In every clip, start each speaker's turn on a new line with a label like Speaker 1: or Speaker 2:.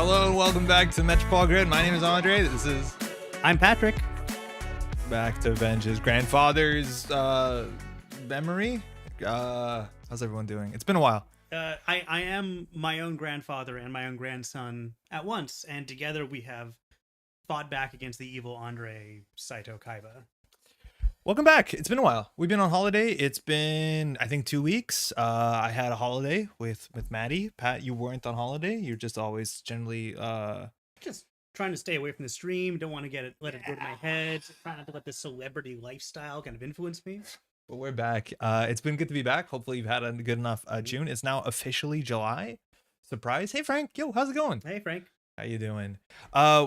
Speaker 1: Hello and welcome back to Metropole Grid. My name is Andre.
Speaker 2: I'm Patrick.
Speaker 1: Back to avenge his grandfather's memory. How's everyone doing? It's been a while.
Speaker 2: I am my own grandfather and my own grandson at once, and together we have fought back against the evil Andre Saito Kaiba.
Speaker 1: Welcome back. It's been a while. We've been on holiday. It's been, I think, 2 weeks. I had a holiday with Maddie. Pat, you weren't on holiday. You're just always generally
Speaker 2: Just trying to stay away from the stream. Don't want to let it go to my head. Trying not to let the celebrity lifestyle kind of influence me.
Speaker 1: But we're back. It's been good to be back. Hopefully you've had a good enough June. It's now officially July. Surprise. Hey Frank. Yo, how's it going?
Speaker 2: Hey Frank.
Speaker 1: How you doing?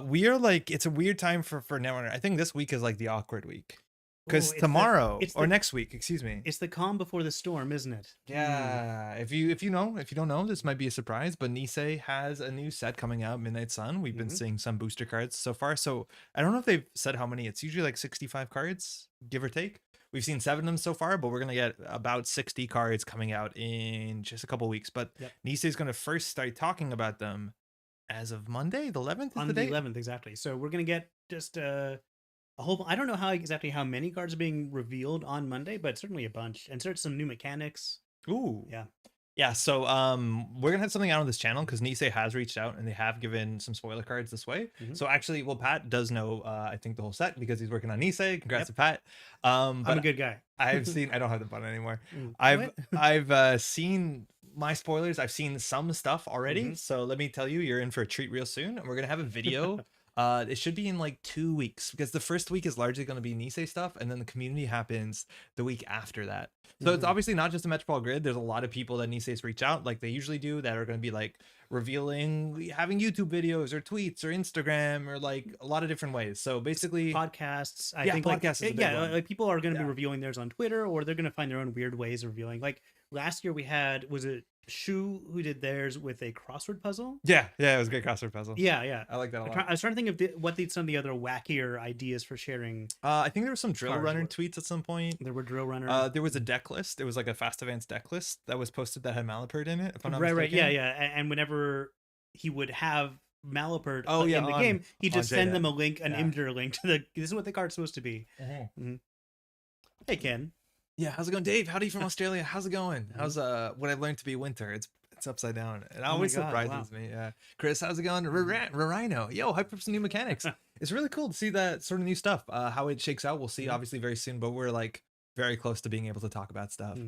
Speaker 1: We are like, it's a weird time for Netrunner. I think this week is like the awkward week. Because tomorrow or next week, excuse me.
Speaker 2: It's the calm before the storm, isn't it?
Speaker 1: Yeah. If you don't know, this might be a surprise, but Nisei has a new set coming out, Midnight Sun. We've been seeing some booster cards so far. So I don't know if they've said how many. It's usually like 65 cards, give or take. We've seen 7 of them so far, but we're gonna get about 60 cards coming out in just a couple weeks. But Nisei is gonna first start talking about them as of Monday, the 11th.
Speaker 2: On the 11th, exactly. So we're gonna get just a whole. I don't know exactly how many cards are being revealed on Monday, but certainly a bunch, and certainly some new mechanics.
Speaker 1: Ooh, yeah. So we're gonna have something out on this channel because Nisei has reached out and they have given some spoiler cards this way. So actually, well, Pat does know I think the whole set because he's working on Nisei. Congrats to Pat. But
Speaker 2: I'm a good guy.
Speaker 1: I've seen. I don't have the button anymore. I've seen my spoilers. I've seen some stuff already. So let me tell you, you're in for a treat real soon. And we're gonna have a video. It should be in like 2 weeks because the first week is largely going to be Nisei stuff, and then the community happens the week after that. So it's obviously not just a Metropole Grid. There's a lot of people that Nisei's reach out like they usually do that are going to be like revealing, having YouTube videos or tweets or Instagram or like a lot of different ways. So basically
Speaker 2: podcasts. I think
Speaker 1: podcasts is a big one.
Speaker 2: Like people are going to be revealing theirs on Twitter, or they're going to find their own weird ways of revealing. Like last year we had, was it Shu who did theirs with a crossword puzzle?
Speaker 1: Yeah, it was a great crossword puzzle.
Speaker 2: Yeah,
Speaker 1: I like that a lot.
Speaker 2: I was trying to think of what some of the other wackier ideas for sharing.
Speaker 1: I think there were some drill runner tweets at some point.
Speaker 2: There were drill runner.
Speaker 1: There was a deck list. There was like a fast advance deck list that was posted that had Malapert in it. If I'm not
Speaker 2: right,
Speaker 1: mistaken.
Speaker 2: yeah. And whenever he would have Malapert
Speaker 1: in
Speaker 2: the game, he'd just send them a link, an Imgur link to the. This is what the card's supposed to be. Hey Ken.
Speaker 1: Yeah, how's it going, Dave? Howdy from Australia. How's it going? How's what I've learned to be winter? It's upside down. It always surprises me. Yeah, Chris, how's it going? Rhino, yo, hype for some new mechanics. It's really cool to see that sort of new stuff. How it shakes out, we'll see obviously very soon. But we're like very close to being able to talk about stuff.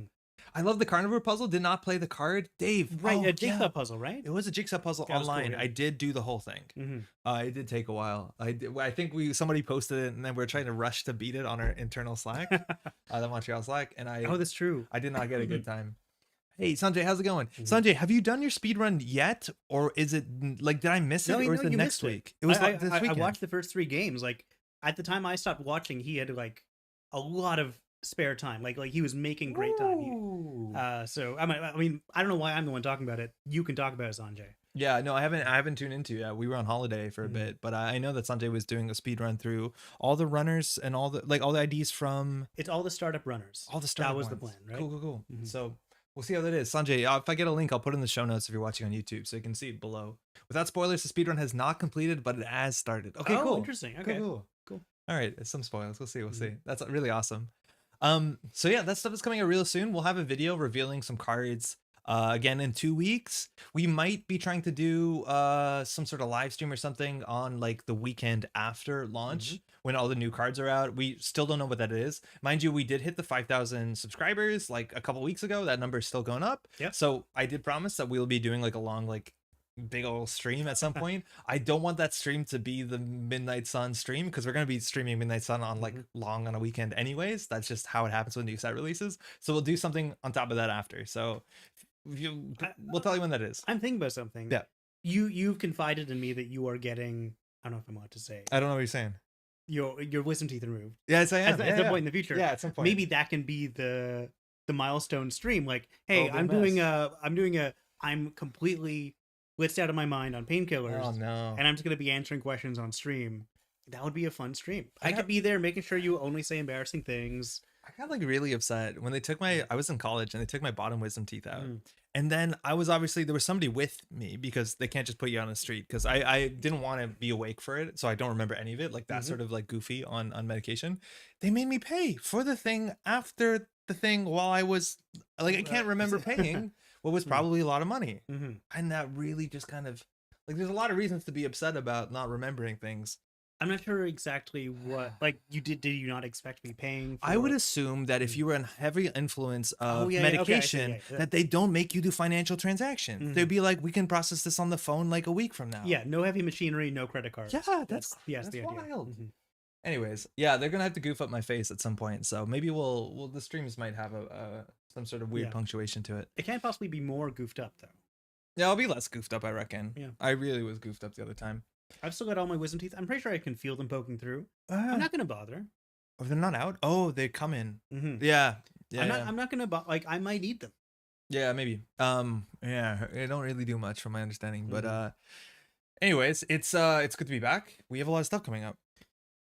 Speaker 1: I love the carnivore puzzle. Did not play the card, Dave.
Speaker 2: Right, a jigsaw puzzle, right?
Speaker 1: It was a jigsaw puzzle online. Cool, I did do the whole thing. It did take a while. I think somebody posted it, and then we were trying to rush to beat it on our internal Slack, the Montreal Slack, and
Speaker 2: that's true.
Speaker 1: I did not get a good time. Hey Sanjay, how's it going? Sanjay, have you done your speed run yet, or is it like did I miss it, or is it next week? It was like this weekend.
Speaker 2: I watched the first 3 games. Like at the time I stopped watching, he had like a lot of spare time. Like he was making great time. So I mean, I don't know why I'm the one talking about it. You can talk about it, Sanjay.
Speaker 1: Yeah, no, I haven't tuned into it. We were on holiday for a bit, but I know that Sanjay was doing a speed run through all the runners and all the IDs from.
Speaker 2: It's all the startup runners.
Speaker 1: All the startup.
Speaker 2: That was
Speaker 1: ones.
Speaker 2: The plan, right?
Speaker 1: Cool. So we'll see how that is. Sanjay, if I get a link, I'll put it in the show notes if you're watching on YouTube, so you can see it below. Without spoilers, the speedrun has not completed, but it has started. Okay, cool.
Speaker 2: Interesting. Okay,
Speaker 1: cool. All right, it's some spoilers. We'll see. That's really awesome. So yeah, that stuff is coming out real soon. We'll have a video revealing some cards again in 2 weeks. We might be trying to do some sort of live stream or something on like the weekend after launch when all the new cards are out. We still don't know what that is. Mind you, we did hit the 5,000 subscribers like a couple weeks ago. That number is still going up.
Speaker 2: Yeah.
Speaker 1: So I did promise that we'll be doing like a long big old stream at some point. I don't want that stream to be the Midnight Sun stream because we're going to be streaming Midnight Sun on like long on a weekend anyways. That's just how it happens when new set releases. So we'll do something on top of that after. So we'll tell you when that is.
Speaker 2: I'm thinking about something.
Speaker 1: Yeah.
Speaker 2: You've confided in me that you are getting, I don't know if I'm allowed to say.
Speaker 1: I don't know what you're saying.
Speaker 2: Your wisdom teeth removed.
Speaker 1: Yes, I am.
Speaker 2: At some point in the future.
Speaker 1: Yeah, at some point.
Speaker 2: Maybe that can be the milestone stream. Like, hey, I'm completely blitzed out of my mind on painkillers.
Speaker 1: Oh no.
Speaker 2: And I'm just gonna be answering questions on stream. That would be a fun stream. I could be there making sure you only say embarrassing things.
Speaker 1: I got like really upset when they took I was in college and they took my bottom wisdom teeth out.
Speaker 2: Mm.
Speaker 1: And then I was obviously, there was somebody with me because they can't just put you on the street because I didn't want to be awake for it. So I don't remember any of it. Like that sort of like goofy on medication. They made me pay for the thing after the thing while I was like, I can't remember paying what was probably a lot of money. And that really just kind of like, there's a lot of reasons to be upset about not remembering things.
Speaker 2: I'm not sure exactly what, like, you did you not expect me paying for...
Speaker 1: I would assume that if you were in heavy influence of medication,
Speaker 2: okay,
Speaker 1: that they don't make you do financial transactions. They'd be like, we can process this on the phone like a week from now.
Speaker 2: Yeah, no heavy machinery, no credit cards.
Speaker 1: Yeah, that's
Speaker 2: the
Speaker 1: wild.
Speaker 2: idea.
Speaker 1: Anyways, yeah, they're gonna have to goof up my face at some point. So maybe the streams might have some sort of weird punctuation to it.
Speaker 2: It can't possibly be more goofed up though.
Speaker 1: Yeah, I'll be less goofed up, I reckon.
Speaker 2: Yeah,
Speaker 1: I really was goofed up the other time.
Speaker 2: I've still got all my wisdom teeth. I'm pretty sure I can feel them poking through. I'm not gonna bother.
Speaker 1: Oh, they're not out? Oh, they come in. Yeah.
Speaker 2: I'm not gonna like, I might need them.
Speaker 1: Yeah, maybe. Yeah, they don't really do much from my understanding. But anyways, it's good to be back. We have a lot of stuff coming up.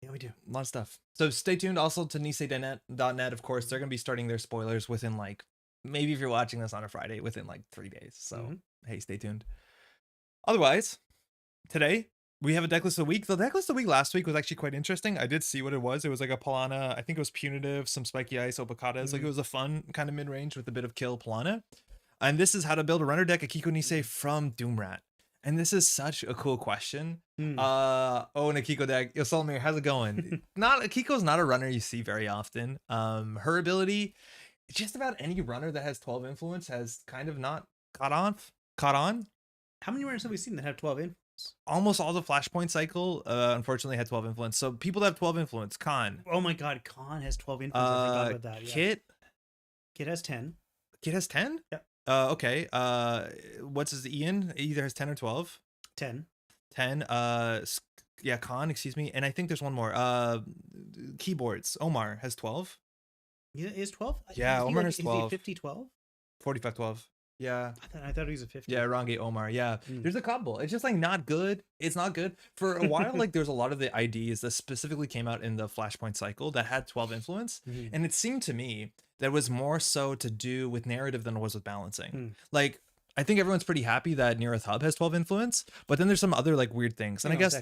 Speaker 2: Yeah, we do.
Speaker 1: A lot of stuff. So stay tuned also to Nisei.net. Of course, they're gonna be starting their spoilers within like, maybe if you're watching this on a Friday, within like 3 days. So hey, stay tuned. Otherwise, today we have a deck list of the week. The deck list of the week last week was actually quite interesting. I did see what it was. It was like a Polana. I think it was Punitive, some Spiky Ice, Opacatas. Like it was a fun kind of mid-range with a bit of kill Polana. And this is how to build a runner deck Akiko Nisei from DoomRat. And this is such a cool question. An Akiko deck. Yo, Solomir, how's it going? Akiko's not a runner you see very often. Her ability, just about any runner that has 12 influence has kind of not caught on.
Speaker 2: How many runners have we seen that have 12 influence?
Speaker 1: Almost all the Flashpoint cycle, unfortunately, had 12 influence. So people that have 12 influence, Khan.
Speaker 2: Oh my god, Khan has 12 influence. I forgot about that. Yeah. Kit has 10.
Speaker 1: Kit has 10?
Speaker 2: Yep.
Speaker 1: Okay. What's his Ian? He either has 10 or 12.
Speaker 2: 10.
Speaker 1: 10. Yeah, Khan, excuse me. And I think there's one more. Keyboards. Omar has 12.
Speaker 2: He is 12?
Speaker 1: Yeah, Omar has 12.
Speaker 2: Is he 50 12?
Speaker 1: 45 12. Yeah.
Speaker 2: I thought he was a 50.
Speaker 1: Yeah, Rangi Omar. Yeah. There's a couple. It's just like not good. It's not good. For a while, like there's a lot of the IDs that specifically came out in the Flashpoint cycle that had 12 influence. And it seemed to me that was more so to do with narrative than it was with balancing. Like, I think everyone's pretty happy that Neareth Hub has 12 influence, but then there's some other like weird things. And I guess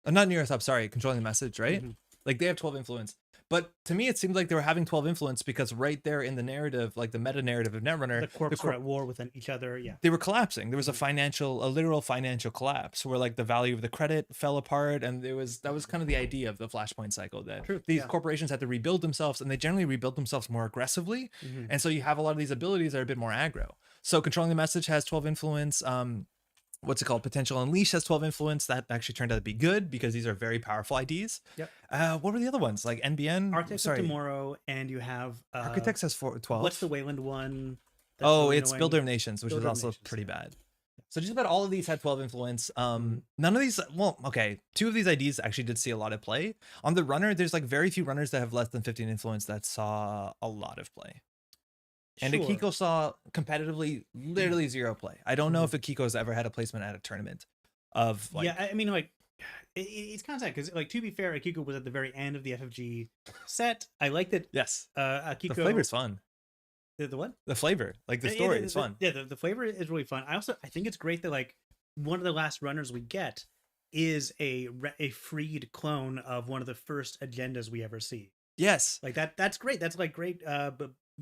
Speaker 1: not Neareth Hub, sorry, controlling the message, right? Like they have 12 influence. But to me, it seemed like they were having 12 influence because right there in the narrative, like the meta narrative of Netrunner,
Speaker 2: the corps were at war with each other. Yeah,
Speaker 1: they were collapsing. There was a literal financial collapse where like the value of the credit fell apart, and that was kind of the idea of the Flashpoint cycle that these corporations had to rebuild themselves, and they generally rebuild themselves more aggressively, and so you have a lot of these abilities that are a bit more aggro. So controlling the message has 12 influence. What's it called? Potential Unleash has 12 influence. That actually turned out to be good because these are very powerful IDs.
Speaker 2: Yep.
Speaker 1: What were the other ones? Like NBN?
Speaker 2: Architects of Tomorrow, and you have...
Speaker 1: Architects has 12.
Speaker 2: What's the Wayland one?
Speaker 1: Really it's Builder of Nations, which is also pretty bad. So just about all of these had 12 influence. None of these... Well, okay. 2 of these IDs actually did see a lot of play. On the runner, there's like very few runners that have less than 15 influence that saw a lot of play. And Akiko saw competitively literally 0 play. I don't know if Akiko's ever had a placement at a tournament of like...
Speaker 2: Yeah, I mean, like, it's kind of sad because, like, to be fair, Akiko was at the very end of the FFG set. I like that.
Speaker 1: Yes.
Speaker 2: Akiko...
Speaker 1: The flavor's fun.
Speaker 2: The what?
Speaker 1: The flavor. Like, the story is fun.
Speaker 2: Yeah, the flavor is really fun. I think it's great that, like, one of the last runners we get is a freed clone of one of the first agendas we ever see.
Speaker 1: Yes.
Speaker 2: Like, that's great. That's, like, great...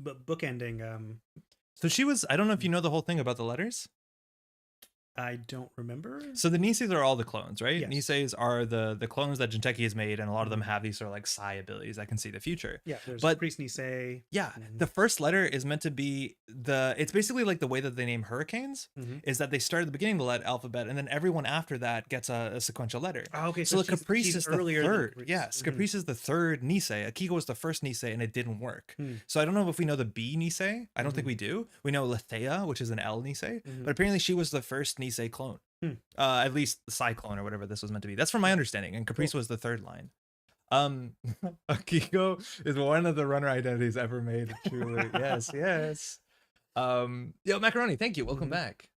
Speaker 2: But bookending.
Speaker 1: So she was... I don't know if you know the whole thing about the letters.
Speaker 2: I don't remember.
Speaker 1: So the Niseis are all the clones, right?
Speaker 2: Yes.
Speaker 1: Niseis are the clones that Jinteki has made, and a lot of them have these sort of like psi abilities that can see the future.
Speaker 2: Yeah, there's Priest Nisei.
Speaker 1: Yeah, the first letter is meant to be it's basically like the way that they name hurricanes, is that they start at the beginning of the alphabet, and then everyone after that gets a sequential letter.
Speaker 2: Oh, okay,
Speaker 1: so Caprice is the third.
Speaker 2: Caprice.
Speaker 1: Yes, Caprice is the third Nisei. Akiko was the first Nisei, and it didn't work. So I don't know if we know the B Nisei. I don't think we do. We know Lethea, which is an L Nisei, but apparently she was the first Nisei clone. At least the Cyclone or whatever this was meant to be. That's from my understanding. And Caprice was the third line. Akiko is one of the runner identities ever made. Truly. Yes. Yo, Macaroni, thank you. Welcome back.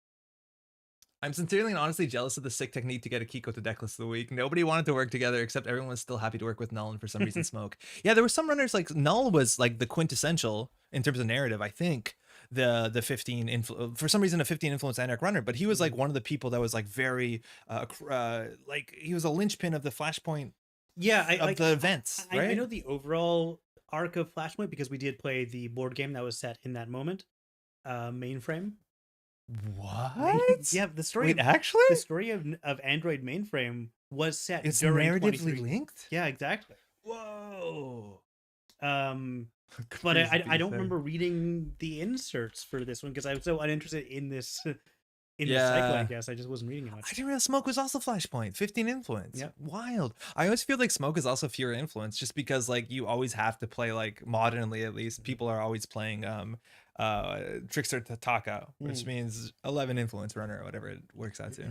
Speaker 1: I'm sincerely and honestly jealous of the sick technique to get a Kiko to decklist of the week. Nobody wanted to work together except everyone was still happy to work with Null and for some reason Smoke. Yeah, there were some runners like Null was like the quintessential in terms of narrative, I think. The 15 for some reason a 15 influence Anarch runner, but he was like one of the people that was like very like he was a linchpin of the Flashpoint of the events, right?
Speaker 2: I know the overall arc of Flashpoint because we did play the board game that was set in that moment. Mainframe.
Speaker 1: What?
Speaker 2: Yeah, the story.
Speaker 1: Wait, actually,
Speaker 2: the story of Android Mainframe was set.
Speaker 1: It's
Speaker 2: during
Speaker 1: narratively
Speaker 2: 23.
Speaker 1: linked.
Speaker 2: Yeah, exactly.
Speaker 1: Whoa.
Speaker 2: But I don't remember reading the inserts for this one because I was so uninterested in this this cycle. I guess I just wasn't reading it much.
Speaker 1: I didn't realize Smoke was also Flashpoint 15 influence.
Speaker 2: Yeah,
Speaker 1: wild. I always feel like Smoke is also fewer influence just because like you always have to play like modernly, at least people are always playing Trickster Tataka, which means 11 influence runner or whatever it works out to.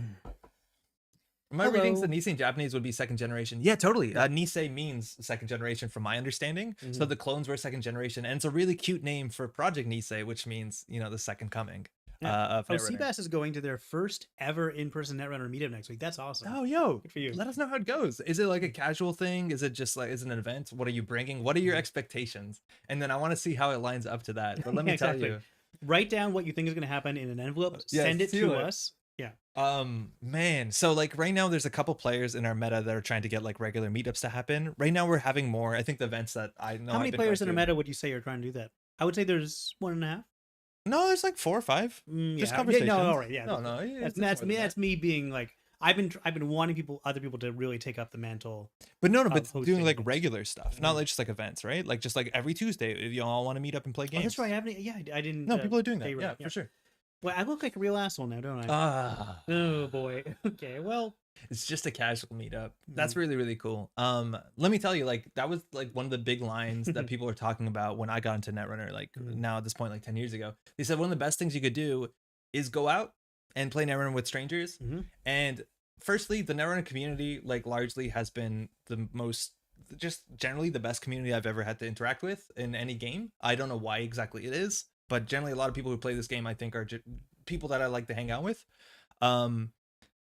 Speaker 1: My readings, the Nisei in Japanese would be second generation. Yeah, totally. Nisei means second generation from my understanding. So the clones were second generation. And it's a really cute name for Project Nisei, which means, you know, the second coming of Netrunner.
Speaker 2: Seabass is going to their first ever in-person Netrunner meetup next week. That's awesome.
Speaker 1: Oh, yo.
Speaker 2: Good for you.
Speaker 1: Let us know how it goes. Is it like a casual thing? Is it just like, is it an event? What are you bringing? What are your expectations? And then I want to see how it lines up to that. But let me tell you.
Speaker 2: Write down what you think is going to happen in an envelope. Send it to us. Yeah.
Speaker 1: Man, so like right now there's a couple players in our meta that are trying to get like regular meetups to happen. Right now we're having more. I think the events that I know.
Speaker 2: How many players in a meta would you say are trying to do that? I would say there's 1.5.
Speaker 1: No, there's like 4 or 5. Just conversations.
Speaker 2: Yeah, no, all right, yeah.
Speaker 1: No.
Speaker 2: That's me. That's me being like I've been wanting other people to really take up the mantle.
Speaker 1: But but doing like regular stuff, not like just like events, right? Like just like every Tuesday, if you all want to meet up and play games.
Speaker 2: Oh, that's right. I didn't.
Speaker 1: No, people are doing that. Yeah, for sure.
Speaker 2: Well, I look like a real asshole now, don't I? Oh boy. Okay, well,
Speaker 1: it's just a casual meetup. That's really, really cool. Let me tell you, like that was like one of the big lines that people were talking about when I got into Netrunner. Like now at this point, like 10 years ago, they said one of the best things you could do is go out and play Netrunner with strangers. And firstly, the Netrunner community like largely has been the most, just generally the best community I've ever had to interact with in any game. I don't know why exactly it is, but generally a lot of people who play this game I think are people that I like to hang out with.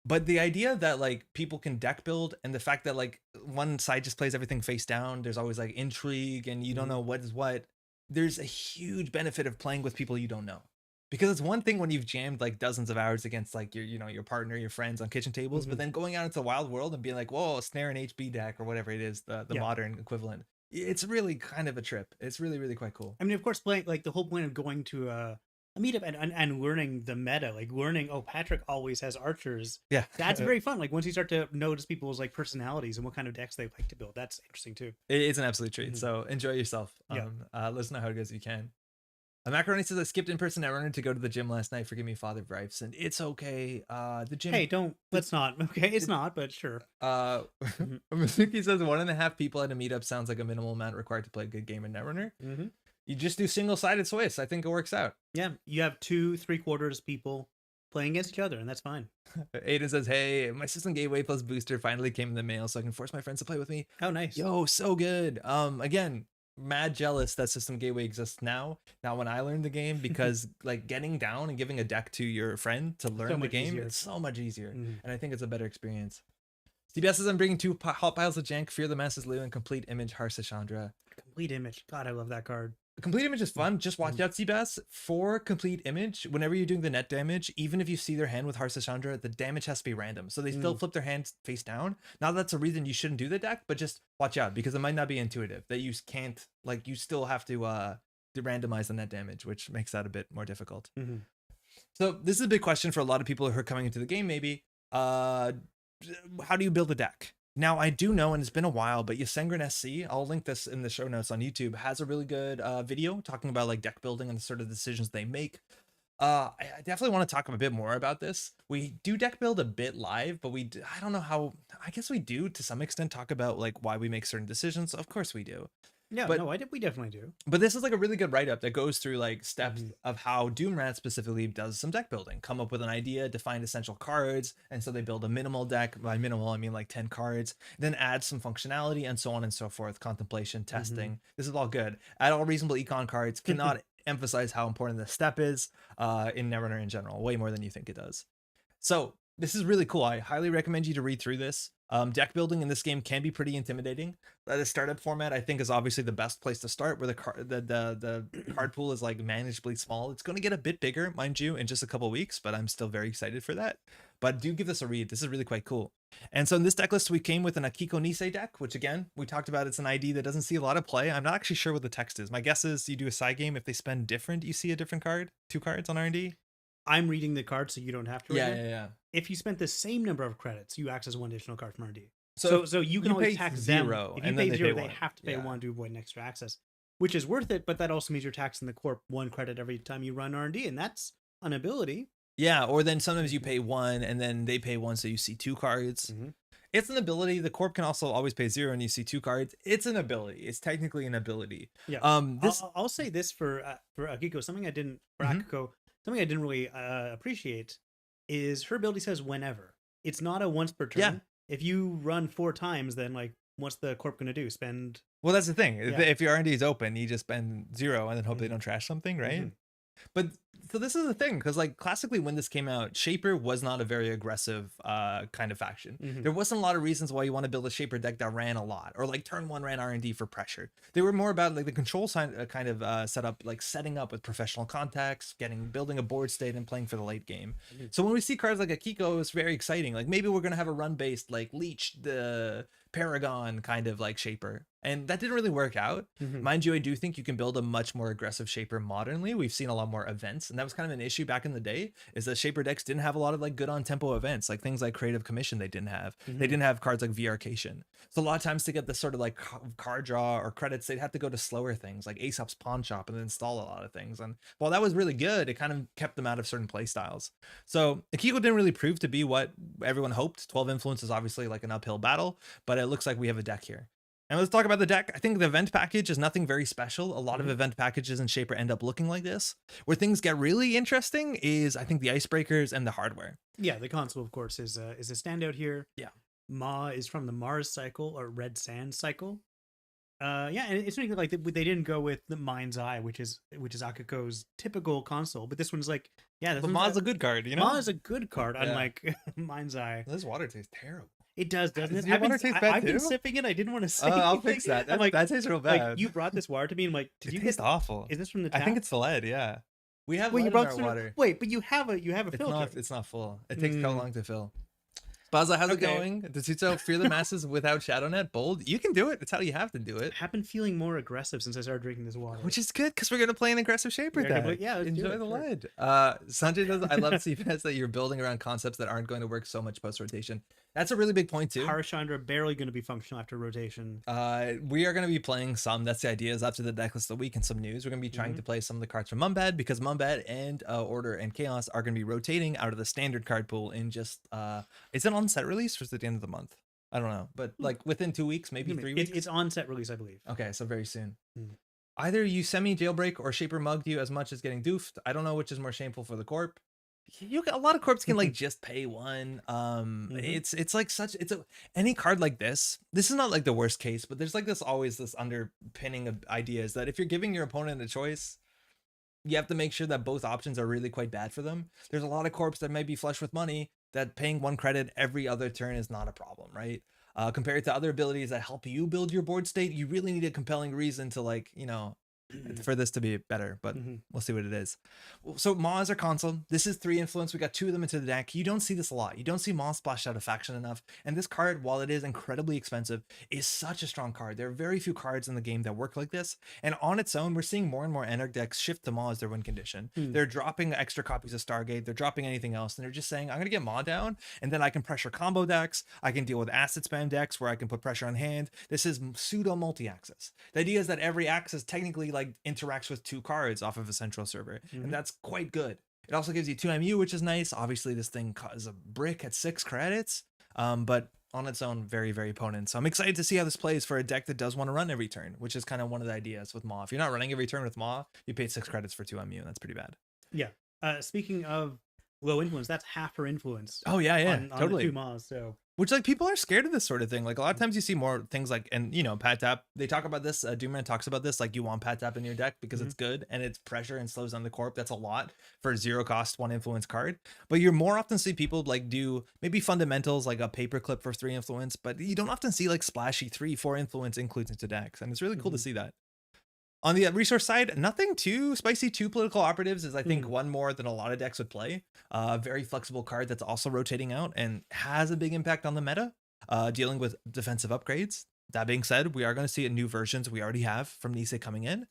Speaker 1: But the idea that like people can deck build and the fact that like one side just plays everything face down, there's always like intrigue and you don't know what is what. There's a huge benefit of playing with people you don't know. Because it's one thing when you've jammed like dozens of hours against like your, you know, your partner, your friends on kitchen tables, but then going out into the wild world and being like, whoa, snare and HB deck or whatever it is, the modern equivalent. It's really kind of a trip. It's really, really quite cool.
Speaker 2: I mean, of course, playing like the whole point of going to a meetup and learning the meta, like learning, oh, Patrick always has archers.
Speaker 1: Yeah.
Speaker 2: That's very fun. Like once you start to notice people's like personalities and what kind of decks they like to build, that's interesting too.
Speaker 1: It's an absolute treat. So enjoy yourself. Let us know how it goes if you can. Macaroni says I skipped in-person Netrunner to go to the gym last night. Forgive me, Father Brifes, and it's okay. The gym.
Speaker 2: Hey, let's not. Okay, it's not, but sure.
Speaker 1: Mizuki says 1.5 people at a meetup sounds like a minimal amount required to play a good game in Netrunner. You just do single-sided Swiss. I think it works out.
Speaker 2: Yeah, you have 2 3/4 people playing against each other, and that's fine.
Speaker 1: Aiden says, hey, my System Gateway plus booster finally came in the mail, so I can force my friends to play with me.
Speaker 2: Oh, nice.
Speaker 1: Yo, so good. Again, mad jealous that System Gateway exists now, not when I learned the game, because like getting down and giving a deck to your friend to learn the game, it's so much easier. And I think it's a better experience. CBS says I'm bringing 2 hot piles of jank, Fear the Masses Lou, and Complete Image Harsashandra.
Speaker 2: Complete Image. God, I love that card.
Speaker 1: Complete Image is fun. Just watch out, Seabass. For Complete Image, whenever you're doing the net damage, even if you see their hand with Harsashandra, the damage has to be random. So they still flip their hand face down. Not that's a reason you shouldn't do the deck, but just watch out because it might not be intuitive. That you can't, like, you still have to randomize the net damage, which makes that a bit more difficult. So this is a big question for a lot of people who are coming into the game, maybe. How do you build a deck? Now, I do know, and it's been a while, but Yasengrin SC, I'll link this in the show notes on YouTube, has a really good video talking about like deck building and the sort of decisions they make. I definitely want to talk a bit more about this. We do deck build a bit live, but I don't know how, I guess we do to some extent talk about like why we make certain decisions. Of course we do.
Speaker 2: Yeah, but, no, we definitely do.
Speaker 1: But this is like a really good write-up that goes through like steps of how DoomRat specifically does some deck building. Come up with an idea, define essential cards, and so they build a minimal deck. By minimal, I mean like 10 cards, then add some functionality and so on and so forth, contemplation, testing. This is all good. Add all reasonable econ cards. Cannot emphasize how important this step is in Netrunner in general, way more than you think it does. So this is really cool. I highly recommend you to read through this. Deck building in this game can be pretty intimidating. The startup format, I think, is obviously the best place to start, where the card pool is like manageably small. It's going to get a bit bigger, mind you, in just a couple weeks, but I'm still very excited for that. But do give this a read. This is really quite cool. And so in this deck list, we came with an Akiko Nisei deck, which again, we talked about. It's an ID that doesn't see a lot of play. I'm not actually sure what the text is. My guess is you do a side game. If they spend different, you see a different card, 2 cards on R&D.
Speaker 2: I'm reading the card, so you don't have to.
Speaker 1: Yeah.
Speaker 2: If you spent the same number of credits, you access 1 additional card from R&D.
Speaker 1: So
Speaker 2: you can always tax
Speaker 1: zero,
Speaker 2: them. If you
Speaker 1: and
Speaker 2: pay
Speaker 1: then
Speaker 2: 0,
Speaker 1: pay
Speaker 2: they
Speaker 1: 1.
Speaker 2: have to pay 1 to avoid an extra access, which is worth it. But that also means you're taxing the corp 1 credit every time you run R&D, and that's an ability.
Speaker 1: Yeah, or then sometimes you pay 1 and then they pay 1, so you see 2 cards. It's an ability. The corp can also always pay 0 and you see 2 cards. It's an ability. It's technically an ability.
Speaker 2: Yeah. I'll say this for Akiko, something I didn't Akiko, something I didn't really appreciate is her ability says whenever. It's not a once per turn.
Speaker 1: Yeah.
Speaker 2: If you run 4 times, then like what's the corp gonna do? Spend.
Speaker 1: Well, that's the thing. If your R&D is open, you just spend 0 and then hope they don't trash something, right? But so this is the thing, because like classically when this came out, Shaper was not a very aggressive kind of faction. There wasn't a lot of reasons why you want to build a Shaper deck that ran a lot, or like turn 1 ran R&D for pressure. They were more about like the control kind of setup, like setting up with professional contacts, building a board state and playing for the late game. So when we see cards like Akiko, it's very exciting. Like maybe we're gonna have a run based like Leech, the Paragon kind of like Shaper, and that didn't really work out. Mind you, I do think you can build a much more aggressive Shaper modernly. We've seen a lot more events, and that was kind of an issue back in the day, is that Shaper decks didn't have a lot of like good on tempo events, like things like Creative Commission. They didn't have. They didn't have cards like VRcation. So a lot of times to get this sort of like card draw or credits, they'd have to go to slower things like Aesop's Pawn Shop and then install a lot of things. And while that was really good, it kind of kept them out of certain play styles. So Akiko didn't really prove to be what everyone hoped. 12 influence is obviously like an uphill battle, but it looks like we have a deck here. And let's talk about the deck. I think the event package is nothing very special. A lot of event packages in Shaper end up looking like this. Where things get really interesting is, I think, the icebreakers and the hardware.
Speaker 2: Yeah, the console, of course, is a standout here.
Speaker 1: Yeah.
Speaker 2: Ma is from the Mars cycle or Red Sand cycle. Yeah, and it's like they didn't go with the Mind's Eye, which is Akiko's typical console, but this one's like, yeah,
Speaker 1: but Ma's a good card, you know.
Speaker 2: Ma is a good card, unlike Mind's Eye.
Speaker 1: This water tastes terrible.
Speaker 2: It does, doesn't it?
Speaker 1: I've
Speaker 2: been sipping it. I didn't want to say.
Speaker 1: I'll fix that. That tastes real bad.
Speaker 2: Like, you brought this water to me, and I'm like, did you
Speaker 1: taste awful?
Speaker 2: Is this from the tap?
Speaker 1: I think it's the lead. Yeah, we have lead in our water.
Speaker 2: Wait, but you have a filter.
Speaker 1: It's not full. It takes so long to fill. Baza, how's it going? Tetsuto, Fear the Masses without Shadownet, bold. You can do it. It's how you have to do it.
Speaker 2: I've been feeling more aggressive since I started drinking this water,
Speaker 1: which is good because we're gonna play an aggressive Shaper deck.
Speaker 2: Yeah,
Speaker 1: enjoy the lead. Sanjay does. I love CPS that you're building around concepts that aren't going to work so much post rotation. That's a really big point too.
Speaker 2: Harashandra barely going to be functional after rotation.
Speaker 1: We are going to be playing some. That's the idea. Is after the deck list of the week and some news, we're going to be trying to play some of the cards from Mumbad, because Mumbad and Order and Chaos are going to be rotating out of the standard card pool in just. Is it on set release or is it at the end of the month? I don't know, but like within 2 weeks, maybe 3 weeks.
Speaker 2: It's on set release, I believe.
Speaker 1: Okay, so very soon. Either you semi jailbreak or Shaper mugged you as much as getting doofed. I don't know which is more shameful for the corp. A lot of corps can like just pay 1. It's like any card like this is not like the worst case, but there's like always this underpinning of ideas that if you're giving your opponent a choice, you have to make sure that both options are really quite bad for them. There's a lot of corps that may be flush with money that paying 1 credit every other turn is not a problem, right? Compared to other abilities that help you build your board state, you really need a compelling reason to, like, you know, for this to be better, but we'll see what it is. So Ma is our console. This is 3 influence. We got 2 of them into the deck. You don't see this a lot. You don't see Ma splashed out of faction enough. And this card, while it is incredibly expensive, is such a strong card. There are very few cards in the game that work like this. And on its own, we're seeing more and more Anarch decks shift to Ma as their win condition. They're dropping extra copies of Stargate. They're dropping anything else. And they're just saying, I'm going to get Ma down, and then I can pressure combo decks. I can deal with acid spam decks where I can put pressure on hand. This is pseudo multi-axis. The idea is that every axis technically like interacts with 2 cards off of a central server, and that's quite good. It also gives you 2 MU, which is nice. Obviously this thing is a brick at 6 credits, but on its own, very, very potent. So I'm excited to see how this plays for a deck that does want to run every turn, which is kind of one of the ideas with Ma. If you're not running every turn with Ma, you paid 6 credits for 2 MU, and that's pretty bad.
Speaker 2: Yeah. Speaking of low influence, that's half her influence.
Speaker 1: Oh yeah,
Speaker 2: on
Speaker 1: totally.
Speaker 2: The 2 Ma's. So
Speaker 1: Which, like, people are scared of this sort of thing. Like, a lot of times you see more things like, and, pad tap. They talk about this. DoomRat talks about this. Like, you want pad tap in your deck because it's good and it's pressure and slows down the corp. That's a lot for a 0 cost 1 influence card. But you more often see people like do maybe fundamentals like a paperclip for 3 influence, but you don't often see like splashy 3-4 influence includes into decks, and it's really cool to see that. On the resource side, nothing too spicy. 2 political operatives is, I think, one more than a lot of decks would play. Very flexible card that's also rotating out and has a big impact on the meta, dealing with defensive upgrades. That being said, we are going to see new versions we already have from Nisei coming in.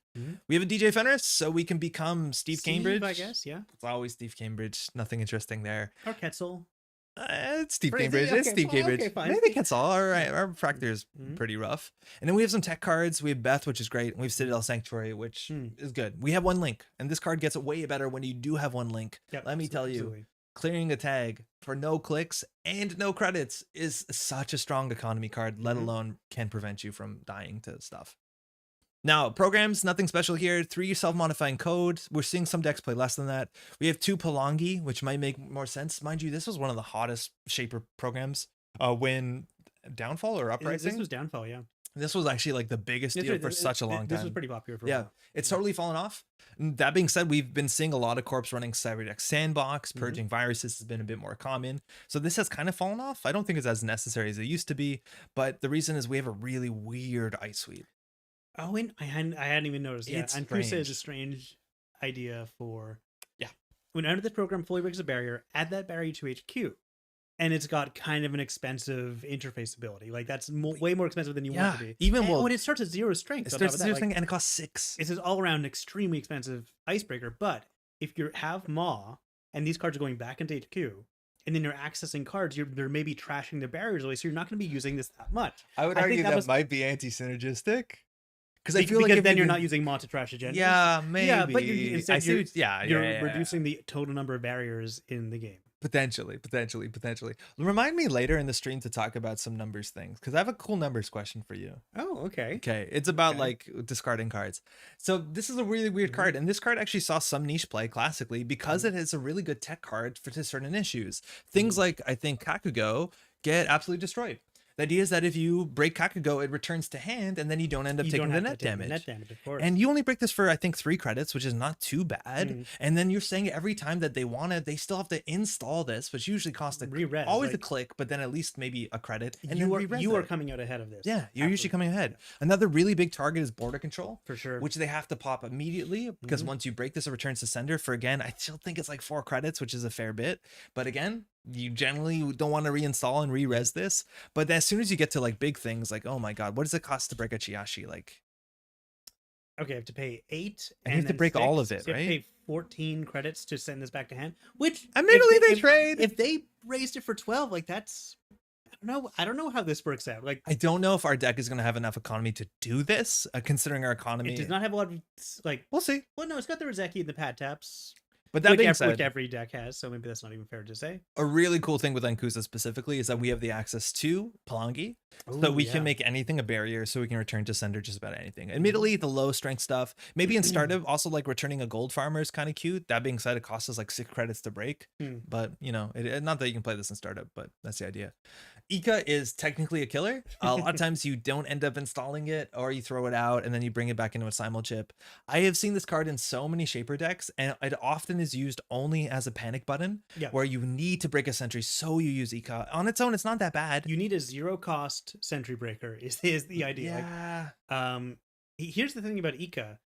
Speaker 1: We have a DJ Fenris, so we can become Steve Cambridge.
Speaker 2: I guess, yeah.
Speaker 1: It's always Steve Cambridge. Nothing interesting there.
Speaker 2: Or Quetzal.
Speaker 1: It's Steve Cambridge. Okay, it's Steve Cambridge. Okay, fine. Maybe Quetzal. All right. Our Fractor is pretty rough. And then we have some tech cards. We have Beth, which is great. And we have Citadel Sanctuary, which is good. We have 1 link. And this card gets way better when you do have 1 link. Yep, let me tell you, clearing a tag for no clicks and no credits is such a strong economy card, let alone can prevent you from dying to stuff. Now, programs, nothing special here. 3 self-modifying code. We're seeing some decks play less than that. We have 2 Palangi, which might make more sense. Mind you, this was one of the hottest Shaper programs when Downfall or Uprising.
Speaker 2: This was Downfall, yeah.
Speaker 1: This was actually like the biggest deal for such a long time.
Speaker 2: This was pretty popular for a while.
Speaker 1: It's totally fallen off. That being said, we've been seeing a lot of corps running Cyberdeck Sandbox. Purging viruses has been a bit more common. So this has kind of fallen off. I don't think it's as necessary as it used to be. But the reason is we have a really weird ice sweep.
Speaker 2: Oh, and I hadn't even noticed. Yeah,
Speaker 1: It's
Speaker 2: and Crusa is a strange idea for...
Speaker 1: Yeah.
Speaker 2: When under this program fully breaks a barrier, add that barrier to HQ. And it's got kind of an expensive interface ability. Like, that's way more expensive than you want it to be.
Speaker 1: Even
Speaker 2: when it starts at 0 strength.
Speaker 1: It starts at 0 strength and it costs 6.
Speaker 2: It's an all-around extremely expensive icebreaker. But if you have Maw, and these cards are going back into HQ, and then you're accessing cards, they're maybe trashing the barriers away, so you're not going to be using this that much.
Speaker 1: I would argue that might be anti-synergistic. Because I feel like
Speaker 2: then you're not using Maw to trash agendas.
Speaker 1: Yeah, maybe.
Speaker 2: Yeah, but instead you're
Speaker 1: yeah.
Speaker 2: reducing the total number of barriers in the game.
Speaker 1: Potentially. Remind me later in the stream to talk about some numbers things, because I have a cool numbers question for you.
Speaker 2: Oh, okay.
Speaker 1: Okay, it's about like discarding cards. So this is a really weird card, and this card actually saw some niche play classically because it is a really good tech card for certain issues. Things like, I think, Kakugo get absolutely destroyed. The idea is that if you break Kakugo, it returns to hand, and then you don't end up taking the net damage.
Speaker 2: Of course.
Speaker 1: And you only break this for, I think, 3 credits, which is not too bad. And then you're saying every time that they want it, they still have to install this, which usually costs always a click, but then at least maybe a credit. And
Speaker 2: you are coming out ahead of this.
Speaker 1: Yeah, you're usually coming ahead. Another really big target is border control.
Speaker 2: For sure.
Speaker 1: Which they have to pop immediately, because once you break this, it returns to sender for, again, I still think it's like 4 credits, which is a fair bit. But again, you generally don't want to reinstall and re-res this. But as soon as you get to like big things, like, oh my god, what does it cost to break a Chiashi? Like,
Speaker 2: okay, I have to pay 8
Speaker 1: and you have to break 6, all of it,
Speaker 2: so
Speaker 1: right?
Speaker 2: You have to pay 14 credits to send this back to hand, which
Speaker 1: admittedly they trade.
Speaker 2: If they raised it for 12, like, that's, I don't know how this works out. Like,
Speaker 1: I don't know if our deck is going to have enough economy to do this, considering our economy.
Speaker 2: It does not have a lot of, like,
Speaker 1: we'll see.
Speaker 2: Well, no, it's got the Rozeki and the pad taps.
Speaker 1: But that being said,
Speaker 2: which every deck has, so maybe that's not even fair to say.
Speaker 1: A really cool thing with Ankusa specifically is that we have the access to Palangi, so we can make anything a barrier, so we can return to sender just about anything. Admittedly, the low strength stuff, maybe in startup, also like returning a gold farmer is kind of cute. That being said, it costs us like 6 credits to break, but you know, not that you can play this in startup, but that's the idea. Ika is technically a killer. A lot of times you don't end up installing it, or you throw it out and then you bring it back into a simul chip. I have seen this card in so many Shaper decks, and it often is used only as a panic button, where you need to break a sentry, so you use Ika. On its own, it's not that bad.
Speaker 2: You need a 0 cost sentry breaker is the idea.
Speaker 1: Yeah.
Speaker 2: Like, here's the thing about Ika.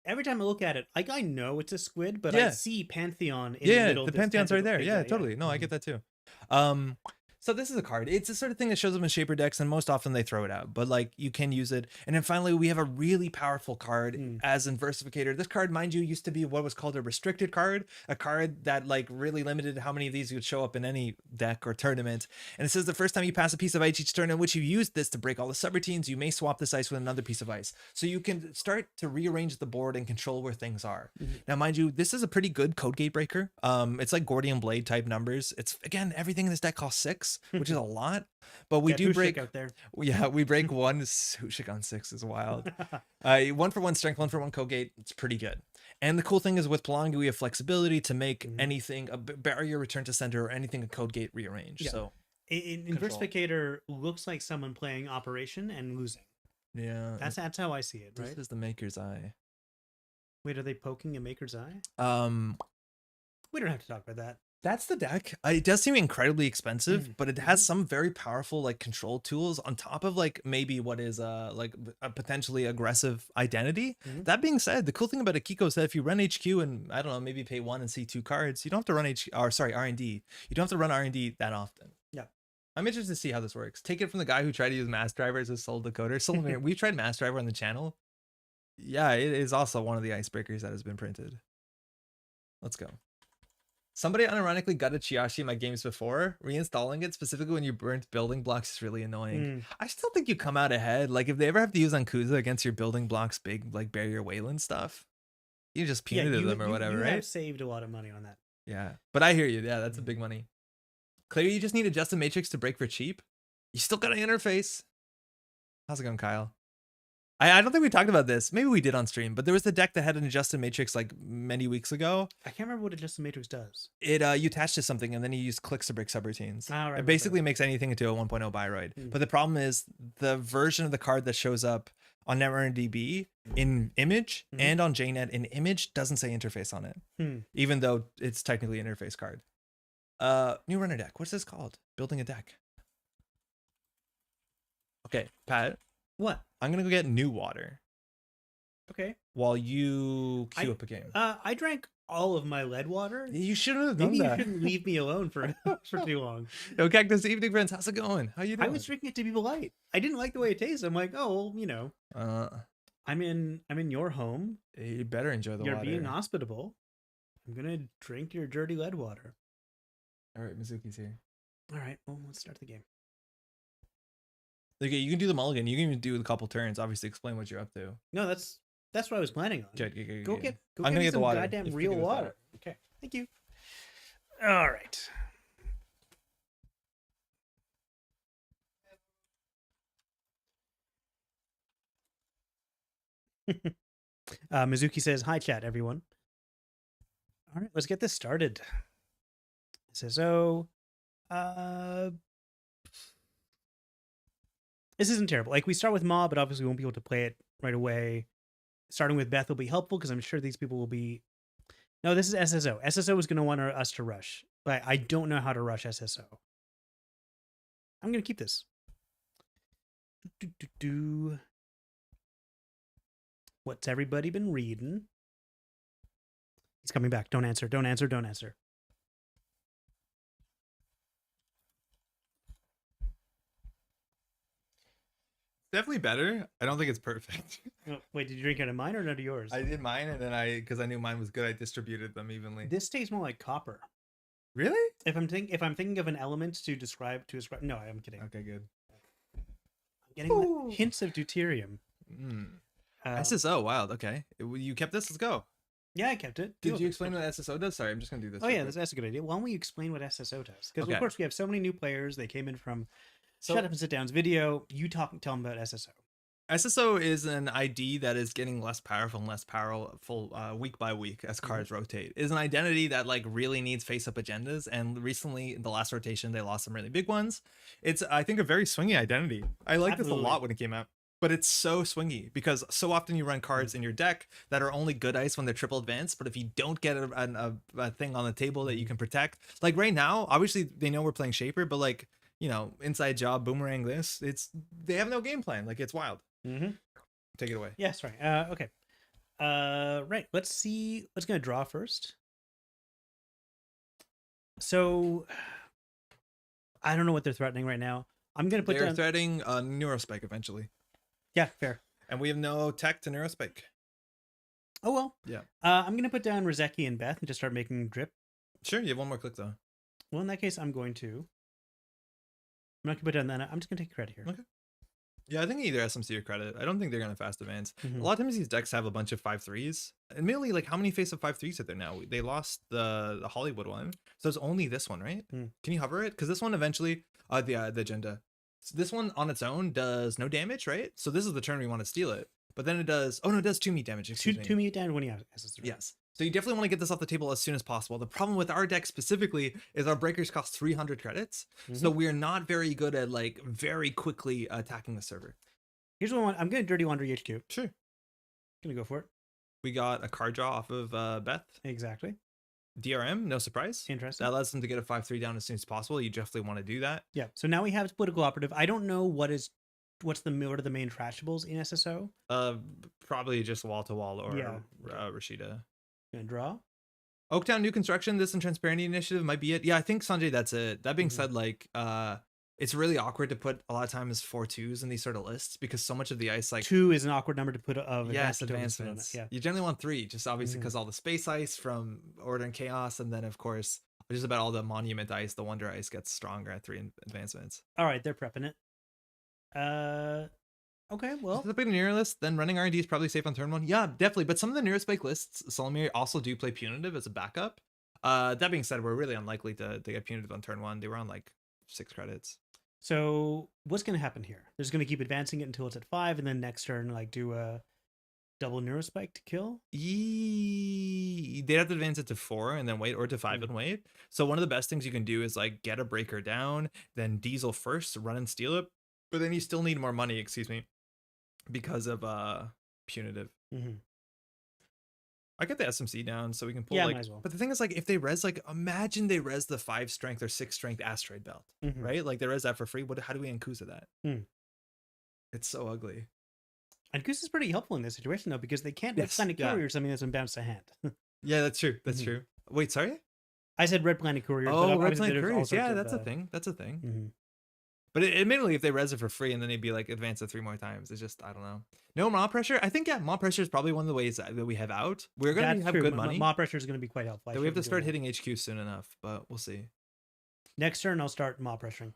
Speaker 2: Every time I look at it, like, I know it's a squid, but I see Pantheon in the middle.
Speaker 1: The Pantheon's right there. Yeah, totally. No, I get that too. So this is a card. It's the sort of thing that shows up in Shaper decks, and most often they throw it out, but like, you can use it. And then finally, we have a really powerful card as Inversificator. This card, mind you, used to be what was called a restricted card, a card that like really limited how many of these would show up in any deck or tournament. And it says the first time you pass a piece of ice each turn in which you use this to break all the subroutines, you may swap this ice with another piece of ice. So you can start to rearrange the board and control where things are. Now, mind you, this is a pretty good code gate breaker. It's like Gordian Blade type numbers. It's, again, everything in this deck costs 6, which is a lot, but we do break
Speaker 2: out there.
Speaker 1: Yeah, we break 1. Hushik on 6 is wild. 1 for 1 strength, 1 for 1 code gate. It's pretty good. And the cool thing is with Palangi, we have flexibility to make anything a barrier return to center or anything a code gate rearrange. So
Speaker 2: Inversificator looks like someone playing Operation and losing.
Speaker 1: Yeah.
Speaker 2: That's how I see it, right?
Speaker 1: This is the Maker's Eye.
Speaker 2: Wait, are they poking a Maker's Eye? We don't have to talk about that.
Speaker 1: That's the deck. It does seem incredibly expensive, but it has some very powerful like control tools on top of like maybe what is like a potentially aggressive identity. That being said, the cool thing about Akiko is that if you run HQ and I don't know, maybe pay 1 and see 2 cards, you don't have to run R&D. You don't have to run R&D that often.
Speaker 2: Yeah.
Speaker 1: I'm interested to see how this works. Take it from the guy who tried to use Mass Driver as a sole decoder. We've tried Mass Driver on the channel. Yeah, it is also one of the icebreakers that has been printed. Let's go. Somebody unironically gutted Chiashi in my games before. Reinstalling it, specifically when you burnt building blocks, is really annoying. I still think you come out ahead. Like, if they ever have to use Ankuza against your building blocks, big, like, barrier Wayland stuff, you just punitive them or whatever, right? You
Speaker 2: have saved a lot of money on that.
Speaker 1: Yeah, but I hear you. Yeah, that's a big money. Clear, you just need Adjusted Matrix to break for cheap. You still got an interface. How's it going, Kyle? I don't think we talked about this. Maybe we did on stream, but there was the deck that had an Adjusted Matrix like many weeks ago.
Speaker 2: I can't remember what Adjusted Matrix does.
Speaker 1: It you attach to something and then you use clicks to break subroutines.
Speaker 2: Right,
Speaker 1: it basically makes anything into a 1.0 Byroid. But the problem is the version of the card that shows up on Netrunner DB in image and on JNet in image doesn't say interface on it, even though it's technically an interface card. New runner deck. What's this called? Building a deck. Okay, Pat.
Speaker 2: What?
Speaker 1: I'm gonna go get new water.
Speaker 2: Okay.
Speaker 1: While you queue up a game.
Speaker 2: I drank all of my lead water.
Speaker 1: You shouldn't have done
Speaker 2: Maybe
Speaker 1: that.
Speaker 2: you shouldn't leave me alone for too long.
Speaker 1: Yo, Cactus Evening friends, how's it going? How you doing?
Speaker 2: I was drinking it to be polite. I didn't like the way it tasted. I'm like, oh, well, you know. I'm in your home.
Speaker 1: You better enjoy the water.
Speaker 2: You're being hospitable. I'm gonna drink your dirty lead water.
Speaker 1: All right, Mizuki's here.
Speaker 2: All right, well, let's start the game.
Speaker 1: Okay, you can do the mulligan. You can even do a couple turns. Obviously, explain what you're up to.
Speaker 2: No, that's what I was planning on. Go get
Speaker 1: I'm gonna get the water.
Speaker 2: Goddamn real water. Okay, thank you. All right. Mizuki says, "Hi, chat, everyone." All right, let's get this started. It says, "Oh, this isn't terrible. Like, we start with Mob, but obviously we won't be able to play it right away. Starting with Beth will be helpful because I'm sure these people will be... No, this is SSO. SSO is going to want us to rush, but I don't know how to rush SSO. I'm going to keep this. What's everybody been reading? He's coming back. Don't answer. Don't answer. Don't answer.
Speaker 1: Definitely better. I don't think it's perfect.
Speaker 2: Oh, wait, did you drink out of mine or out of yours?
Speaker 1: I did mine, and then because I knew mine was good, I distributed them evenly.
Speaker 2: This tastes more like copper.
Speaker 1: Really?
Speaker 2: If I'm thinking of an element to describe, no, I'm kidding.
Speaker 1: Okay, good.
Speaker 2: I'm getting hints of deuterium.
Speaker 1: SSO, wild. Okay, you kept this. Let's go.
Speaker 2: Yeah, I kept it.
Speaker 1: Did you explain what SSO does? Sorry, I'm just gonna do this.
Speaker 2: Oh yeah, that's a good idea. Why don't we explain what SSO does? Because of course we have so many new players. They came in from Shut Up and Sit Down's video. You tell them about SSO.
Speaker 1: SSO is an ID that is getting less powerful and less powerful week by week as cards rotate. It is an identity that like really needs face-up agendas, and recently in the last rotation they lost some really big ones. It's I think a very swingy identity. I like this a lot when it came out, but it's so swingy because so often you run cards in your deck that are only good ice when they're triple advanced, but if you don't get a thing on the table that you can protect, like right now, obviously they know we're playing Shaper, but like, you know, inside job, boomerang this, they have no game plan. Like, it's wild. Take it away.
Speaker 2: Yes, right. Okay. Right. Let's see. Let's gonna draw first. So I don't know what they're threatening right now. I'm gonna put
Speaker 1: They're threatening Neurospike eventually.
Speaker 2: Yeah, fair.
Speaker 1: And we have no tech to Neurospike.
Speaker 2: Oh well.
Speaker 1: Yeah.
Speaker 2: I'm gonna put down Rozeki and Beth and just start making drip.
Speaker 1: Sure, you have one more click though.
Speaker 2: Well, in that case, I'm not gonna put down that. I'm just gonna take credit here.
Speaker 1: Okay. Yeah, I think either SMC or credit. I don't think they're gonna fast advance. A lot of times these decks have a bunch of 5/3s. Admittedly, like how many face of 5/3s are there now? They lost the Hollywood one, so it's only this one, right? Can you hover it? Because this one eventually, the agenda. So this one on its own does no damage, right? So this is the turn we want to steal it. But then it does. Oh no, it does 2 meat damage. Excuse me.
Speaker 2: 2 meat damage when you have SS3.
Speaker 1: Yes. So you definitely want to get this off the table as soon as possible. The problem with our deck specifically is our breakers cost 300 credits. So we're not very good at like very quickly attacking the server.
Speaker 2: Here's what I want. I'm going to Dirty Laundry HQ.
Speaker 1: Sure.
Speaker 2: Gonna go for it.
Speaker 1: We got a card draw off of Beth.
Speaker 2: Exactly.
Speaker 1: DRM, no surprise.
Speaker 2: Interesting.
Speaker 1: That allows them to get a 5-3 down as soon as possible. You definitely want to do that.
Speaker 2: Yeah. So now we have political operative. I don't know what are the main trashables in SSO.
Speaker 1: Probably just wall to wall or
Speaker 2: Yeah.
Speaker 1: Rashida.
Speaker 2: Gonna draw.
Speaker 1: Oaktown new construction. This and Transparency Initiative might be it. Yeah, I think Sanjay, that's it. That being
Speaker 2: Mhm.
Speaker 1: said, like it's really awkward to put a lot of times 4-2s in these sort of lists because so much of the ice, like
Speaker 2: 2 is an awkward number to put of
Speaker 1: yes,
Speaker 2: advanced tokens on it.
Speaker 1: advancements.
Speaker 2: Yeah.
Speaker 1: You generally want 3, just obviously
Speaker 2: Mhm.
Speaker 1: because all the space ice from Order and Chaos, and then of course just about all the monument ice, the wonder ice gets stronger at 3 advancements.
Speaker 2: All right, they're prepping it. Okay, well,
Speaker 1: the big near list, then running R&D is probably safe on turn 1. Yeah, definitely. But some of the nearest spike lists, Solomir also do play punitive as a backup. That being said, we're really unlikely to get punitive on turn 1. They were on like 6 credits.
Speaker 2: so what's gonna happen here? They're just gonna keep advancing it until it's at 5, and then next turn like do a double neurospike to kill.
Speaker 1: They'd have to advance it to 4 and then wait, or to 5 and wait. So one of the best things you can do is like get a breaker down, then diesel first, run and steal it. But then you still need more money, excuse me, because of punitive. I get the SMC down so we can pull
Speaker 2: Might as well.
Speaker 1: But the thing is, like, if they res, like, imagine they res the 5 strength or 6 strength asteroid belt, right? Like they res that for free. How do we Ankusa that? It's so ugly.
Speaker 2: Ankusa is pretty helpful in this situation though, because they can't red planet courier something that's been bounced to hand.
Speaker 1: Yeah, that's true. That's true. Wait, sorry?
Speaker 2: I said red planet courier.
Speaker 1: Oh, red planet couriers. Yeah, that's a thing. That's a thing. But admittedly, if they res it for free and then they'd be like advance it 3 more times, it's just, I don't know. No maw pressure. I think mob pressure is probably one of the ways that we have out. We're gonna have good money.
Speaker 2: Maw pressure is gonna be quite helpful.
Speaker 1: We have to start hitting HQ soon enough, but we'll see.
Speaker 2: Next turn, I'll start maw pressuring.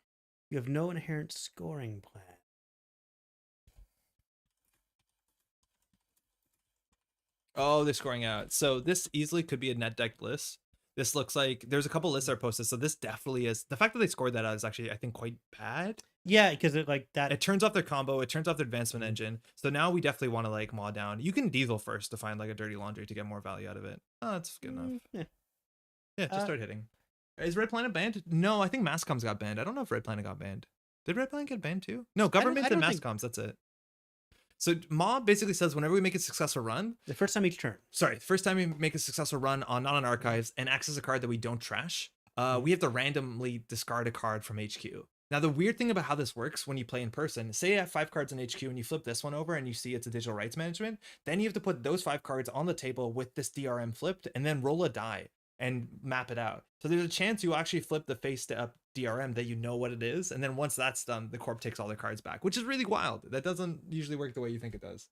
Speaker 2: You have no inherent scoring plan.
Speaker 1: Oh, they're scoring out. So this easily could be a net deck list. This looks like there's a couple lists that are posted. So this definitely is, the fact that they scored that out is actually, I think, quite bad.
Speaker 2: Yeah, because it like that.
Speaker 1: It turns off their combo. It turns off their advancement engine. So now we definitely want to like maw down. You can diesel first to find like a dirty laundry to get more value out of it. Oh, that's good enough. Yeah, just start hitting. Is Red Planet banned? No, I think Masscoms got banned. I don't know if Red Planet got banned. Did Red Planet get banned too? No, government and Masscoms. That's it. So Maw basically says whenever we make a successful run,
Speaker 2: the first time each turn.
Speaker 1: Sorry, first time we make a successful run on not on archives and access a card that we don't trash, we have to randomly discard a card from HQ. Now the weird thing about how this works when you play in person, say you have 5 cards in HQ and you flip this one over and you see it's a digital rights management, then you have to put those 5 cards on the table with this DRM flipped and then roll a die and map it out. So there's a chance you actually flip the face up DRM that you know what it is, and then once that's done, the corp takes all their cards back, which is really wild. That doesn't usually work the way you think it does.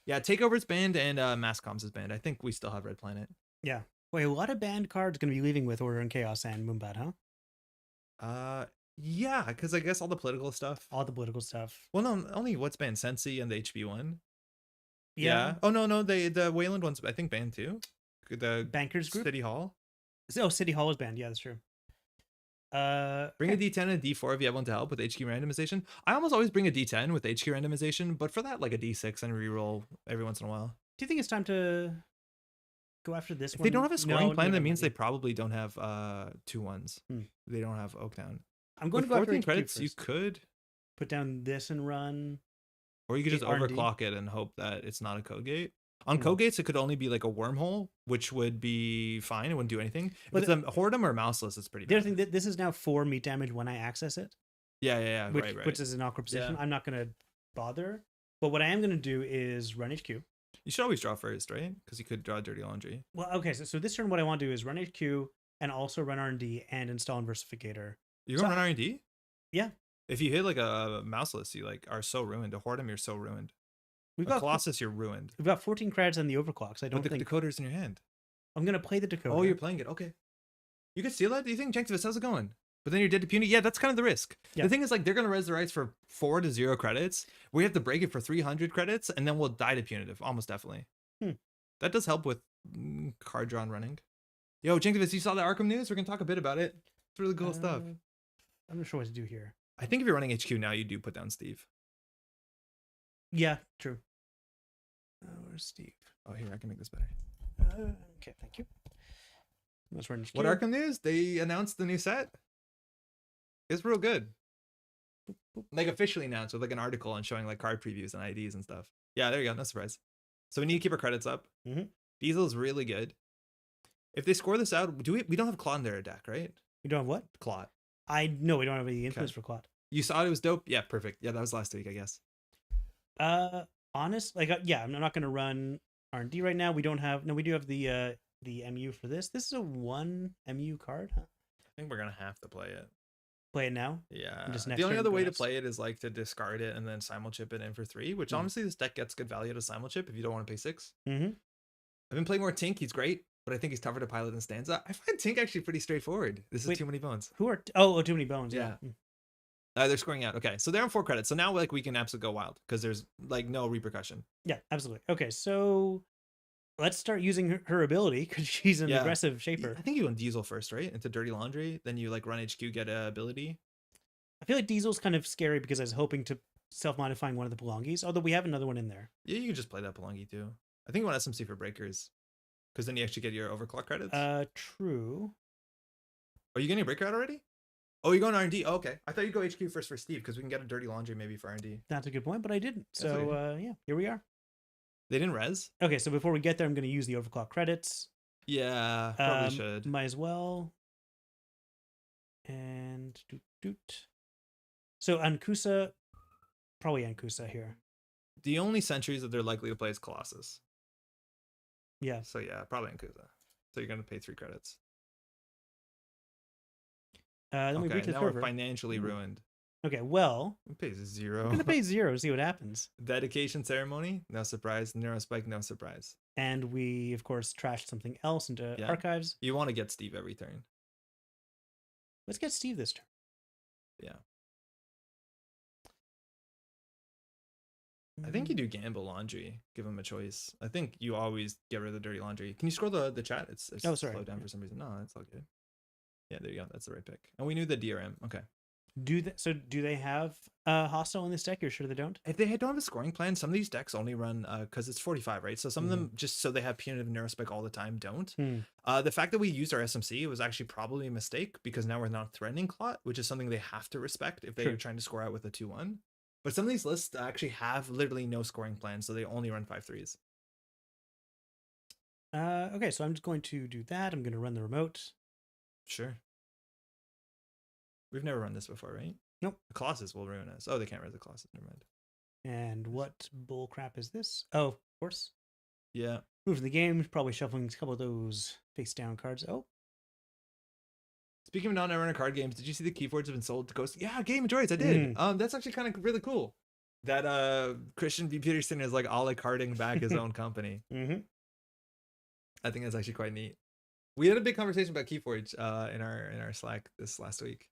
Speaker 1: Yeah, Takeover's banned and Masscoms is banned. I think we still have Red Planet.
Speaker 2: Yeah. Wait, a lot of banned cards going to be leaving with Order and Chaos and Mumbad,
Speaker 1: huh? Yeah, because I guess all the political stuff.
Speaker 2: All the political stuff.
Speaker 1: Well, no, only what's banned, Sensi and the HB one.
Speaker 2: Yeah.
Speaker 1: Oh no, the Wayland one's I think banned too. The
Speaker 2: Bankers Group.
Speaker 1: City Hall.
Speaker 2: Oh, City Hall is banned. Yeah, that's true.
Speaker 1: Bring a D10 and a D4 if you have one to help with HQ randomization. I almost always bring a D10 with HQ randomization, but for that, like a D6 and reroll every once in a while.
Speaker 2: Do you think it's time to go after this
Speaker 1: if
Speaker 2: one?
Speaker 1: They don't have a scoring plan, that means
Speaker 2: they
Speaker 1: they probably don't have 2 1s. They don't have Oaktown.
Speaker 2: I'm going
Speaker 1: with
Speaker 2: to go
Speaker 1: 14
Speaker 2: after
Speaker 1: credits.
Speaker 2: HQ
Speaker 1: You
Speaker 2: first.
Speaker 1: could
Speaker 2: Put down this and run.
Speaker 1: Or you could just
Speaker 2: R&D.
Speaker 1: overclock it and hope that it's not a code gate. On code gates, it could only be like a wormhole, which would be fine. It wouldn't do anything. If it's a Hordem or Mouseless, it's pretty bad.
Speaker 2: The other thing, that this is now 4 meat damage when I access it.
Speaker 1: Yeah.
Speaker 2: Which
Speaker 1: right.
Speaker 2: puts us in an awkward position.
Speaker 1: Yeah.
Speaker 2: I'm not going to bother. But what I am going to do is run HQ.
Speaker 1: You should always draw first, right? Because you could draw Dirty Laundry.
Speaker 2: Well, okay. So this turn, what I want to do is run HQ and also run R&D and install Inversificator.
Speaker 1: You're going to run R&D?
Speaker 2: Yeah.
Speaker 1: If you hit like a Mouseless, you like are so ruined. A Hordem, you're so ruined.
Speaker 2: We've
Speaker 1: got Colossus, you're ruined.
Speaker 2: We've got 14 credits on the overclocks. I don't think
Speaker 1: the decoder's in your hand.
Speaker 2: I'm gonna play the decoder.
Speaker 1: Oh, you're playing it. Okay. You could steal that? Do you think, Janktivist, how's it going? But then you're dead to puny. Yeah, that's kind of the risk. Yeah. The thing is, like, they're gonna res the rights for 4 to 0 credits. We have to break it for 300 credits, and then we'll die to punitive, almost definitely. That does help with card draw and running. Yo, Janktivist, you saw the Arkham news? We're gonna talk a bit about it. It's really cool stuff.
Speaker 2: I'm not sure what to do here.
Speaker 1: I think if you're running HQ now, you do put down Steve.
Speaker 2: Yeah, true. Where's Steve?
Speaker 1: Oh, here, I can make this better.
Speaker 2: Okay, thank you. That's right.
Speaker 1: What Arkham news? They announced the new set. It's real good. Like officially announced with like an article and showing like card previews and IDs and stuff. Yeah, there you go. No surprise. So we need to keep our credits up. Diesel's really good. If they score this out, we don't have Claw in their deck, right?
Speaker 2: We don't have what?
Speaker 1: Claw.
Speaker 2: No, we don't have any influence for Claude.
Speaker 1: You saw it was dope? Yeah, perfect. Yeah, that was last week, I guess.
Speaker 2: Honest, like yeah, I'm not gonna run R&D right now. We don't have we do have the MU for this. This is a 1 MU card, huh?
Speaker 1: I think we're gonna have to play it.
Speaker 2: Play it now?
Speaker 1: Yeah. The only other way to play it is like to discard it and then simulchip it in for 3, which honestly this deck gets good value to simulchip if you don't want to pay 6.
Speaker 2: I've
Speaker 1: been playing more Tink. He's great, but I think he's tougher to pilot than Stanza. I find Tink actually pretty straightforward. This is too many bones.
Speaker 2: Who are too many bones?
Speaker 1: Yeah. They're scoring out. Okay, so they're on 4 credits. So now like we can absolutely go wild because there's like no repercussion.
Speaker 2: Yeah, absolutely. Okay, so let's start using her ability because she's an aggressive shaper.
Speaker 1: I think you went Diesel first, right? Into Dirty Laundry, then you like run HQ, get a ability.
Speaker 2: I feel like Diesel's kind of scary because I was hoping to self-modifying one of the Pelongis, although we have another one in there.
Speaker 1: Yeah, you can just play that Pelongi too. I think you want SMC for breakers because then you actually get your overclock credits.
Speaker 2: True.
Speaker 1: Are you getting a breaker out already? Oh, you're going R&D. Oh, okay. I thought you'd go HQ first for Steve because we can get a Dirty Laundry maybe for R&D.
Speaker 2: That's a good point, but I didn't. So yeah, here we are.
Speaker 1: They didn't res?
Speaker 2: Okay, so before we get there, I'm going to use the overclock credits.
Speaker 1: Yeah, probably should.
Speaker 2: Might as well. And doot. So Ankusa, probably Ankusa here.
Speaker 1: The only sentries that they're likely to play is Colossus.
Speaker 2: Yeah.
Speaker 1: So yeah, probably Ankusa. So you're going to pay 3 credits.
Speaker 2: Then we breach the
Speaker 1: now we're financially ruined.
Speaker 2: Okay, well,
Speaker 1: we pay 0.
Speaker 2: I'm gonna pay 0. See what happens.
Speaker 1: Dedication ceremony, no surprise. Neurospike, no surprise.
Speaker 2: And we, of course, trashed something else into archives.
Speaker 1: You want to get Steve every turn.
Speaker 2: Let's get Steve this turn.
Speaker 1: Yeah. I think you do Gamble Laundry. Give him a choice. I think you always get rid of the Dirty Laundry. Can you scroll the chat? It's
Speaker 2: sorry.
Speaker 1: Slowed down for some reason. No, it's all good. Yeah, there you go. That's the right pick. And we knew the DRM. Okay.
Speaker 2: Do they have hostile in this deck? You're sure they don't?
Speaker 1: If they don't have a scoring plan, some of these decks only run because it's 45, right? So some of them just so they have punitive neurospike all the time don't. The fact that we used our SMC was actually probably a mistake because now we're not threatening Clot, which is something they have to respect if they're trying to score out with a 2-1. But some of these lists actually have literally no scoring plan, so they only run 5-3s.
Speaker 2: Okay, so I'm just going to do that. I'm going to run the remote.
Speaker 1: Sure. We've never run this before, right?
Speaker 2: Nope.
Speaker 1: The Colossus will ruin us. Oh, they can't res the Colossus. Never mind.
Speaker 2: And what bull crap is this? Oh, of course.
Speaker 1: Yeah.
Speaker 2: Move the game. Probably shuffling a couple of those face down cards. Oh.
Speaker 1: Speaking of non-Netrunner card games, did you see the Keyforges have been sold to Ghost? Yeah, Game of Droids. I did. That's actually kind of really cool. That Christian V. Peterson is like a la carding back his own company. I think that's actually quite neat. We had a big conversation about Keyforge in our Slack this last week.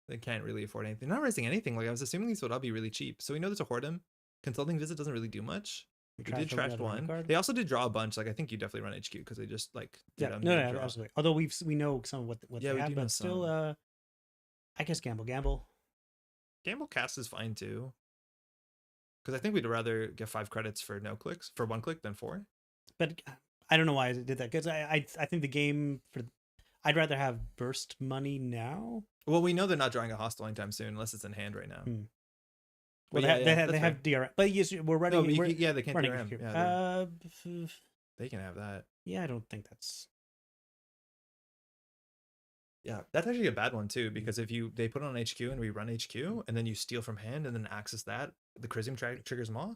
Speaker 1: They can't really afford anything. They're not raising anything. Like I was assuming these would all be really cheap. So we know there's a Hordem. Consulting Visit doesn't really do much. We did trash 1. They also did draw a bunch. Like I think you definitely run HQ because they just like
Speaker 2: did no, absolutely. Although we know some of what they have, but still, I guess gamble.
Speaker 1: Gamble cast is fine too. Because I think we'd rather get 5 credits for no clicks for 1 click than 4.
Speaker 2: But I don't know why I did that because I think the game I'd rather have burst money now.
Speaker 1: Well, we know they're not drawing a hostile anytime soon unless it's in hand right now.
Speaker 2: Well, they have DRM, but yes, we're running.
Speaker 1: No, they can't DRM. Yeah, they can have that.
Speaker 2: Yeah, I don't think that's.
Speaker 1: Yeah, that's actually a bad one too because if they put it on HQ and we run HQ and then you steal from hand and then access that, the Chrism triggers Maw.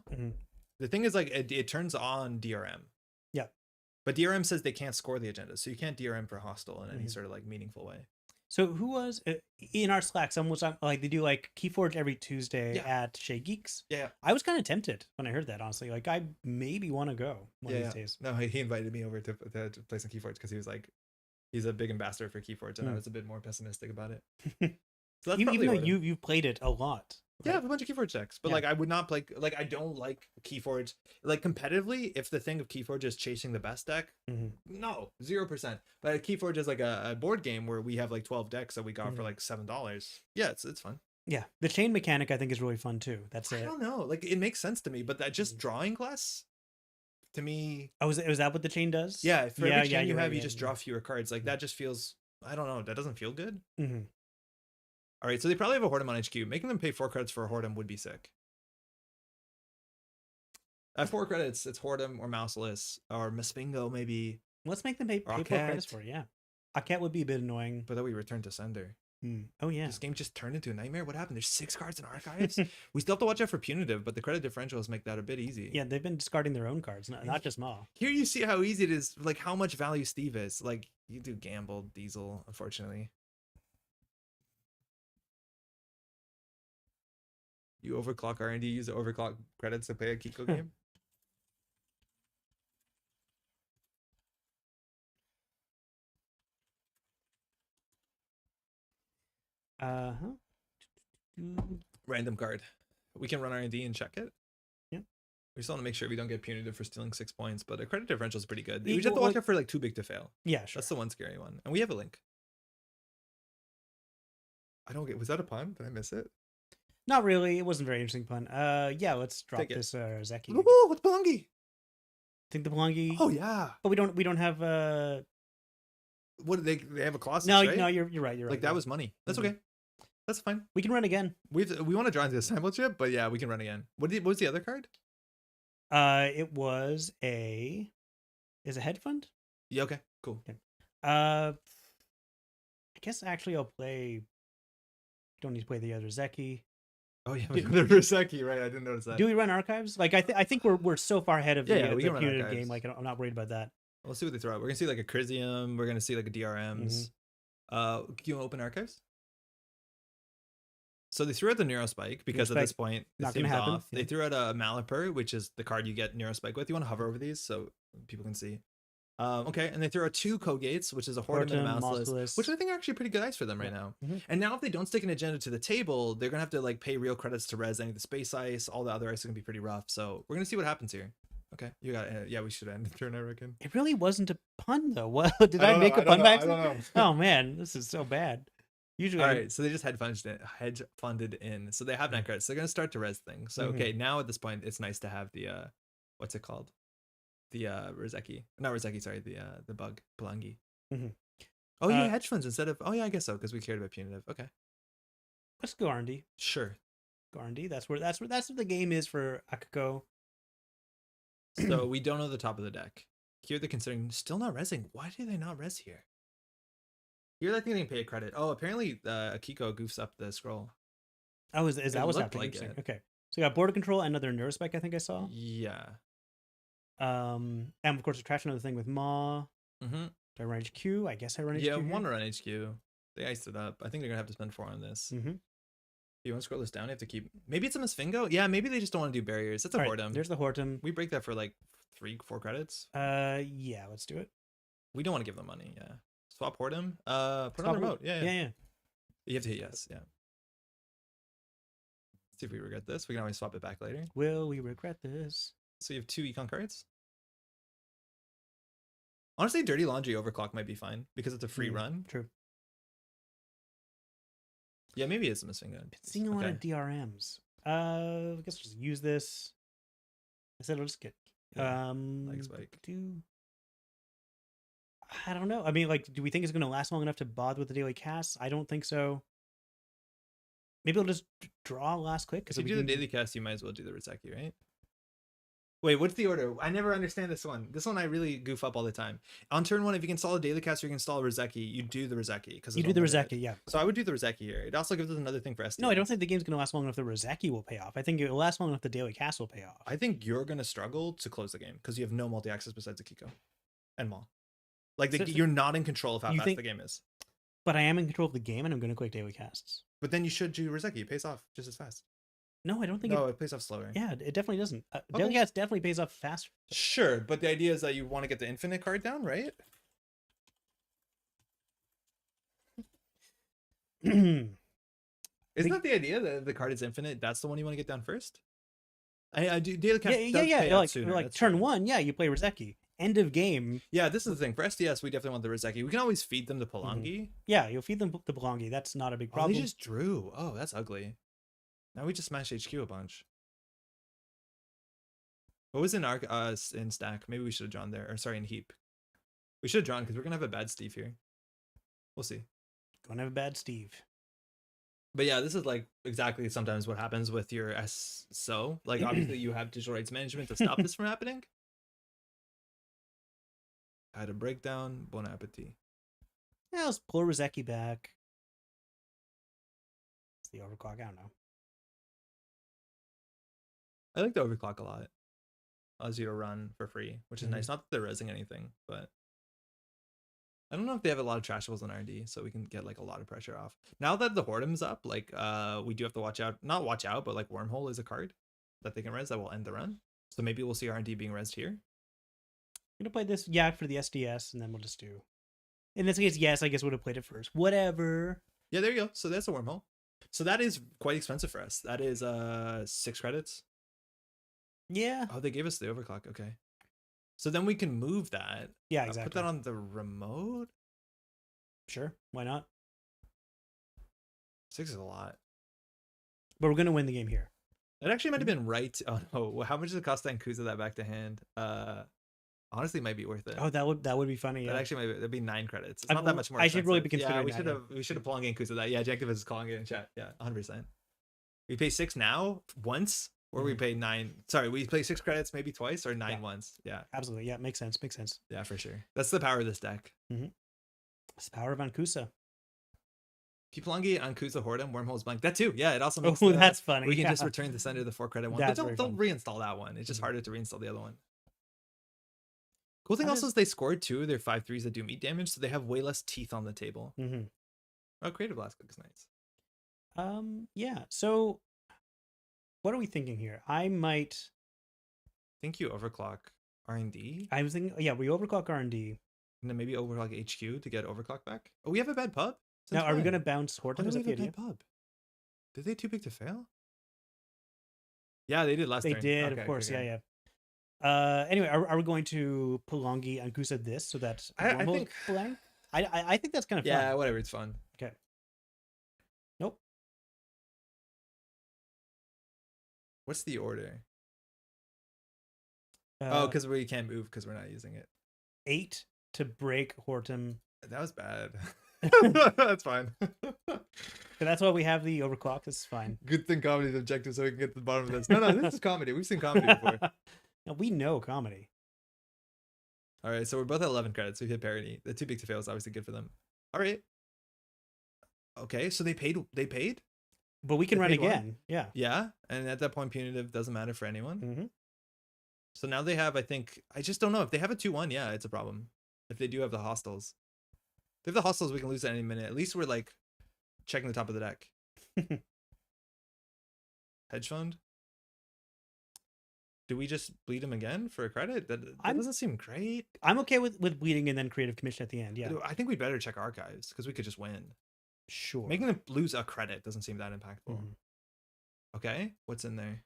Speaker 1: The thing is like it turns on DRM. Yeah, but DRM says they can't score the agenda, so you can't DRM for hostile in any sort of like meaningful way.
Speaker 2: So who was in our Slack? Someone was like they do like Keyforge every Tuesday at Shea Geeks. Yeah, I was kind of tempted when I heard that. Honestly, like I maybe want to go one of these days.
Speaker 1: No, he invited me over to play some Keyforge because he was like, he's a big ambassador for Keyforge, and I was a bit more pessimistic about it. So
Speaker 2: even though you've played it a lot.
Speaker 1: Yeah, I have a bunch of Keyforge decks, but like I would not play. Like I don't like Keyforge. Like competitively, if the thing of Keyforge is chasing the best deck, no, 0%. But Keyforge is like a board game where we have like 12 decks that we got for like $7. Yeah, it's fun.
Speaker 2: Yeah, the chain mechanic I think is really fun too. That's
Speaker 1: I don't know, like it makes sense to me, but that just drawing class. to me.
Speaker 2: Oh, is that what the chain does?
Speaker 1: Yeah, for every chain you
Speaker 2: you're
Speaker 1: have,
Speaker 2: right,
Speaker 1: you
Speaker 2: yeah,
Speaker 1: just draw fewer cards. Like that just feels. I don't know. That doesn't feel good.
Speaker 2: Mm-hmm.
Speaker 1: All right, so they probably have a Hortem on HQ. Making them pay 4 credits for a Hortem would be sick. At 4 credits, it's Hortem or Mouseless or Misfingo maybe.
Speaker 2: Let's make them pay 4 credits for it. Yeah, a cat would be a bit annoying.
Speaker 1: But then we return to sender.
Speaker 2: Oh yeah,
Speaker 1: This game just turned into a nightmare. What happened? There's 6 cards in archives. We still have to watch out for punitive, but the credit differentials make that a bit easy.
Speaker 2: Yeah, they've been discarding their own cards, not just Maw.
Speaker 1: Here you see how easy it is, like how much value Steve is. Like you do gamble Diesel, unfortunately. You overclock R&D, use the overclock credits to pay a Kiko game. Random card. We can run R&D and check it.
Speaker 2: Yeah.
Speaker 1: We still want to make sure we don't get punitive for stealing 6 points, but a credit differential is pretty good. We just have to watch out for like too big to fail.
Speaker 2: Yeah, sure.
Speaker 1: That's the one scary one. And we have a link. I don't get. Was that a pun? Did I miss it?
Speaker 2: Not really. It wasn't a very interesting pun. Yeah, let's drop this Zeki.
Speaker 1: Ooh, what's Belangi?
Speaker 2: Think the Belangi.
Speaker 1: Oh yeah.
Speaker 2: But we don't have
Speaker 1: What do they have a Colossus?
Speaker 2: No,
Speaker 1: right?
Speaker 2: no, you're right. You're right.
Speaker 1: Like that was money. That's okay. That's fine.
Speaker 2: We can run again.
Speaker 1: We want to draw into the sample chip, but yeah, we can run again. What was the other card?
Speaker 2: It was a hedge fund.
Speaker 1: Yeah. Okay. Cool.
Speaker 2: Okay. I guess actually I'll play. Don't need to play the other Zeki.
Speaker 1: Oh yeah, the Verseki, right? I didn't notice that.
Speaker 2: Do we run archives? Like I think we're so far ahead of the punitive game. Like I'm not worried about that.
Speaker 1: We'll see what they throw out. We're gonna see like a Crisium. We're gonna see like a DRMs. Can you open archives? So they threw out the Neurospike because at this point
Speaker 2: not gonna happen.
Speaker 1: off. They threw out a Malapur, which is the card you get Neurospike with. You want to hover over these so people can see. Okay, and they throw out 2 Kogates, which is a Hortem and a Mouseless, which I think are actually pretty good ice for them right now. And now if they don't stick an agenda to the table, they're gonna have to like pay real credits to res any of the space ice. All the other ice is gonna be pretty rough. So we're gonna see what happens here. Okay, you got it. Yeah, we should end the turn, I reckon.
Speaker 2: It really wasn't a pun though. What did I make a pun back? I don't know. Oh man, this is so bad. Usually,
Speaker 1: all right. So they just hedge funded in. So they have 9 credits. So they're gonna start to res things. So okay, now at this point, it's nice to have the what's it called? The Rozeki. Not Rozeki, sorry, the bug Pelangi. Oh yeah, hedge funds instead of I guess so, because we cared about punitive. Okay.
Speaker 2: Let's go R&D.
Speaker 1: Sure.
Speaker 2: Go R&D. That's what the game is for Akako.
Speaker 1: So we don't know the top of the deck. Here they're considering still not resing. Why do they not res here? Here I think they can pay a credit. Oh, apparently Akiko goofs up the scroll.
Speaker 2: Oh, is that what's happening? Like okay. So you got border control, another Neurospike, I think I saw.
Speaker 1: Yeah.
Speaker 2: And of course, we trash another thing with Maw. Do I run HQ? I guess I run HQ.
Speaker 1: Yeah, one run HQ. They iced it up. I think they're gonna have to spend 4 on this. You want to scroll this down? You have to keep. Maybe it's a Misfingo. Yeah, maybe they just don't want to do barriers. That's a Hortem.
Speaker 2: There's the Hortem.
Speaker 1: We break that for like 3-4 credits.
Speaker 2: Yeah, let's do it.
Speaker 1: We don't want to give them money. Yeah, swap Hortem. Put on the remote. Yeah. You have to hit yes. Yeah. Let's see if we regret this. We can always swap it back later.
Speaker 2: Will we regret this?
Speaker 1: So you have 2 econ cards. Honestly, Dirty Laundry Overclock might be fine because it's a free run.
Speaker 2: True.
Speaker 1: Yeah, maybe it's a Misfingo.
Speaker 2: Seeing a lot of DRMs. I guess we'll just use this. I said I'll just get
Speaker 1: Leg Spike.
Speaker 2: I don't know. I mean, like, do we think it's going to last long enough to bother with the daily cast? I don't think so. Maybe we'll just draw last quick.
Speaker 1: If you do the daily cast, you might as well do the Rizeki, right? Wait, what's the order? I never understand this one. This one I really goof up all the time. On turn 1, if you can install a daily cast or you can install a Rizeki, you do the Rizeki. Because
Speaker 2: you do the Rizeki, yeah.
Speaker 1: So I would do the Rizeki here. It also gives us another thing for STS.
Speaker 2: No, I don't think the game's going to last long enough the Rizeki will pay off. I think it will last long enough the daily cast will pay off.
Speaker 1: I think you're going to struggle to close the game because you have no multi-access besides Akiko and Maw. Like, you're not in control of how fast the game is.
Speaker 2: But I am in control of the game and I'm going to click daily casts.
Speaker 1: But then you should do Rizeki. It pays off just as fast.
Speaker 2: No, I don't think
Speaker 1: it pays off slower.
Speaker 2: Yeah, it definitely doesn't. Daily cast definitely pays off faster.
Speaker 1: Sure, but the idea is that you want to get the infinite card down, right? Isn't that the idea that if the card is infinite, that's the one you want to get down first? I do daily cast.
Speaker 2: Like turn 1, you play Rizeki. End of game.
Speaker 1: Yeah, this is the thing. For STS, we definitely want the Rizeki. We can always feed them the Pelangi.
Speaker 2: Yeah, you'll feed them the Pelangi. That's not a big problem.
Speaker 1: They just drew. Oh, that's ugly. Now we just smash HQ a bunch. What was in our in stack? Maybe we should have drawn there. Or sorry, in heap. We should have drawn because we're gonna have a bad Steve here. We'll see.
Speaker 2: Gonna have a bad Steve.
Speaker 1: But yeah, this is like exactly sometimes what happens with your SO. Like obviously you have digital rights management to stop this from happening. I had a breakdown. Bon appetit.
Speaker 2: Yeah, let's pull Rozeki back. It's the overclock. I don't know.
Speaker 1: I like the overclock a lot. Allows you to run for free, which is nice. Not that they're resing anything, but I don't know if they have a lot of trashables on RD, so we can get like a lot of pressure off. Now that the Whoredom's up, like we do have to watch out. Not watch out, but like Wormhole is a card that they can res that will end the run. So maybe we'll see RD being resed here.
Speaker 2: I'm gonna play this Yak for the SDS, and then we'll just do. In this case, yes, I guess would have played it first. Whatever.
Speaker 1: Yeah, there you go. So that's a Wormhole. So that is quite expensive for us. That is 6 credits.
Speaker 2: Yeah.
Speaker 1: Oh, they gave us the overclock. Okay. So then we can move that.
Speaker 2: Yeah, exactly.
Speaker 1: Put that on the remote.
Speaker 2: Sure. Why not?
Speaker 1: 6 is a lot.
Speaker 2: But we're gonna win the game here.
Speaker 1: That actually might have been right. Oh no. How much does it cost to Ankusa that back to hand? Honestly, might be worth it.
Speaker 2: Oh, that would be funny.
Speaker 1: That
Speaker 2: Yeah.
Speaker 1: actually might be 9 credits. It's not that much more.
Speaker 2: I should really be
Speaker 1: expensive.
Speaker 2: considering.
Speaker 1: Yeah, we should have plunged Ankusa that. Yeah, Jackdavis is calling it in chat. Yeah, 100%. We pay 6 now once, or we pay 9. Sorry, we play 6 credits maybe twice or 9 once. Yeah,
Speaker 2: absolutely. Yeah, makes sense. Makes sense.
Speaker 1: Yeah, for sure. That's the power of this deck.
Speaker 2: It's the power of Ankusa.
Speaker 1: Keep Longi, Ankusa, Whoredom, Wormholes Blank. That too. Yeah, it also makes.
Speaker 2: Oh, that's funny.
Speaker 1: We can just return the center of the 4 credit one.
Speaker 2: That's
Speaker 1: But don't reinstall that one. It's just harder to reinstall the other one. Cool thing also is they scored 2 of their 5/3s that do meat damage, so they have way less teeth on the table. Oh, Creative Blast Cook is nice.
Speaker 2: Yeah. So, what are we thinking here? I
Speaker 1: think you overclock R&D.
Speaker 2: I was thinking, yeah, we overclock R&D.
Speaker 1: And then maybe overclock HQ to get overclock back. Oh, we have a bad pub.
Speaker 2: Now, are we going to bounce Horton? Is that the idea?
Speaker 1: Pub? Did they too big to fail? Yeah, they did last turn.
Speaker 2: They did, of course. Okay. Yeah. Anyway, are we going to Pulangi and Kusa this so that
Speaker 1: I think
Speaker 2: blank? I think that's kind of fun.
Speaker 1: Yeah, whatever. It's fun.
Speaker 2: Okay. Nope.
Speaker 1: What's the order? Because we can't move because we're not using it.
Speaker 2: 8 to break Horton.
Speaker 1: That was bad. That's fine.
Speaker 2: So that's why we have the overclock. This is fine.
Speaker 1: Good thing comedy's objective so we can get to the bottom of this. No, this is comedy. We've seen comedy before.
Speaker 2: Now, we know comedy.
Speaker 1: All right, so we're both at 11 credits. We've hit parity. The too big to fail is obviously good for them. All right. Okay, so they paid.
Speaker 2: But we can run again.
Speaker 1: One.
Speaker 2: Yeah.
Speaker 1: Yeah, and at that point, punitive doesn't matter for anyone. So now they have, I think, I just don't know. If they have a 2-1, yeah, it's a problem. If they do have the hostiles. If they have the hostiles, we can lose at any minute. At least we're like checking the top of the deck. Hedge fund. Do we just bleed him again for a credit? That doesn't seem great.
Speaker 2: I'm okay with bleeding and then creative commission at the end. Yeah.
Speaker 1: I think we'd better check archives because we could just win.
Speaker 2: Sure.
Speaker 1: Making them lose a credit doesn't seem that impactful. Okay. What's in there?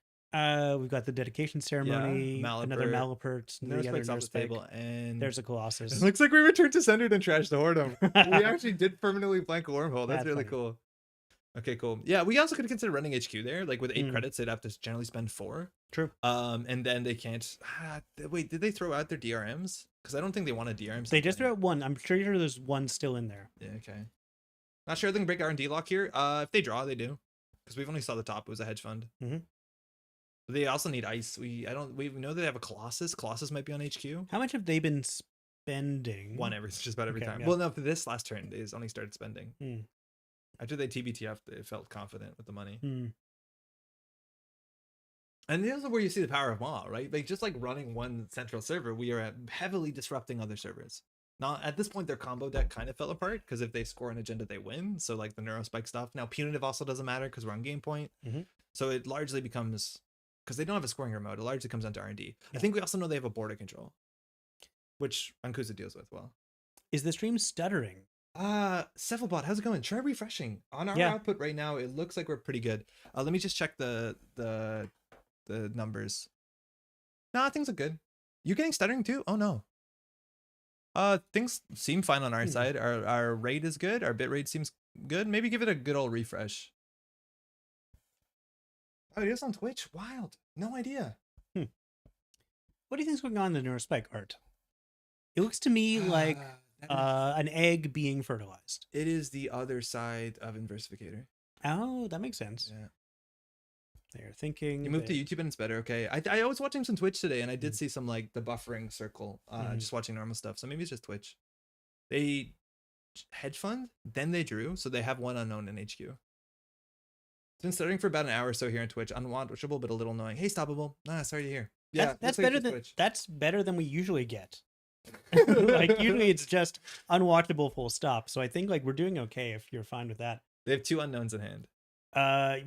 Speaker 2: We've got the dedication ceremony, another Malapert,
Speaker 1: Neurospike's off the table, and
Speaker 2: there's a Colossus.
Speaker 1: It looks like we returned to centered and trashed the Whoredom. We actually did permanently blank a Wormhole. That's really cool. Okay, cool. Yeah, we also could consider running HQ there. Like with 8 credits, they'd have to generally spend 4.
Speaker 2: True.
Speaker 1: And then they can't. Wait, did they throw out their DRMs? Because I don't think they want a DRM.
Speaker 2: They just threw out 1. I'm sure there's 1 still in there.
Speaker 1: Yeah. Okay. Not sure they can break R&D lock here. If they draw, they do. Because we've only saw the top. It was a hedge fund. They also need ice. We know they have a Colossus. Colossus might be on HQ.
Speaker 2: How much have they been spending?
Speaker 1: 1 just about every time.
Speaker 2: Yeah.
Speaker 1: Well, no, for this last turn, they only started spending. After they TBTF, they felt confident with the money. And this is where you see the power of Ma, right? Like just like running one central server, we are heavily disrupting other servers. Now, at this point, their combo deck kind of fell apart because if they score an agenda, they win. So like the Neurospike stuff. Now, punitive also doesn't matter because we're on game point. So it largely becomes, because they don't have a scoring remote, it largely comes down to R&D. I think we also know they have a border control, which Ankusa deals with well.
Speaker 2: Is the stream stuttering?
Speaker 1: Cephalbot, how's it going? Try refreshing. On our output right now, it looks like we're pretty good. Let me just check the numbers. Nah, things are good. You getting stuttering too? Oh no. Things seem fine on our side. Our rate is good. Our bit rate seems good. Maybe give it a good old refresh. Oh, it is on Twitch? Wild. No idea.
Speaker 2: What do you think's going on in the neurospike art? It looks to me like an egg being fertilized.
Speaker 1: It is the other side of Inversificator.
Speaker 2: Oh, that makes sense.
Speaker 1: Yeah.
Speaker 2: They're thinking.
Speaker 1: You moved to YouTube and it's better. Okay. I was watching some Twitch today and I did see some like the buffering circle, just watching normal stuff. So maybe it's just Twitch. They hedge fund, then they drew. So they have one unknown in HQ. It's been starting for about an hour or so here on Twitch. Unwatchable, but a little annoying. Hey, stoppable. Sorry to hear. Yeah,
Speaker 2: that's better than Twitch. That's better than we usually get. Like usually it's just unwatchable full stop. So I think like we're doing okay if you're fine with that.
Speaker 1: They have 2 unknowns in hand.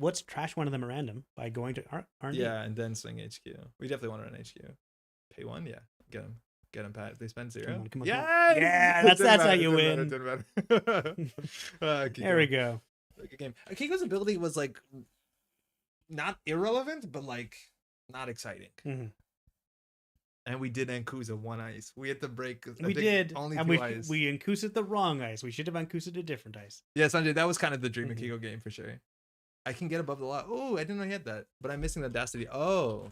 Speaker 2: Let's trash one of them at random by going to R&D.
Speaker 1: Yeah, and then swing HQ. We definitely want to run HQ. Pay 1, yeah. Get them, Pat. If they spend 0.
Speaker 2: Come on,
Speaker 1: yeah,
Speaker 2: that's how you win.
Speaker 1: There
Speaker 2: we go.
Speaker 1: Good game. Keiko's ability was like not irrelevant, but like not exciting. And we did Ankusa 1 ice. We had to break.
Speaker 2: We did.
Speaker 1: Only
Speaker 2: and
Speaker 1: 2 ice.
Speaker 2: We Ankusa'd the wrong ice. We should have Ankusa'd a different ice.
Speaker 1: Yeah, Sanjay, that was kind of the dream of Keiko game for sure. I can get above the lot. Oh, I didn't know he had that. But I'm missing the Audacity. Oh,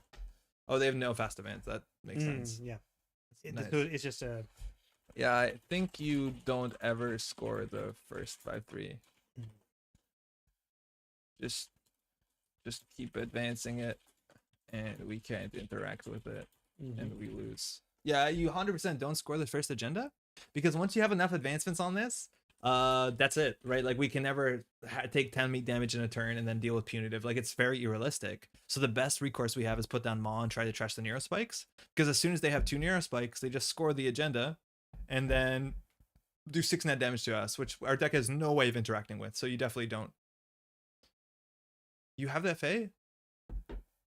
Speaker 1: they have no fast advance. That makes sense.
Speaker 2: Yeah.
Speaker 1: Nice.
Speaker 2: It's just a...
Speaker 1: Yeah, I think you don't ever score the first 5-3. Just keep advancing it, and we can't interact with it, and we lose. Yeah, you 100% don't score the first agenda, because once you have enough advancements on this, that's it, right? Like we can never take 10 meat damage in a turn and then deal with punitive. Like it's very unrealistic. So the best recourse we have is put down Maw and try to trash the Neuro Spikes, because as soon as they have 2 Neuro Spikes, they just score the agenda, and then do 6 net damage to us, which our deck has no way of interacting with. So you definitely don't. You have the FA?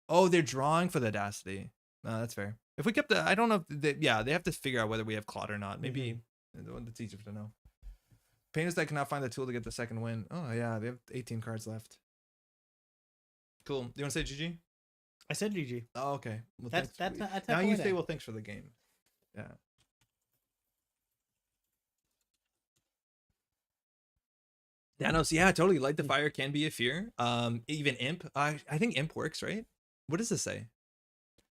Speaker 1: Oh, they're drawing for the Audacity. No, that's fair. If we kept the, I don't know if they, yeah, they have to figure out whether we have Clot or not. Maybe it's easier to know. Pain is that cannot find the tool to get the second win. Oh yeah, they have 18 cards left. Cool. Do you want to say GG?
Speaker 2: I said GG.
Speaker 1: Oh, okay. Well,
Speaker 2: that's
Speaker 1: now you say well, thanks for the game. Yeah. Thanos, yeah, totally. Light the fire can be a fear. Even imp. I think imp works, right? What does this say?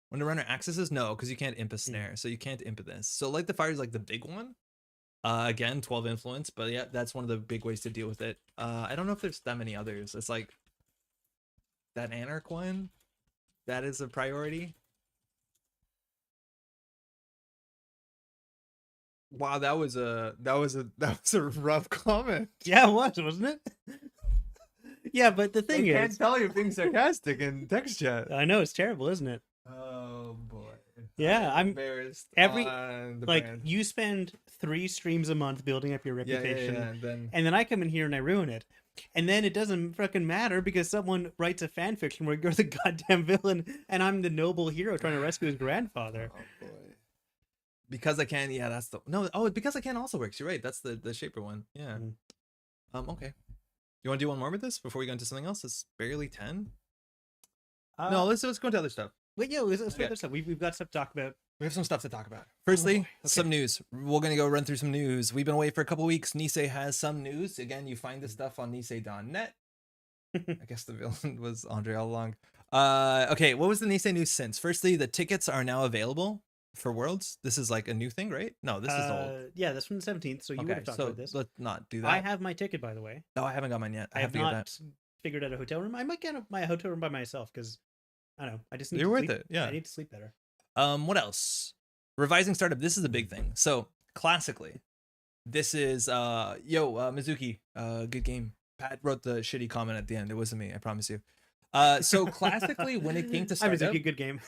Speaker 1: When the runner accesses, no, because you can't imp a snare, so you can't imp this. So light the fire is like the big one. Again, 12 influence, but yeah, that's one of the big ways to deal with it. I don't know if there's that many others. It's like that Anarch one. That is a priority. Wow, that was a rough comment.
Speaker 2: Yeah, it was, wasn't it? Yeah, but the thing is,
Speaker 1: I can't tell you're being sarcastic in text chat.
Speaker 2: I know it's terrible, isn't it?
Speaker 1: Oh boy.
Speaker 2: Yeah, I'm
Speaker 1: embarrassed.
Speaker 2: Like brand. You spend 3 streams a month building up your reputation, and then I come in here and I ruin it. And then it doesn't fucking matter because someone writes a fan fiction where you're the goddamn villain and I'm the noble hero trying to rescue his grandfather.
Speaker 1: Oh boy. Because I can, yeah, that's the no. Oh, because I can also works. You're right. That's the shaper one. Yeah. Okay. You want to do one more with this before we go into something else? It's barely 10. No, let's go into other stuff.
Speaker 2: Wait, yeah, let's do other stuff. We've got stuff to talk about.
Speaker 1: We have some stuff to talk about. Firstly, some news. We're gonna go run through some news. We've been away for a couple weeks. Nisei has some news. Again, you find this stuff on Nisei.net. I guess the villain was Andre all along. Okay, what was the Nisei news since? Firstly, the tickets are now available for Worlds. This is like a new thing, right? No, this is old.
Speaker 2: Yeah, that's from the 17th. So you would have talked about this.
Speaker 1: Let's not do that.
Speaker 2: I have my ticket, by the way.
Speaker 1: No, I haven't got mine yet.
Speaker 2: I have
Speaker 1: to
Speaker 2: not
Speaker 1: get that.
Speaker 2: figured out a hotel room. I might get my hotel room by myself because I don't know. I just need
Speaker 1: You're
Speaker 2: to
Speaker 1: worth
Speaker 2: sleep.
Speaker 1: it. Yeah.
Speaker 2: I need to sleep better.
Speaker 1: What else? Revising startup. This is a big thing. So classically, this is Mizuki. Good game. Pat wrote the shitty comment at the end. It wasn't me. I promise you. So classically, when it came to startup,
Speaker 2: Mizuki, good game.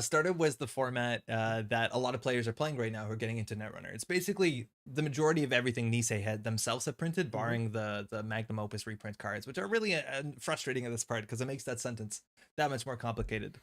Speaker 1: Startup was the format that a lot of players are playing right now who are getting into Netrunner. It's basically the majority of everything Nisei had themselves have printed, barring the Magnum Opus reprint cards, which are really frustrating at this part because it makes that sentence that much more complicated.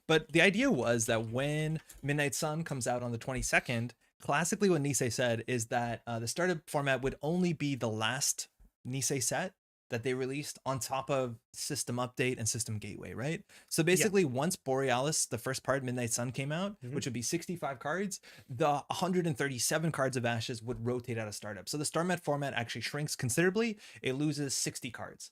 Speaker 1: But the idea was that when Midnight Sun comes out on the 22nd, classically what Nisei said is that the startup format would only be the last Nisei set that they released on top of System Update and System Gateway, right? So basically, once Borealis, the first part, Midnight Sun, came out, which would be 65 cards, the 137 cards of Ashes would rotate out of startup. So the StarMet format actually shrinks considerably. It loses 60 cards.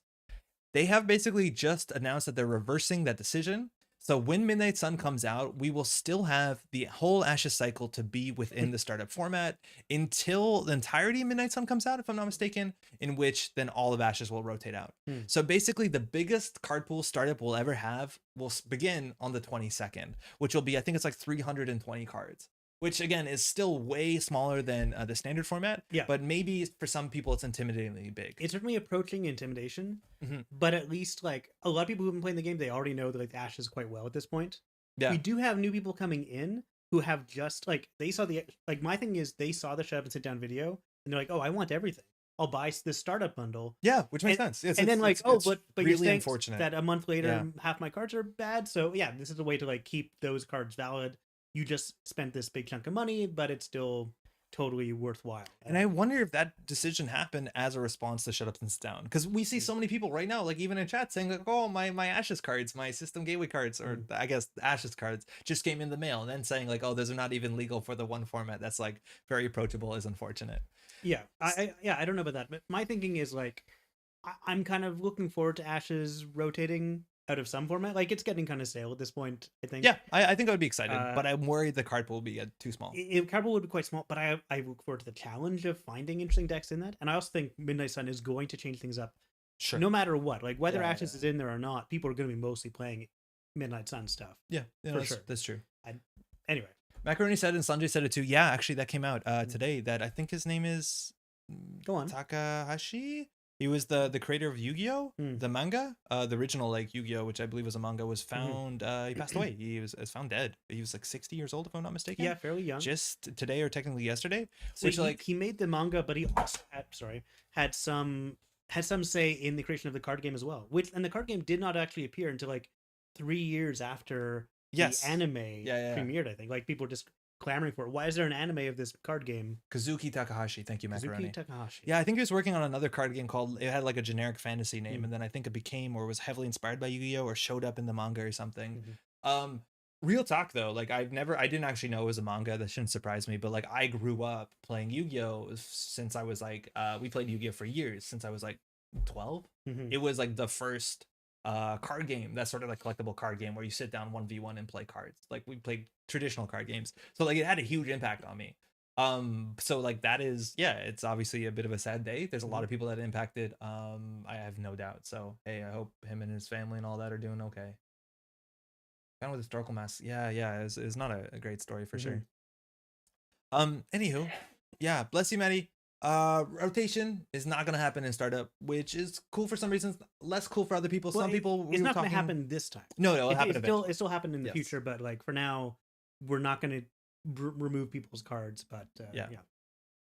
Speaker 1: They have basically just announced that they're reversing that decision. So when Midnight Sun comes out, we will still have the whole Ashes cycle to be within the startup format until the entirety of Midnight Sun comes out, if I'm not mistaken, in which then all of Ashes will rotate out. So basically the biggest card pool startup we'll ever have will begin on the 22nd, which will be, I think it's like 320 cards. Which again is still way smaller than the standard format,
Speaker 2: Yeah.
Speaker 1: but maybe for some people it's intimidatingly big.
Speaker 2: It's certainly approaching intimidation, but at least like a lot of people who've been playing the game, they already know that like Ashes quite well at this point.
Speaker 1: Yeah.
Speaker 2: We do have new people coming in who have just like they saw the like my thing is they saw the shut up and sit down video and they're like, oh, I want everything. I'll buy this startup bundle.
Speaker 1: Yeah, which makes sense.
Speaker 2: And then like, oh, but
Speaker 1: really
Speaker 2: you're saying
Speaker 1: unfortunate
Speaker 2: that a month later half my cards are bad. So yeah, this is a way to like keep those cards valid. You just spent this big chunk of money, but it's still totally worthwhile.
Speaker 1: And I wonder if that decision happened as a response to Shut Up and Sit Down, because we see so many people right now, like even in chat, saying like, "Oh, my Ashes cards, my System Gateway cards, or I guess the Ashes cards just came in the mail," and then saying like, "Oh, those are not even legal for the one format." That's like very approachable. Is unfortunate.
Speaker 2: Yeah, I don't know about that, but my thinking is like, I'm kind of looking forward to Ashes rotating out of some format. Like it's getting kind of stale at this point, I think.
Speaker 1: Yeah, I think I would be excited, but I'm worried the card pool will be too small.
Speaker 2: Card pool would be quite small, but I look forward to the challenge of finding interesting decks in that. And I also think Midnight Sun is going to change things up.
Speaker 1: Sure.
Speaker 2: No matter what, like whether Ashes is in there or not, people are going to be mostly playing Midnight Sun stuff.
Speaker 1: Yeah,
Speaker 2: for sure.
Speaker 1: That's true.
Speaker 2: Anyway.
Speaker 1: Macaroni said, and Sanjay said it too. Yeah, actually that came out today, that I think his name is
Speaker 2: Go on.
Speaker 1: Takahashi. He was the creator of Yu-Gi-Oh, the manga, the original like Yu-Gi-Oh, which I believe was a manga, was found. He passed away. He was found dead. He was like 60 years old, if I'm not mistaken.
Speaker 2: Yeah, fairly young.
Speaker 1: Just today, or technically yesterday.
Speaker 2: So which he made the manga, but he also had some say in the creation of the card game as well. And the card game did not actually appear until like 3 years after the anime premiered. I think like people were just clamoring for it. Why is there an anime of this card game?
Speaker 1: Kazuki Takahashi. Thank you, Macaroni.
Speaker 2: Kazuki Takahashi.
Speaker 1: Yeah, I think he was working on another card game called, it had like a generic fantasy name, and then I think it became or was heavily inspired by Yu-Gi-Oh, or showed up in the manga or something. Real talk though, like I didn't actually know it was a manga. That shouldn't surprise me, but like I grew up playing Yu-Gi-Oh since I was like we played Yu-Gi-Oh for years, since I was like 12. It was like the first card game, that's sort of like collectible card game where you sit down 1v1 and play cards. Like we played traditional card games, so like it had a huge impact on me. So like that is, it's obviously a bit of a sad day. There's a lot of people that impacted. I have no doubt. So hey, I hope him and his family and all that are doing okay. Kind of with historical mass, is not a great story for sure. Anywho, bless you, Maddie. Rotation is not gonna happen in startup, which is cool for some reasons, less cool for other people. Some people,
Speaker 2: it's not gonna happen this time.
Speaker 1: No, it'll happen.
Speaker 2: It still happened in the future, but like for now, we're not gonna remove people's cards. But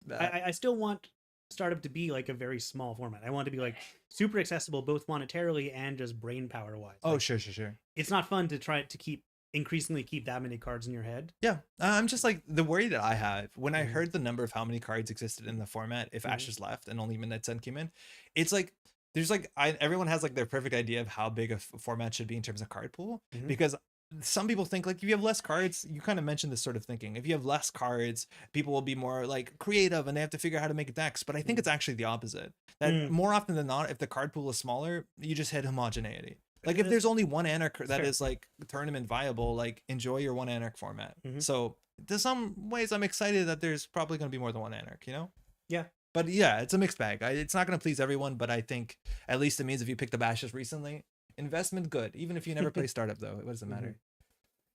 Speaker 2: I still want startup to be like a very small format. I want it to be like super accessible, both monetarily and just brain power wise.
Speaker 1: Oh,
Speaker 2: like,
Speaker 1: sure.
Speaker 2: It's not fun to try to increasingly keep that many cards in your head.
Speaker 1: I'm just like, the worry that I have when I heard the number of how many cards existed in the format if Ashes left and only Midnight Sun came in, it's like there's like everyone has like their perfect idea of how big a format should be in terms of card pool, because some people think like if you have less cards, you kind of mentioned this sort of thinking, if you have less cards, people will be more like creative and they have to figure out how to make decks. But I think it's actually the opposite, that more often than not, if the card pool is smaller, you just hit homogeneity. Like if there's only one Anarch that is like tournament viable, like enjoy your one Anarch format. So to some ways, I'm excited that there's probably going to be more than one Anarch, you know?
Speaker 2: Yeah.
Speaker 1: But yeah, it's a mixed bag. It's not going to please everyone, but I think at least it means if you picked up Ashes recently, investment good. Even if you never play startup though, what does it matter?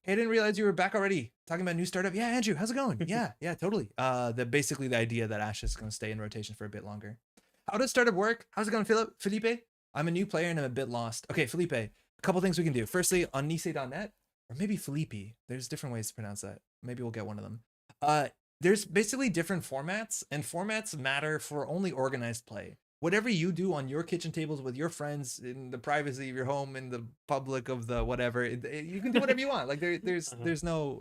Speaker 1: Hey, I didn't realize you were back already talking about new startup. Yeah, Andrew, how's it going? Yeah, totally. Basically the idea that Ashes is going to stay in rotation for a bit longer. How does startup work? How's it going, Felipe? I'm a new player and I'm a bit lost. Okay, Felipe, a couple things we can do. Firstly, on Nisei.net, or maybe Felipe, there's different ways to pronounce that. Maybe we'll get one of them. There's basically different formats, and formats matter for only organized play. Whatever you do on your kitchen tables with your friends in the privacy of your home, in the public of the whatever, you can do whatever you want. Like there's no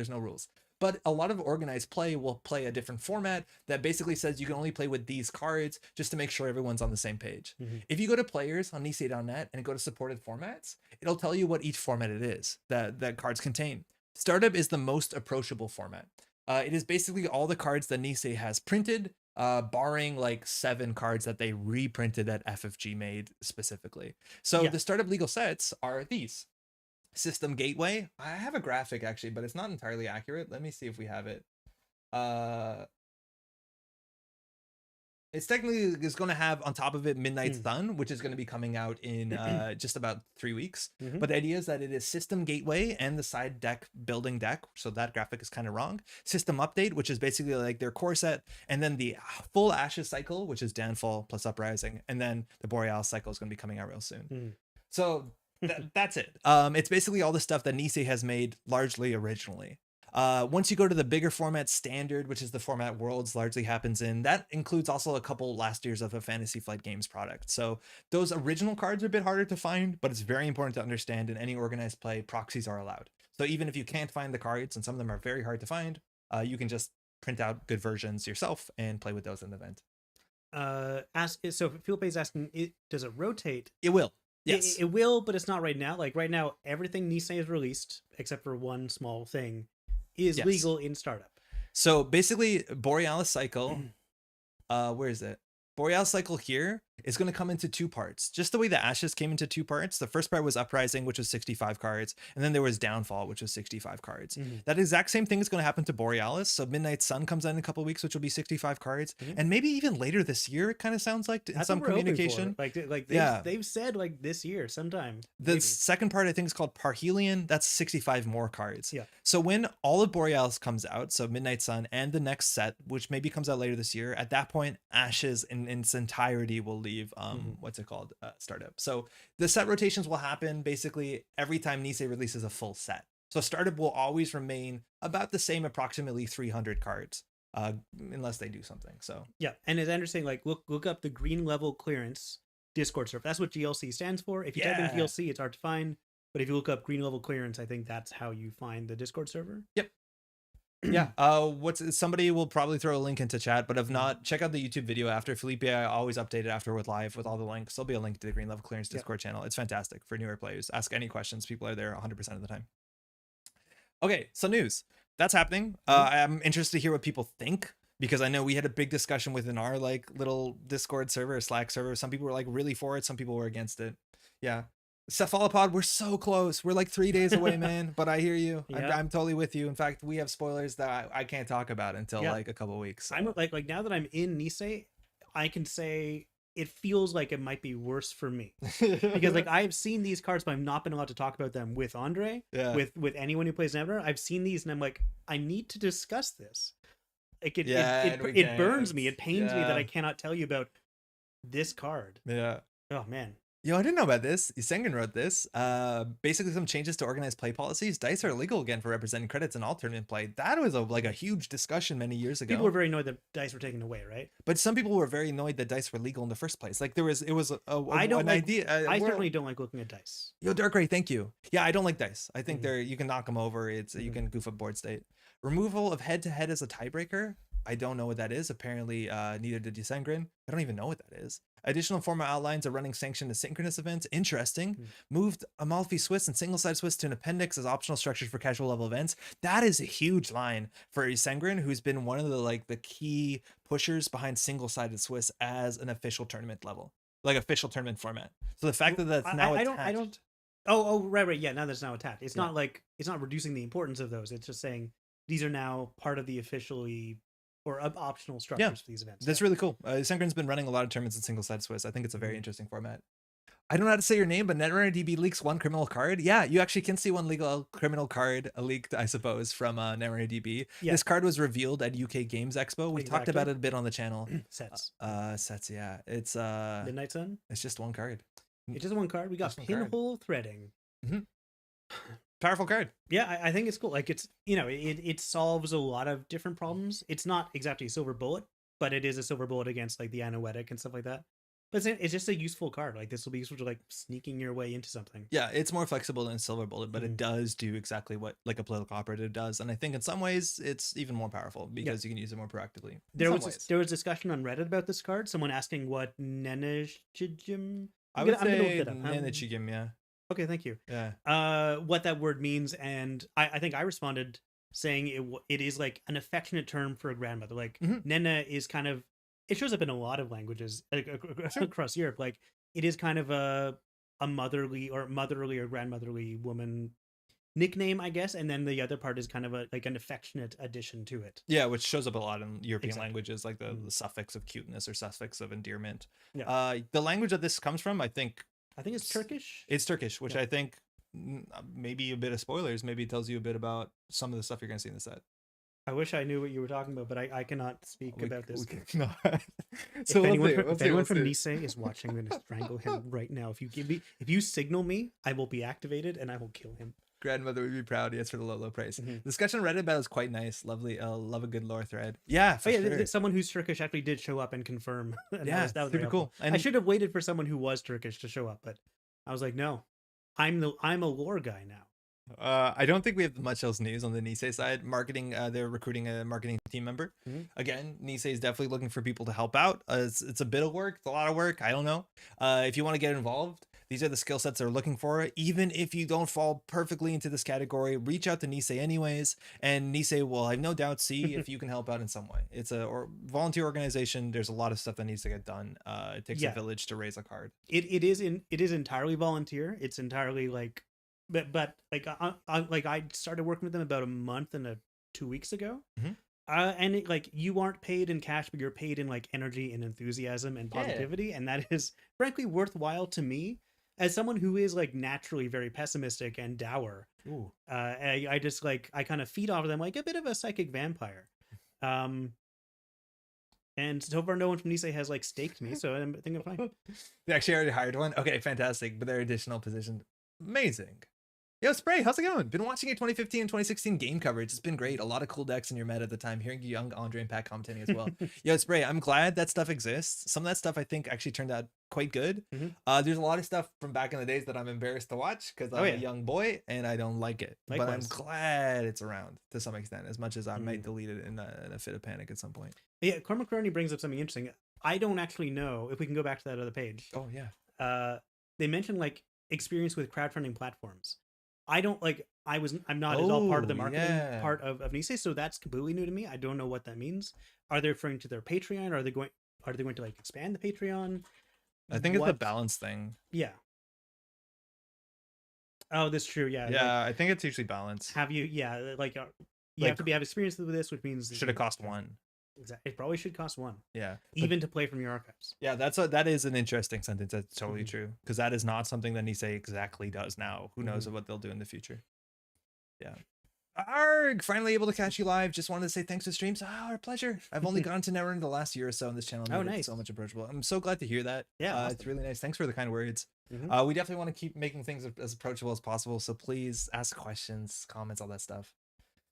Speaker 1: rules. But a lot of organized play will play a different format that basically says you can only play with these cards just to make sure everyone's on the same page. If you go to players on Nisei.net and go to supported formats, it'll tell you what each format it is that cards contain. Startup is the most approachable format. It is basically all the cards that Nisei has printed, barring like 7 cards that they reprinted that FFG made specifically. So the startup legal sets are these. System gateway. I have a graphic actually, but it's not entirely accurate. Let me see if we have it. Uh, it's technically is going to have on top of it Midnight Sun, which is going to be coming out in just about 3 weeks. But the idea is that it is system gateway and the side deck building deck. So that graphic is kind of wrong. System update, which is basically like their core set, and then the full Ashes cycle, which is downfall plus uprising, and then the Borealis cycle is going to be coming out real soon. So that's it. It's basically all the stuff that Nisei has made largely originally. Once you go to the bigger format standard, which is the format Worlds largely happens in, that includes also a couple last years of a Fantasy Flight Games product. So those original cards are a bit harder to find, but it's very important to understand in any organized play, proxies are allowed. So even if you can't find the cards, and some of them are very hard to find, you can just print out good versions yourself and play with those in the event.
Speaker 2: So Philip is asking, does it rotate?
Speaker 1: It will. Yes,
Speaker 2: it will, but it's not right now. Like right now, everything Nisei has released, except for one small thing, is legal in startup.
Speaker 1: So basically, Borealis Cycle, where is it? Borealis Cycle here is going to come into 2 parts. Just the way the Ashes came into 2 parts. The first part was Uprising, which was 65 cards. And then there was Downfall, which was 65 cards. That exact same thing is going to happen to Borealis. So Midnight Sun comes out in a couple of weeks, which will be 65 cards. And maybe even later this year, it kind of sounds like in some communication.
Speaker 2: They've said like this year sometime.
Speaker 1: The second part, I think, is called Parhelion. That's 65 more cards. So when all of Borealis comes out, so Midnight Sun and the next set, which maybe comes out later this year, at that point, Ashes in its entirety will leave startup. So the set rotations will happen basically every time Nisei releases a full set. So startup will always remain about the same, approximately 300 cards, unless they do something. So
Speaker 2: yeah, and as Andrew's saying, like look up the green level clearance Discord server. That's what GLC stands for. If you type in GLC, it's hard to find. But if you look up green level clearance, I think that's how you find the Discord server.
Speaker 1: Yep. Yeah. Somebody will probably throw a link into chat, but if not, check out the YouTube video after. Felipe, I always update it afterward live with all the links. There'll be a link to the Green Level Clearance Discord channel. It's fantastic for newer players. Ask any questions. People are there 100% of the time. Okay, so news. That's happening. I'm interested to hear what people think, because I know we had a big discussion within our like little Discord server, Slack server. Some people were like really for it. Some people were against it. Yeah. Cephalopod, we're so close. We're like 3 days away, man. But I hear you. I'm totally with you. In fact, we have spoilers that I can't talk about until like a couple of weeks. So.
Speaker 2: I'm like now that I'm in Nisei, I can say it feels like it might be worse for me because like I've seen these cards, but I've not been allowed to talk about them with Andre, with anyone who plays Netrunner. I've seen these and I'm like, I need to discuss this. Like it burns me. It pains me that I cannot tell you about this card.
Speaker 1: Yeah.
Speaker 2: Oh man.
Speaker 1: Yo, I didn't know about this. Sengen wrote this. Basically, some changes to organized play policies. Dice are illegal again for representing credits in all tournament play. That was a huge discussion many years ago.
Speaker 2: People were very annoyed that dice were taken away, right?
Speaker 1: But some people were very annoyed that dice were legal in the first place. Like it was
Speaker 2: I certainly don't like looking at dice.
Speaker 1: Yo, Dark Ray, thank you. Yeah, I don't like dice. I think you can knock them over. You can goof up board state. Removal of head-to-head as a tiebreaker. I don't know what that is. Apparently, neither did Desengrin. I don't even know what that is. Additional format outlines are running sanctioned asynchronous events. Interesting. Moved Amalfi Swiss and single-side Swiss to an appendix as optional structures for casual level events. That is a huge line for Desengrin, who's been one of the key pushers behind single-sided Swiss as an official tournament level, like official tournament format. So the fact that that's now attached.
Speaker 2: Right. Yeah, now that's now attached. It's not like it's not reducing the importance of those. It's just saying these are now part of the officially or optional structures for these events.
Speaker 1: That's really cool. Sengrin's been running a lot of tournaments in single-sided Swiss. I think it's a very interesting format. I don't know how to say your name, but Netrunner DB leaks one criminal card. Yeah, you actually can see one legal criminal card leaked, I suppose, from Netrunner DB. Yeah. This card was revealed at UK Games Expo. We talked about it a bit on the channel.
Speaker 2: Sets.
Speaker 1: Sets, yeah. It's
Speaker 2: Midnight Sun?
Speaker 1: It's just one card.
Speaker 2: It's just one card. We got pinhole threading.
Speaker 1: Powerful card.
Speaker 2: Yeah, I think it's cool. Like it's it solves a lot of different problems. It's not exactly a silver bullet, but it is a silver bullet against like the Anoetic and stuff like that. But it's just a useful card. Like this will be useful to like sneaking your way into something.
Speaker 1: Yeah, it's more flexible than silver bullet, but it does do exactly what like a political operative does. And I think in some ways it's even more powerful because you can use it more proactively.
Speaker 2: There was discussion on Reddit about this card. Someone asking what Nenechigim.
Speaker 1: I'm gonna look it up. Nenechigim, yeah.
Speaker 2: Okay, thank you.
Speaker 1: Yeah.
Speaker 2: What that word means, and I think I responded saying it is like an affectionate term for a grandmother. Like Nena is kind of, it shows up in a lot of languages across Europe. Like it is kind of a motherly or grandmotherly woman nickname, I guess, and then the other part is kind of like an affectionate addition to it.
Speaker 1: Yeah, which shows up a lot in European
Speaker 2: Exactly.
Speaker 1: languages, like the suffix of cuteness or suffix of endearment.
Speaker 2: Yeah.
Speaker 1: The language that this comes from, I think
Speaker 2: It's Turkish.
Speaker 1: It's Turkish, which
Speaker 2: Yeah.
Speaker 1: I think maybe a bit of spoilers, maybe it tells you a bit about some of the stuff you're going to see in the set.
Speaker 2: I wish I knew what you were talking about, but I cannot speak about this.
Speaker 1: So
Speaker 2: if anyone from Nice is watching, I'm going to strangle him right now. If you signal me, I will be activated and I will kill him.
Speaker 1: Grandmother would be proud. Yes, for the low price.
Speaker 2: Mm-hmm.
Speaker 1: Discussion Reddit about is quite nice. Lovely. Love a good lore thread. Yeah, for sure.
Speaker 2: Someone who's Turkish actually did show up and confirm. And
Speaker 1: yeah,
Speaker 2: that was
Speaker 1: super cool.
Speaker 2: And I should have waited for someone who was Turkish to show up, but I was like, no, I'm a lore guy now.
Speaker 1: I don't think we have much else news on the Nisei side. Marketing, they're recruiting a marketing team member. Again, Nisei is definitely looking for people to help out. It's a bit of work. It's a lot of work. I don't know. If you want to get involved, these are the skill sets they're looking for. Even if you don't fall perfectly into this category, reach out to Nisei anyways. And Nisei will, I have no doubt, see if you can help out in some way. It's a volunteer organization. There's a lot of stuff that needs to get done. It takes a village to raise a card.
Speaker 2: It is entirely volunteer. It's entirely like, but like I started working with them about a month and 2 weeks ago. And it, like, you aren't paid in cash, but you're paid in like energy and enthusiasm and positivity, and that is frankly worthwhile to me as someone who is like naturally very pessimistic and dour. I just like, I kind of feed off of them like a bit of a psychic vampire. And so far, no one from Nisei has like staked me, so I think I'm fine.
Speaker 1: They actually already hired one. Okay, fantastic. But their additional position, amazing. Yo, Spray, how's it going? Been watching your 2015 and 2016 game coverage. It's been great. A lot of cool decks in your meta at the time. Hearing young Andre and Pat commentating as well. Yo, Spray, I'm glad that stuff exists. Some of that stuff I think actually turned out quite good. There's a lot of stuff from back in the days that I'm embarrassed to watch because I'm a young boy and I don't like it. Likewise. But I'm glad it's around to some extent, as much as I might delete it in a fit of panic at some point.
Speaker 2: Yeah, Cormac Roney brings up something interesting. I don't actually know if we can go back to that other page.
Speaker 1: Oh yeah.
Speaker 2: They mentioned like experience with crowdfunding platforms. I don't like. I'm not at all part of the marketing part of Nisei, so that's completely new to me. I don't know what that means. Are they referring to their Patreon? Are they going to like expand the Patreon?
Speaker 1: I think it's a balance thing.
Speaker 2: Yeah. Oh, that's true. Yeah.
Speaker 1: Yeah, like, I think it's usually balance.
Speaker 2: Have you? Yeah, like you have to have experience with this, which means
Speaker 1: should have cost one.
Speaker 2: Exactly. It probably should cost one.
Speaker 1: Yeah.
Speaker 2: Even to play from your archives.
Speaker 1: Yeah, that is an interesting sentence. That's totally true. Because that is not something that Nisei exactly does now. Who knows what they'll do in the future. Yeah. Arg! Finally able to catch you live. Just wanted to say thanks for streams. Our pleasure. I've only gone to Netrunner the last year or so on this channel.
Speaker 2: Oh, nice.
Speaker 1: It's so much approachable. I'm so glad to hear that.
Speaker 2: Yeah. Awesome.
Speaker 1: It's really nice. Thanks for the kind words. We definitely want to keep making things as approachable as possible. So please ask questions, comments, all that stuff.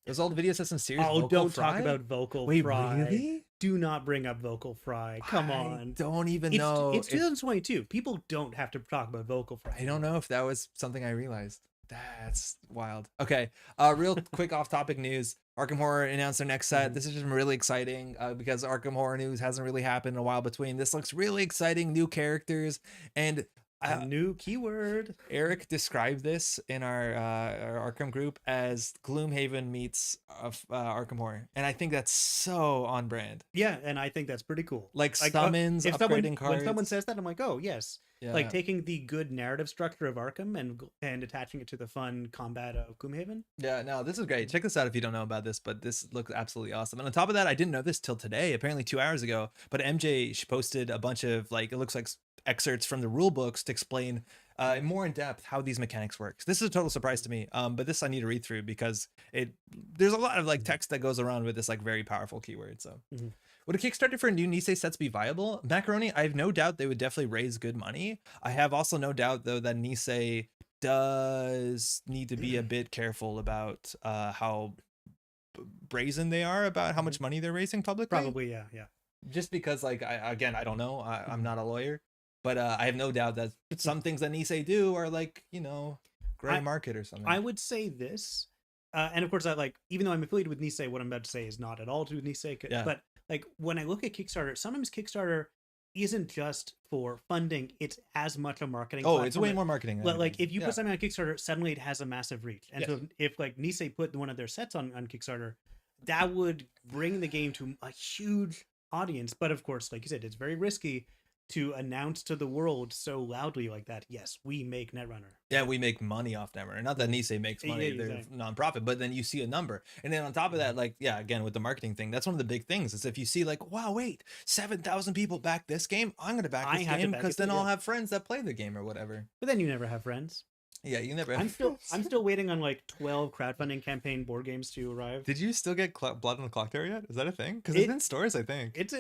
Speaker 1: There's all the video system series.
Speaker 2: Oh, don't talk about Vocal Fry.
Speaker 1: Wait, really?
Speaker 2: Do not bring up Vocal Fry. Come on.
Speaker 1: Don't even know.
Speaker 2: It's 2022. People don't have to talk about Vocal Fry.
Speaker 1: I don't know if that was something I realized. That's wild. Okay. Real quick off-topic news. Arkham Horror announced their next set. This is just really exciting because Arkham Horror news hasn't really happened in a while between. This looks really exciting. New characters and
Speaker 2: a new keyword.
Speaker 1: Eric described this in our Arkham group as Gloomhaven meets Arkham Horror, and I think that's so on brand.
Speaker 2: Yeah, and I think that's pretty cool.
Speaker 1: Like summons, upgrading cards.
Speaker 2: When someone says that, I'm like, oh yes. Yeah. Like taking the good narrative structure of Arkham and attaching it to the fun combat of Gloomhaven.
Speaker 1: Yeah, no, this is great. Check this out if you don't know about this, but this looks absolutely awesome. And on top of that, I didn't know this till today, apparently 2 hours ago, but MJ, she posted a bunch of like, it looks like excerpts from the rule books to explain more in depth how these mechanics work. This is a total surprise to me, but this I need to read through because there's a lot of like text that goes around with this like very powerful keyword. So would a Kickstarter for new Nisei sets be viable? Macaroni, I have no doubt they would definitely raise good money. I have also no doubt though that Nisei does need to be a bit careful about how brazen they are about how much money they're raising publicly.
Speaker 2: Probably, yeah.
Speaker 1: Just because like I don't know, I'm not a lawyer. But I have no doubt that some things that Nisei do are like, gray market or something.
Speaker 2: I would say this, and of course, even though I'm affiliated with Nisei, what I'm about to say is not at all to do with Nisei. Yeah. But like when I look at Kickstarter, sometimes Kickstarter isn't just for funding; it's as much a marketing.
Speaker 1: Oh, it's way more marketing.
Speaker 2: Like if you put something on Kickstarter, suddenly it has a massive reach. And so if like Nisei put one of their sets on Kickstarter, that would bring the game to a huge audience. But of course, like you said, it's very risky. to announce to the world so loudly like that, yes, we make Netrunner.
Speaker 1: Yeah, we make money off Netrunner. Not that Nisei makes money, they're
Speaker 2: exactly.
Speaker 1: non-profit, but then you see a number. And then on top of that, like, yeah, again, with the marketing thing, that's one of the big things is if you see like, wow, wait, 7,000 people back this game, I'm going to back this game because then I'll have friends that play the game or whatever.
Speaker 2: But then you never have friends.
Speaker 1: Yeah, you never.
Speaker 2: I'm still waiting on like 12 crowdfunding campaign board games to arrive.
Speaker 1: Did you still get Blood on the Clock Tower yet? Is that a thing? Because it's in stores, I think.
Speaker 2: It's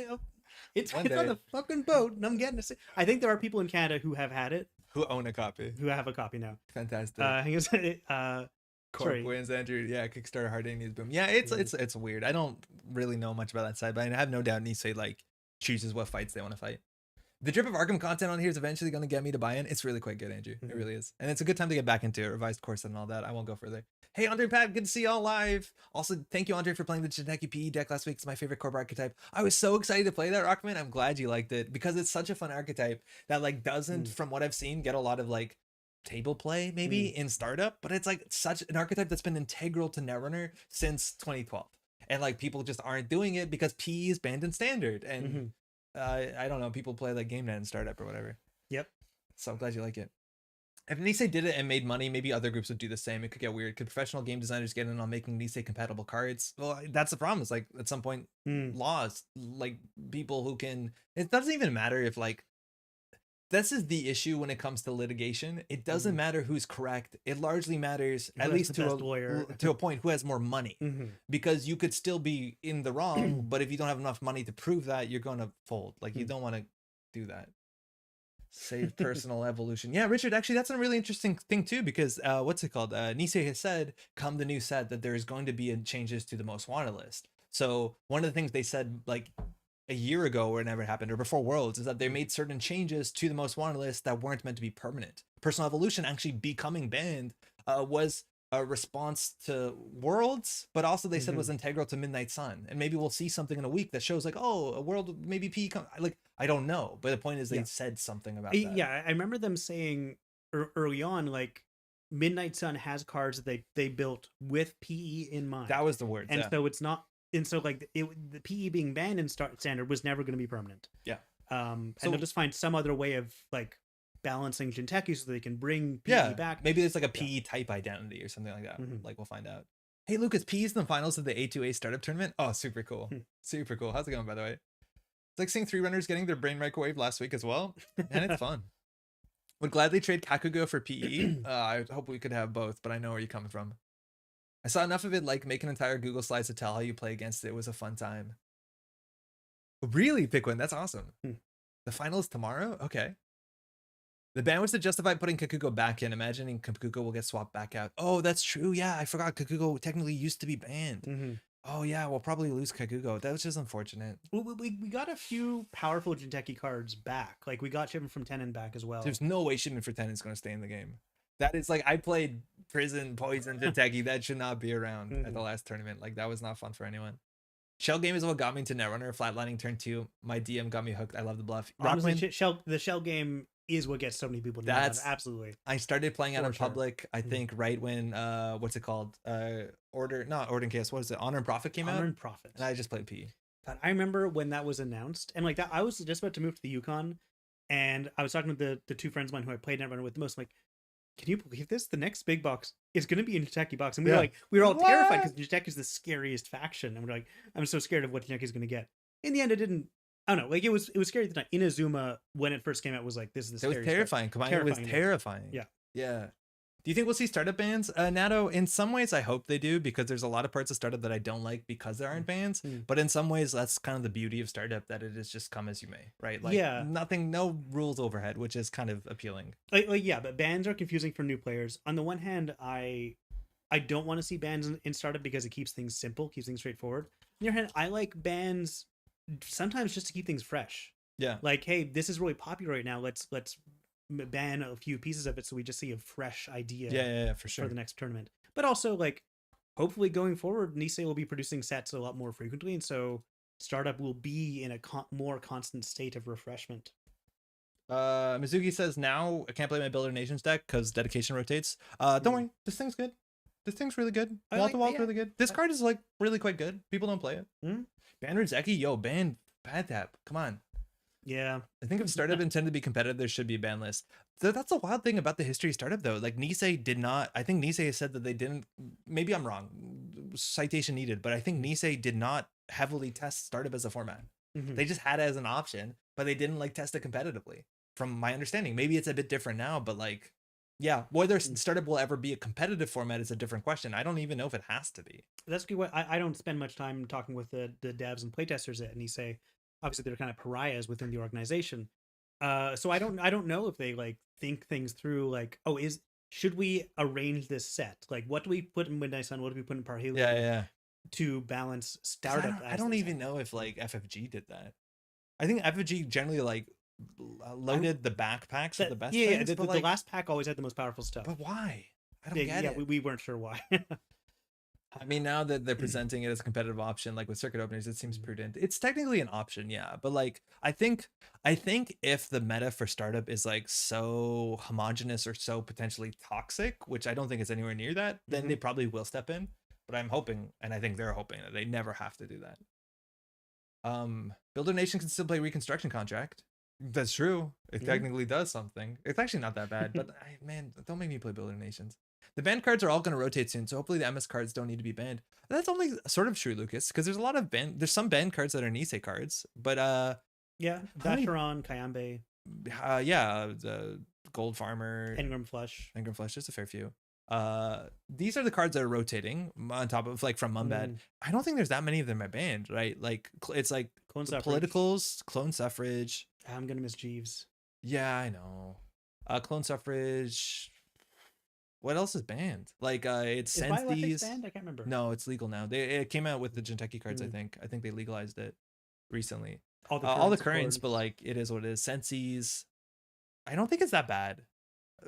Speaker 2: on the fucking boat, and I'm getting to. I think there are people in Canada who have had it,
Speaker 1: who own a copy,
Speaker 2: who have a copy now.
Speaker 1: Fantastic.
Speaker 2: Corp
Speaker 1: wins, Andrew. Yeah, Kickstarter hard news boom. Yeah, it's weird. I don't really know much about that side, but I have no doubt Nisei like chooses what fights they want to fight. The Drip of Arkham content on here is eventually going to get me to buy in. It's really quite good, Andrew. It really is. And it's a good time to get back into it. Revised course and all that. I won't go further. Hey, Andre and Pat, good to see y'all live. Also, thank you, Andre, for playing the Jinteki PE deck last week. It's my favorite corp archetype. I was so excited to play that, Rockman. I'm glad you liked it because it's such a fun archetype that like doesn't, from what I've seen, get a lot of like table play maybe in startup, but it's like such an archetype that's been integral to Netrunner since 2012. And like people just aren't doing it because PE is banned in standard. And I don't know, people play like game net and startup or whatever.
Speaker 2: Yep.
Speaker 1: So I'm glad you like it. If Nisei did it and made money, maybe other groups would do the same. It could get weird. Could professional game designers get in on making Nisei compatible cards? Well, that's the problem. It's like at some point laws, like people who can, it doesn't even matter if like, this is the issue when it comes to litigation. It doesn't matter who's correct. It largely matters, at least to a point, who has more money. Because you could still be in the wrong, but if you don't have enough money to prove that, you're going to fold. Like, you don't want to do that. Save personal evolution. Yeah, Richard, actually, that's a really interesting thing, too, because what's it called? Nisei has said, come the new set, that there is going to be changes to the most wanted list. So one of the things they said, like, a year ago or it never happened or before Worlds is that they made certain changes to the most wanted list that weren't meant to be permanent. Personal evolution actually becoming banned was a response to Worlds, but also they said was integral to Midnight Sun. And maybe we'll see something in a week that shows like, oh, a world, maybe P like, I don't know. But the point is they said something about that.
Speaker 2: Yeah, I remember them saying early on, like, Midnight Sun has cards that they built with PE in mind.
Speaker 1: That was the word.
Speaker 2: And so it's not. And so, like, the PE being banned in standard was never going to be permanent.
Speaker 1: Yeah.
Speaker 2: And they'll just find some other way of, like, balancing Jinteki so they can bring PE back.
Speaker 1: Maybe it's like a PE type identity or something like that. Like, we'll find out. Hey, Lucas, PE's in the finals of the A2A startup tournament. Oh, super cool. Super cool. How's it going, by the way? It's like seeing 3 runners getting their brain microwave last week as well. And it's fun. Would gladly trade Kakugo for PE. I hope we could have both, but I know where you're coming from. I saw enough of it, like make an entire Google Slides to tell how you play against it. It was a fun time. Really, Pickwin? That's awesome. The final is tomorrow? Okay. The ban was to justify putting Kakugo back in, imagining Kakugo will get swapped back out. Oh, that's true. Yeah, I forgot Kakugo technically used to be banned. Oh, yeah, we'll probably lose Kakugo. That was just unfortunate.
Speaker 2: We got a few powerful Jinteki cards back. Like, we got Shipment from Tenon back as well.
Speaker 1: There's no way Shipment for Tenon is going to stay in the game. That is like, I played Prison, Poison, Jinteki. That should not be around at the last tournament. Like, that was not fun for anyone. Shell game is what got me to Netrunner. Flatlining turn 2. My DM got me hooked. I love the bluff.
Speaker 2: Honestly, the shell game is what gets so many people to
Speaker 1: That's
Speaker 2: absolutely.
Speaker 1: I started playing out in public, I think, right when what's it called? Order and Chaos. What is it? Honor and Profit came out.
Speaker 2: Honor and Profit.
Speaker 1: And I just played PE.
Speaker 2: I remember when that was announced, and like that, I was just about to move to the Yukon, and I was talking to the 2 friends of mine who I played Netrunner with the most. I'm like, can you believe this? The next big box is going to be a Jinteki box. And we were all terrified because Jinteki is the scariest faction. And we're like, I'm so scared of what Jinteki is going to get. In the end, it didn't. I don't know. Like, it was scary at the time. Inazuma, when it first came out, was like, this is the scariest.
Speaker 1: It was terrifying. It was terrifying.
Speaker 2: Yeah.
Speaker 1: Yeah. Do you think we'll see startup bans? Nato, in some ways, I hope they do, because there's a lot of parts of startup that I don't like because there aren't bans. But in some ways, that's kind of the beauty of startup, that it is just come as you may, right? Like, no rules overhead, which is kind of appealing.
Speaker 2: Yeah, but bans are confusing for new players. On the one hand, I don't want to see bans in startup because it keeps things simple, keeps things straightforward. On the other hand, I like bans sometimes just to keep things fresh.
Speaker 1: Yeah.
Speaker 2: Like, hey, this is really popular right now. Let's ban a few pieces of it so we just see a fresh idea
Speaker 1: for sure
Speaker 2: for the next tournament. But also, like, hopefully going forward, Nisei will be producing sets a lot more frequently, and so startup will be in a more constant state of refreshment.
Speaker 1: Mizuki says, now I can't play my Builder Nations deck because dedication rotates. Don't worry, this thing's good. This thing's really good. Wall to wall really good. This card is like really quite good. People don't play it. Ban Rizeki, yo, ban Bad Tap. Come on.
Speaker 2: Yeah.
Speaker 1: I think if startup intended to be competitive, there should be a ban list. So that's a wild thing about the history of startup, though. Like Nisei did not. I think Nisei has said that they didn't. Maybe I'm wrong. Citation needed, but I think Nisei did not heavily test startup as a format.
Speaker 2: Mhm.
Speaker 1: They just had it as an option, but they didn't like test it competitively. From my understanding, maybe it's a bit different now, but like, yeah, whether startup will ever be a competitive format is a different question. I don't even know if it has to be.
Speaker 2: That's good. I don't spend much time talking with the devs and playtesters at Nisei. Obviously, they're kind of pariahs within the organization. So I don't know if they like think things through. Like, oh, should we arrange this set? Like, what do we put in Midnight Sun? What do we put in Parhelion?
Speaker 1: Yeah.
Speaker 2: To balance
Speaker 1: 'Cause
Speaker 2: startup.
Speaker 1: I don't even know if like FFG did that. I think FFG generally like loaded the backpacks with the best
Speaker 2: Yeah,
Speaker 1: things,
Speaker 2: the last pack always had the most powerful stuff.
Speaker 1: but why? I don't get it.
Speaker 2: We weren't sure why.
Speaker 1: I mean, now that they're presenting it as a competitive option, like with circuit openers, it seems prudent. It's technically an option, yeah, but like I think if the meta for startup is like so homogenous or so potentially toxic, which I don't think is anywhere near that, then they probably will step in. But I'm hoping, and I think they're hoping, that they never have to do that. Builder Nation can still play Reconstruction Contract. That's true. It technically does something. It's actually not that bad, but man, don't make me play Builder Nations. The banned cards are all going to rotate soon, so hopefully the MS cards don't need to be banned. That's only sort of true, Lucas, because there's a lot of there's some banned cards that are Nisei cards, but
Speaker 2: yeah, Vacheron, Kayambe,
Speaker 1: yeah, the Gold Farmer,
Speaker 2: Engram Flush,
Speaker 1: just a fair few. These are the cards that are rotating on top of like from Mumbad. I don't think there's that many of them are banned, right? Like it's like
Speaker 2: Clone
Speaker 1: politicals, Clone Suffrage.
Speaker 2: I'm gonna miss Jeeves.
Speaker 1: Yeah, I know. Clone Suffrage. What else is banned? Like it's Senthese.
Speaker 2: Banned? I can't remember.
Speaker 1: No, it's legal now. It came out with the Jinteki cards. I think they legalized it recently. All the currents, but like it is what it is. Sensees. I don't think it's that bad.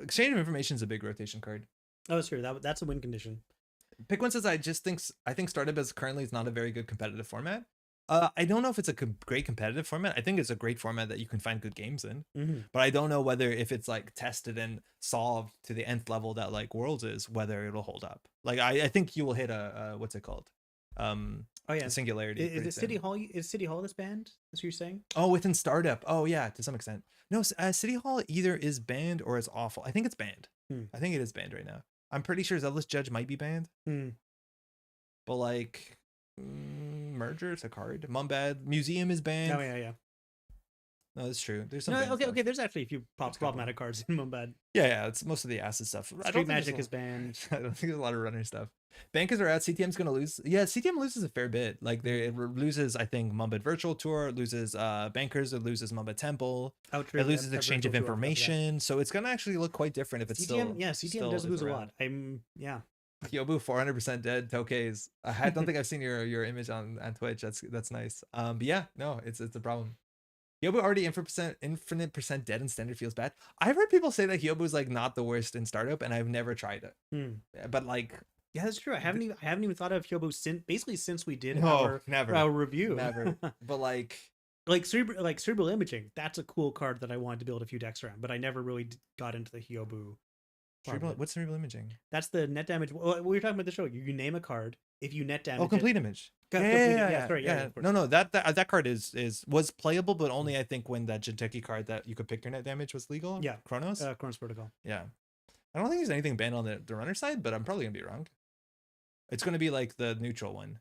Speaker 1: Exchange of Information is a big rotation card.
Speaker 2: Oh, that's true. That's a win condition.
Speaker 1: Pick One says I think startup as currently is not a very good competitive format. I don't know if it's a great competitive format. I think it's a great format that you can find good games in, but I don't know whether if it's like tested and solved to the nth level that like Worlds is, whether it'll hold up. Like I think you will hit a what's it called?
Speaker 2: Oh yeah,
Speaker 1: Singularity.
Speaker 2: Is it City Hall? Is City Hall this banned? That's what you're saying?
Speaker 1: Oh, within startup. Oh yeah, to some extent. No, City Hall either is banned or is awful. I think it's banned. I think it is banned right now. I'm pretty sure Zealous Judge might be banned. But like Merger, it's a card. Mumbad Museum is banned.
Speaker 2: Oh yeah.
Speaker 1: No, that's true. There's some.
Speaker 2: Okay. There's actually a few problematic cards in Mumbad.
Speaker 1: Yeah. It's most of the acid stuff.
Speaker 2: Street Magic is banned.
Speaker 1: I don't think there's a lot of runner stuff. Bankers are out. CTM's gonna lose. Yeah, CTM loses a fair bit. Like it loses, I think, Mumbad Virtual Tour. It loses Bankers. It loses Mumbad Temple.
Speaker 2: Oh, true.
Speaker 1: It loses Exchange of Information. So it's gonna actually look quite different if it's
Speaker 2: CTM, CTM does lose a lot.
Speaker 1: Yobu 400% dead Tokays. I don't think I've seen your image on Twitch. That's nice. But yeah, no, it's a problem. Hyobu already infinite percent dead in standard feels bad. I've heard people say that Hyobu's like not the worst in startup, and I've never tried it. But like,
Speaker 2: yeah, that's true. I haven't even thought of Hyobu since we did
Speaker 1: our
Speaker 2: review.
Speaker 1: Never. But like
Speaker 2: cerebral imaging. That's a cool card that I wanted to build a few decks around, but I never really got into the Hyobu.
Speaker 1: What's cerebral imaging?
Speaker 2: That's the net damage. Well, we were talking about the show. You name a card. If you net damage.
Speaker 1: Oh, complete image.
Speaker 2: Yeah.
Speaker 1: No, that card was playable, but only I think when that Jinteki card that you could pick your net damage was legal.
Speaker 2: Yeah,
Speaker 1: Chronos
Speaker 2: Protocol.
Speaker 1: Yeah, I don't think there's anything banned on the runner side, but I'm probably gonna be wrong. It's gonna be like the neutral one.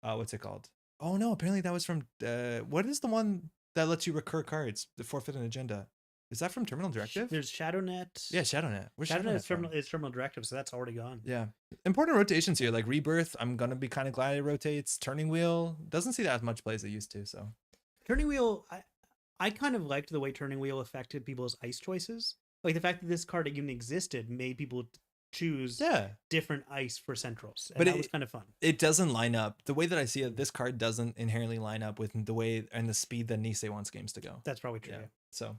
Speaker 1: What's it called? Oh no, apparently that was from what is the one that lets you recur cards, the forfeit an agenda? Is that from Terminal Directive?
Speaker 2: There's ShadowNet.
Speaker 1: Yeah, ShadowNet. Where's
Speaker 2: ShadowNet is Terminal Directive, so that's already gone.
Speaker 1: Yeah. Important rotations here, like Rebirth. I'm going to be kind of glad it rotates. Turning Wheel doesn't see that as much play as it used to, so.
Speaker 2: Turning Wheel, I kind of liked the way Turning Wheel affected people's ice choices. Like the fact that this card even existed made people choose different ice for centrals. And that was kind of fun.
Speaker 1: It doesn't line up. The way that I see it, this card doesn't inherently line up with the way and the speed that Nisei wants games to go.
Speaker 2: That's probably true.
Speaker 1: Yeah. So.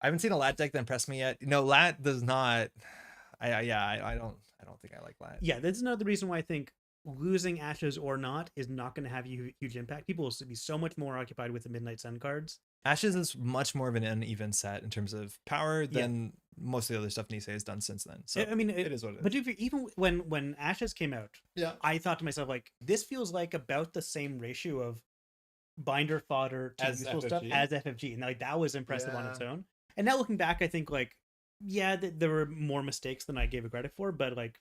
Speaker 1: I haven't seen a Lat deck that impressed me yet. No, Lat does not. I don't think I like Lat.
Speaker 2: Yeah, that's another reason why I think losing Ashes or not is not going to have a huge impact. People will be so much more occupied with the Midnight Sun cards.
Speaker 1: Ashes is much more of an uneven set in terms of power than most of the other stuff Nisei has done since then. So
Speaker 2: I mean,
Speaker 1: it is what it is.
Speaker 2: But even when Ashes came out, I thought to myself, like, this feels like about the same ratio of binder fodder to
Speaker 1: As
Speaker 2: useful stuff
Speaker 1: FFG?
Speaker 2: as FFG, and like that was impressive on
Speaker 1: Yeah.
Speaker 2: its own. And now looking back, I think like yeah, there were more mistakes than I gave it credit for, but like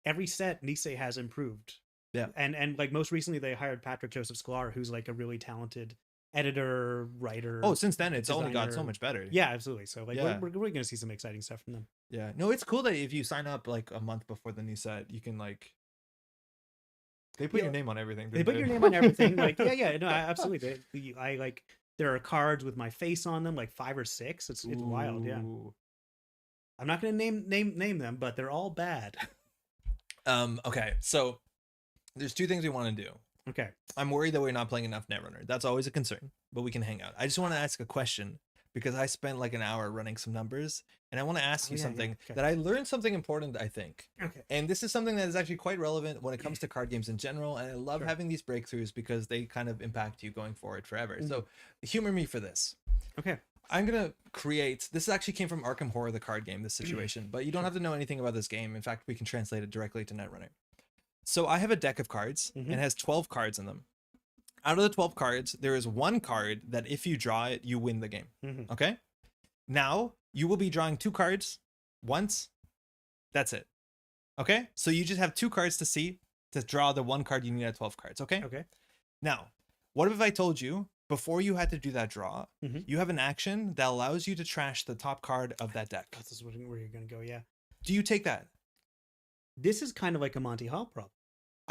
Speaker 2: every set Nisei has improved.
Speaker 1: Yeah.
Speaker 2: And like most recently they hired Patrick Joseph Sklar, who's like a really talented editor, writer.
Speaker 1: Oh, since then it's only got so
Speaker 2: designer.
Speaker 1: much better.
Speaker 2: Yeah, absolutely. So like
Speaker 1: Yeah.
Speaker 2: we're really gonna see some exciting stuff from them.
Speaker 1: Yeah. No, it's cool that if you sign up like a month before the new set, you can like they put
Speaker 2: Yeah.
Speaker 1: your name on everything.
Speaker 2: They
Speaker 1: didn't
Speaker 2: put your name on everything. Like yeah, no, absolutely. I like there are cards with my face on them, like 5 or 6. It's wild. Yeah,
Speaker 1: Ooh.
Speaker 2: I'm not gonna name them, but they're all bad.
Speaker 1: Okay, so there's two things we want to do.
Speaker 2: Okay.
Speaker 1: I'm worried that we're not playing enough Netrunner. That's always a concern, but we can hang out. I just want to ask a question because I spent like an hour running some numbers, and I want to ask you
Speaker 2: yeah,
Speaker 1: something
Speaker 2: okay.
Speaker 1: that I learned something important, I think.
Speaker 2: Okay.
Speaker 1: And this is something that is actually quite relevant when it comes to card games in general, and I love
Speaker 2: Sure.
Speaker 1: having these breakthroughs because they kind of impact you going forward forever. So humor me for this.
Speaker 2: Okay.
Speaker 1: I'm gonna create. This actually came from Arkham Horror, the card game. This situation, but you don't have to know anything about this game. In fact, we can translate it directly to Netrunner. So I have a deck of cards, and it has 12 cards in them. Out of the 12 cards, there is one card that if you draw it, you win the game. Okay. Now you will be drawing 2 cards once. That's it. Okay. So you just have 2 cards to draw the one card you need at 12 cards. Okay.
Speaker 2: Okay.
Speaker 1: Now, what if I told you before you had to do that draw,
Speaker 2: Mhm.
Speaker 1: you have an action that allows you to trash the top card of that deck?
Speaker 2: This is where you're gonna go. Yeah.
Speaker 1: Do you take that?
Speaker 2: This is kind of like a Monty Hall problem.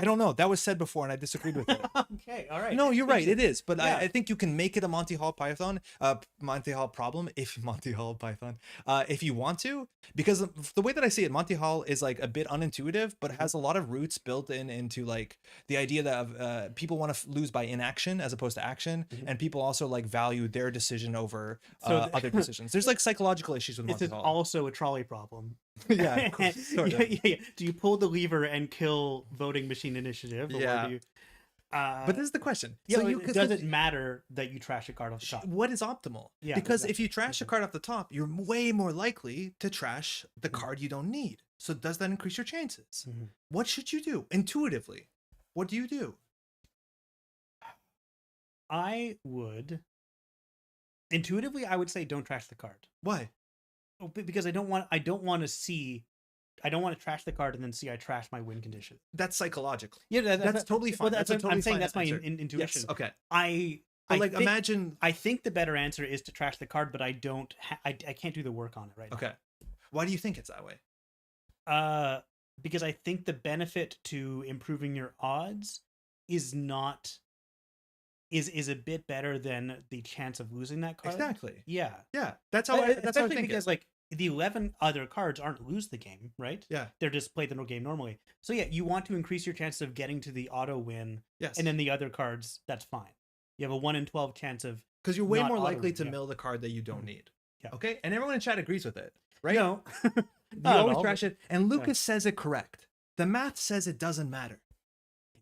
Speaker 1: I don't know. That was said before, and I disagreed with it.
Speaker 2: Okay. All right.
Speaker 1: No, you're right. It is, but
Speaker 2: Yeah.
Speaker 1: I think you can make it a Monty Hall Python, Monty Hall problem if Monty Hall Python, if you want to, because the way that I see it, Monty Hall is like a bit unintuitive, but has a lot of roots built into like the idea that people want to lose by inaction as opposed to action, and people also like value their decision over other decisions. There's like psychological issues with
Speaker 2: This
Speaker 1: Monty
Speaker 2: is
Speaker 1: Hall.
Speaker 2: also a trolley problem.
Speaker 1: Yeah, sort of.
Speaker 2: Yeah. Do you pull the lever and kill voting machine initiative? Or
Speaker 1: Yeah.
Speaker 2: do you,
Speaker 1: But this is the question.
Speaker 2: yeah,
Speaker 1: So
Speaker 2: does it matter that you trash a card off the top?
Speaker 1: what is optimal?
Speaker 2: Yeah,
Speaker 1: because
Speaker 2: exactly.
Speaker 1: if you trash a card off the top, you're way more likely to trash the card you don't need. So does that increase your chances?
Speaker 2: Mhm.
Speaker 1: What should you do intuitively? What do you do?
Speaker 2: I would intuitively, I would say don't trash the card.
Speaker 1: Why?
Speaker 2: Because I don't want to trash the card and then see I trash my win condition.
Speaker 1: That's psychologically.
Speaker 2: Yeah,
Speaker 1: that's totally fine.
Speaker 2: Well,
Speaker 1: That's a
Speaker 2: I'm
Speaker 1: totally
Speaker 2: saying
Speaker 1: fine
Speaker 2: that's my
Speaker 1: answer.
Speaker 2: intuition.
Speaker 1: Yes. Okay.
Speaker 2: I
Speaker 1: But like,
Speaker 2: think,
Speaker 1: imagine.
Speaker 2: I think the better answer is to trash the card, but I don't. I can't do the work on it right
Speaker 1: Okay. Why do you think it's that way?
Speaker 2: now. Because I think the benefit to improving your odds is not is a bit better than the chance of losing that card.
Speaker 1: Exactly.
Speaker 2: Yeah.
Speaker 1: Yeah. That's how. That's how I
Speaker 2: Especially
Speaker 1: think.
Speaker 2: because like the 11 other cards aren't lose the game, right?
Speaker 1: Yeah.
Speaker 2: They're just play the game normally. So yeah, you want to increase your chances of getting to the auto win,
Speaker 1: Yes.
Speaker 2: and then the other cards, that's fine. You have a 1 in 12 chance of
Speaker 1: because you're way
Speaker 2: not
Speaker 1: more
Speaker 2: auto
Speaker 1: likely
Speaker 2: win,
Speaker 1: to
Speaker 2: yeah.
Speaker 1: mill the card that you don't need.
Speaker 2: Yeah.
Speaker 1: Okay. And everyone in chat agrees with it, right?
Speaker 2: No.
Speaker 1: You
Speaker 2: Not at
Speaker 1: always
Speaker 2: all,
Speaker 1: trash it. And Lucas says it correct. The math says it doesn't matter.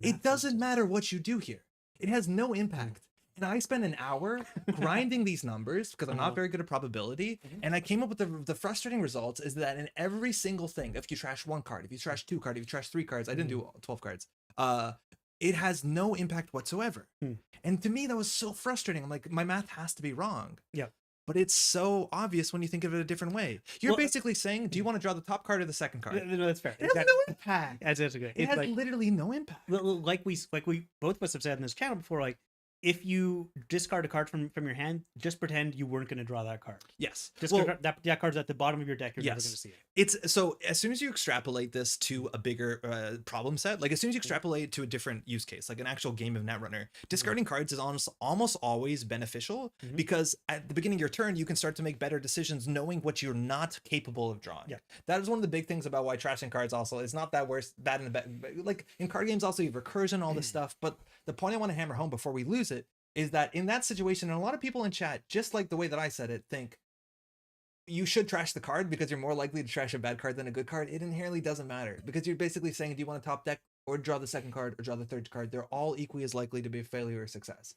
Speaker 1: It doesn't matter what you do here. It has no impact. And I spent an hour grinding these numbers because I'm not very good at probability. And I came up with the frustrating results is that in every single thing, if you trash 1 card, if you trash 2 cards, if you trash 3 cards, I didn't do 12 cards. It has no impact whatsoever. And to me, that was so frustrating. I'm like, my math has to be wrong.
Speaker 2: Yeah.
Speaker 1: But it's so obvious when you think of it a different way. You're basically saying, do you want to draw the top card or the second card?
Speaker 2: No, that's fair.
Speaker 1: It has no impact.
Speaker 2: That's okay.
Speaker 1: It has literally no impact.
Speaker 2: Like we both of us have said in this channel before, like if you discard a card from your hand, just pretend you weren't going to draw that card.
Speaker 1: Yes.
Speaker 2: Discard that card's at the bottom of your deck. You're never going to see it.
Speaker 1: It's so as soon as you extrapolate this to a bigger problem set, like as soon as you extrapolate to a different use case, like an actual game of Netrunner, discarding cards is almost always beneficial because at the beginning of your turn, you can start to make better decisions knowing what you're not capable of drawing.
Speaker 2: Yeah.
Speaker 1: That is one of the big things about why trashing cards also it's not that worse, bad in the bad. Like in card games, also you have recursion, all this stuff. But the point I want to hammer home before we lose it is that in that situation, and a lot of people in chat, just like the way that I said it, think you should trash the card because you're more likely to trash a bad card than a good card. It inherently doesn't matter because you're basically saying, do you want to top deck or draw the second card or draw the third card? They're all equally as likely to be a failure or success,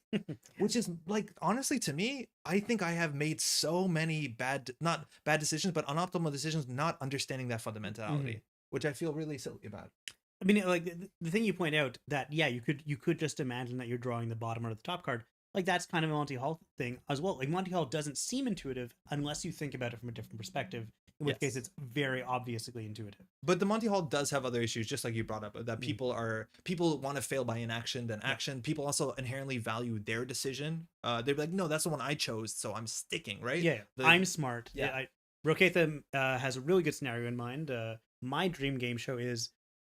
Speaker 1: which is like, honestly, to me, I think I have made so many not bad decisions, but unoptimal decisions, not understanding that fundamentality, which I feel really silly about.
Speaker 2: I mean, like the thing you point out that, yeah, you could just imagine that you're drawing the bottom or the top card. like that's kind of a Monty Hall thing as well. Like Monty Hall doesn't seem intuitive unless you think about it from a different perspective, in which case it's very obviously intuitive.
Speaker 1: But the Monty Hall does have other issues, just like you brought up, that people want to fail by inaction than action. People also inherently value their decision. They'd be like, no, that's the one I chose, so I'm sticking, right?
Speaker 2: Yeah, I'm smart.
Speaker 1: Yeah.
Speaker 2: Roketha has a really good scenario in mind. My dream game show is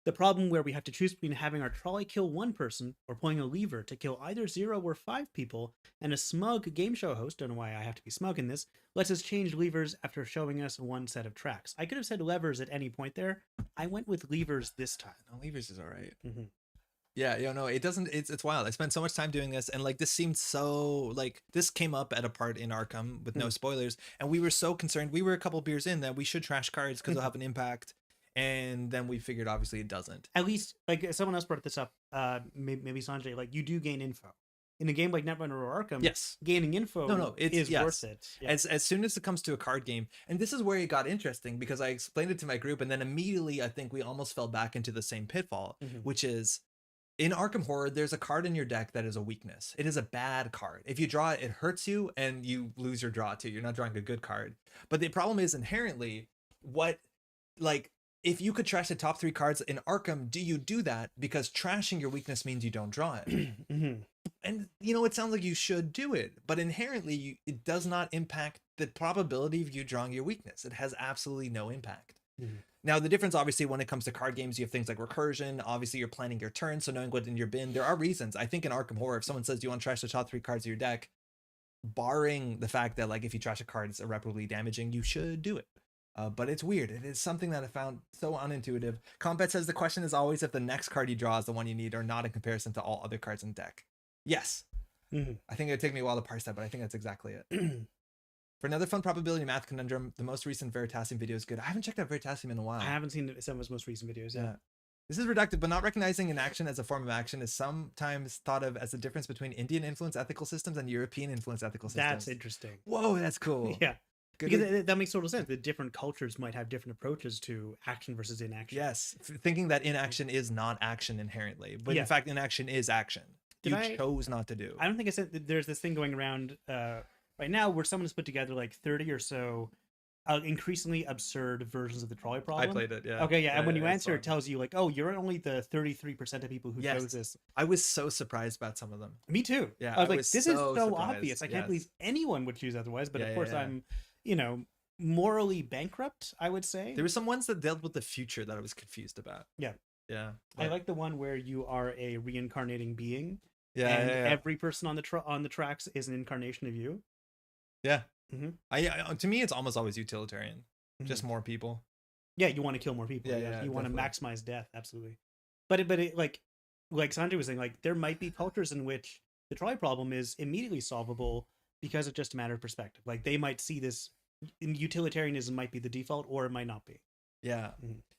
Speaker 2: the problem where we have to choose between having our trolley kill one person or pulling a lever to kill either 0 or 5 people, and a smug game show host, don't know why I have to be smug in this, lets us change levers after showing us one set of tracks. I could have said levers at any point there. I went with levers this time.
Speaker 1: No, levers is all right.
Speaker 2: Mm-hmm.
Speaker 1: Yeah, no, it doesn't. It's wild. I spent so much time doing this, and like this seemed so like this came up at a part in Arkham with no spoilers, and we were so concerned. We were a couple beers in that we should trash cards because they'll have an impact, and then we figured obviously it doesn't.
Speaker 2: At least, like someone else brought this up, maybe Sanjay. Like you do gain info in a game like Netrunner or Arkham.
Speaker 1: Yes,
Speaker 2: gaining info is worth it. Yeah.
Speaker 1: As soon as it comes to a card game, and this is where it got interesting because I explained it to my group, and then immediately I think we almost fell back into the same pitfall, which is. In Arkham Horror, there's a card in your deck that is a weakness. It is a bad card. If you draw it, it hurts you and you lose your draw too. You're not drawing a good card. But the problem is inherently if you could trash the top 3 cards in Arkham, do you do that? Because trashing your weakness means you don't draw it. And, it sounds like you should do it. But inherently, it does not impact the probability of you drawing your weakness. It has absolutely no impact. Now, the difference, obviously, when it comes to card games, you have things like recursion. Obviously, you're planning your turn, so knowing what's in your bin. There are reasons. I think in Arkham Horror, if someone says, do you want to trash the top 3 cards of your deck, barring the fact that, like, if you trash a card, it's irreparably damaging, you should do it. But it's weird. It is something that I found so unintuitive. Combat says the question is always if the next card you draw is the one you need or not in comparison to all other cards in the deck. Yes. I think it'd take me a while to parse that, but I think that's exactly it. For another fun probability math conundrum, the most recent Veritasium video is good. I haven't checked out Veritasium in a while.
Speaker 2: I haven't seen some of his most recent videos. Yeah.
Speaker 1: This is reductive, but not recognizing an action as a form of action is sometimes thought of as the difference between Indian influence ethical systems and European influence ethical systems.
Speaker 2: That's interesting.
Speaker 1: Whoa, that's cool.
Speaker 2: Yeah. Because that makes total sense. The different cultures might have different approaches to action versus inaction.
Speaker 1: Yes. Thinking that inaction is not action inherently, but in fact, inaction is action. You chose not to do.
Speaker 2: I don't think I said that there's this thing going around right now where someone has put together like 30 or so increasingly absurd versions of the trolley problem.
Speaker 1: I played it, yeah.
Speaker 2: Okay, yeah, and when you answer, it tells you like, oh, you're only the 33% of people who chose this.
Speaker 1: I was so surprised about some of them.
Speaker 2: Me too.
Speaker 1: Yeah,
Speaker 2: I was like, this is so
Speaker 1: surprised.
Speaker 2: obvious. I can't believe anyone would choose otherwise. But of course, I'm, morally bankrupt, I would say.
Speaker 1: There were some ones that dealt with the future that I was confused about.
Speaker 2: Yeah.
Speaker 1: Yeah.
Speaker 2: I like the one where you are a reincarnating being.
Speaker 1: Yeah.
Speaker 2: And every person on the tracks is an incarnation of you.
Speaker 1: Yeah. To me, it's almost always utilitarian. Just more people.
Speaker 2: Yeah, you want to kill more people.
Speaker 1: Yeah,
Speaker 2: you want to maximize death. Absolutely. But it like Sanjay was saying, like there might be cultures in which the trolley problem is immediately solvable because it's just a matter of perspective. Like they might see this utilitarianism might be the default, or it might not be.
Speaker 1: Yeah.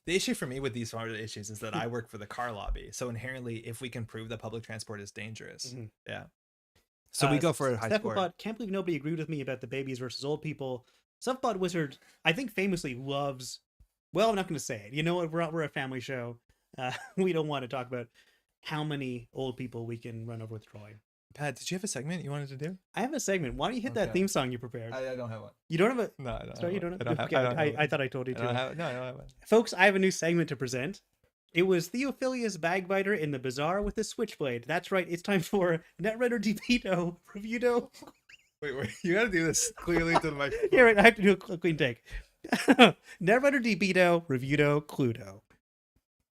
Speaker 1: The issue for me with these sort of issues is that I work for the car lobby. So inherently, if we can prove that public transport is dangerous, So we go for a high score.
Speaker 2: Can't believe nobody agreed with me about the babies versus old people. Stuffbot Wizard, I think famously loves. Well, I'm not going to say it. You know what? We're a family show. We don't want to talk about how many old people we can run over with trolley.
Speaker 1: Pat, did you have a segment you wanted to do?
Speaker 2: I have a segment. Why don't you hit that theme song you prepared?
Speaker 1: I don't have one.
Speaker 2: You don't have a...
Speaker 1: No, I don't.
Speaker 2: Sorry, you don't have...
Speaker 1: I
Speaker 2: thought I told you to.
Speaker 1: No, I don't have one.
Speaker 2: Folks, I have a new segment to present. It was Theophilus Bagbiter in the bazaar with a switchblade. That's right. It's time for Netrunner DePito Reviewdo.
Speaker 1: Wait. You gotta do this clearly to the microphone.
Speaker 2: Yeah, right. I have to do a clean take. Netrunner DePito Reviewdo Cluedo.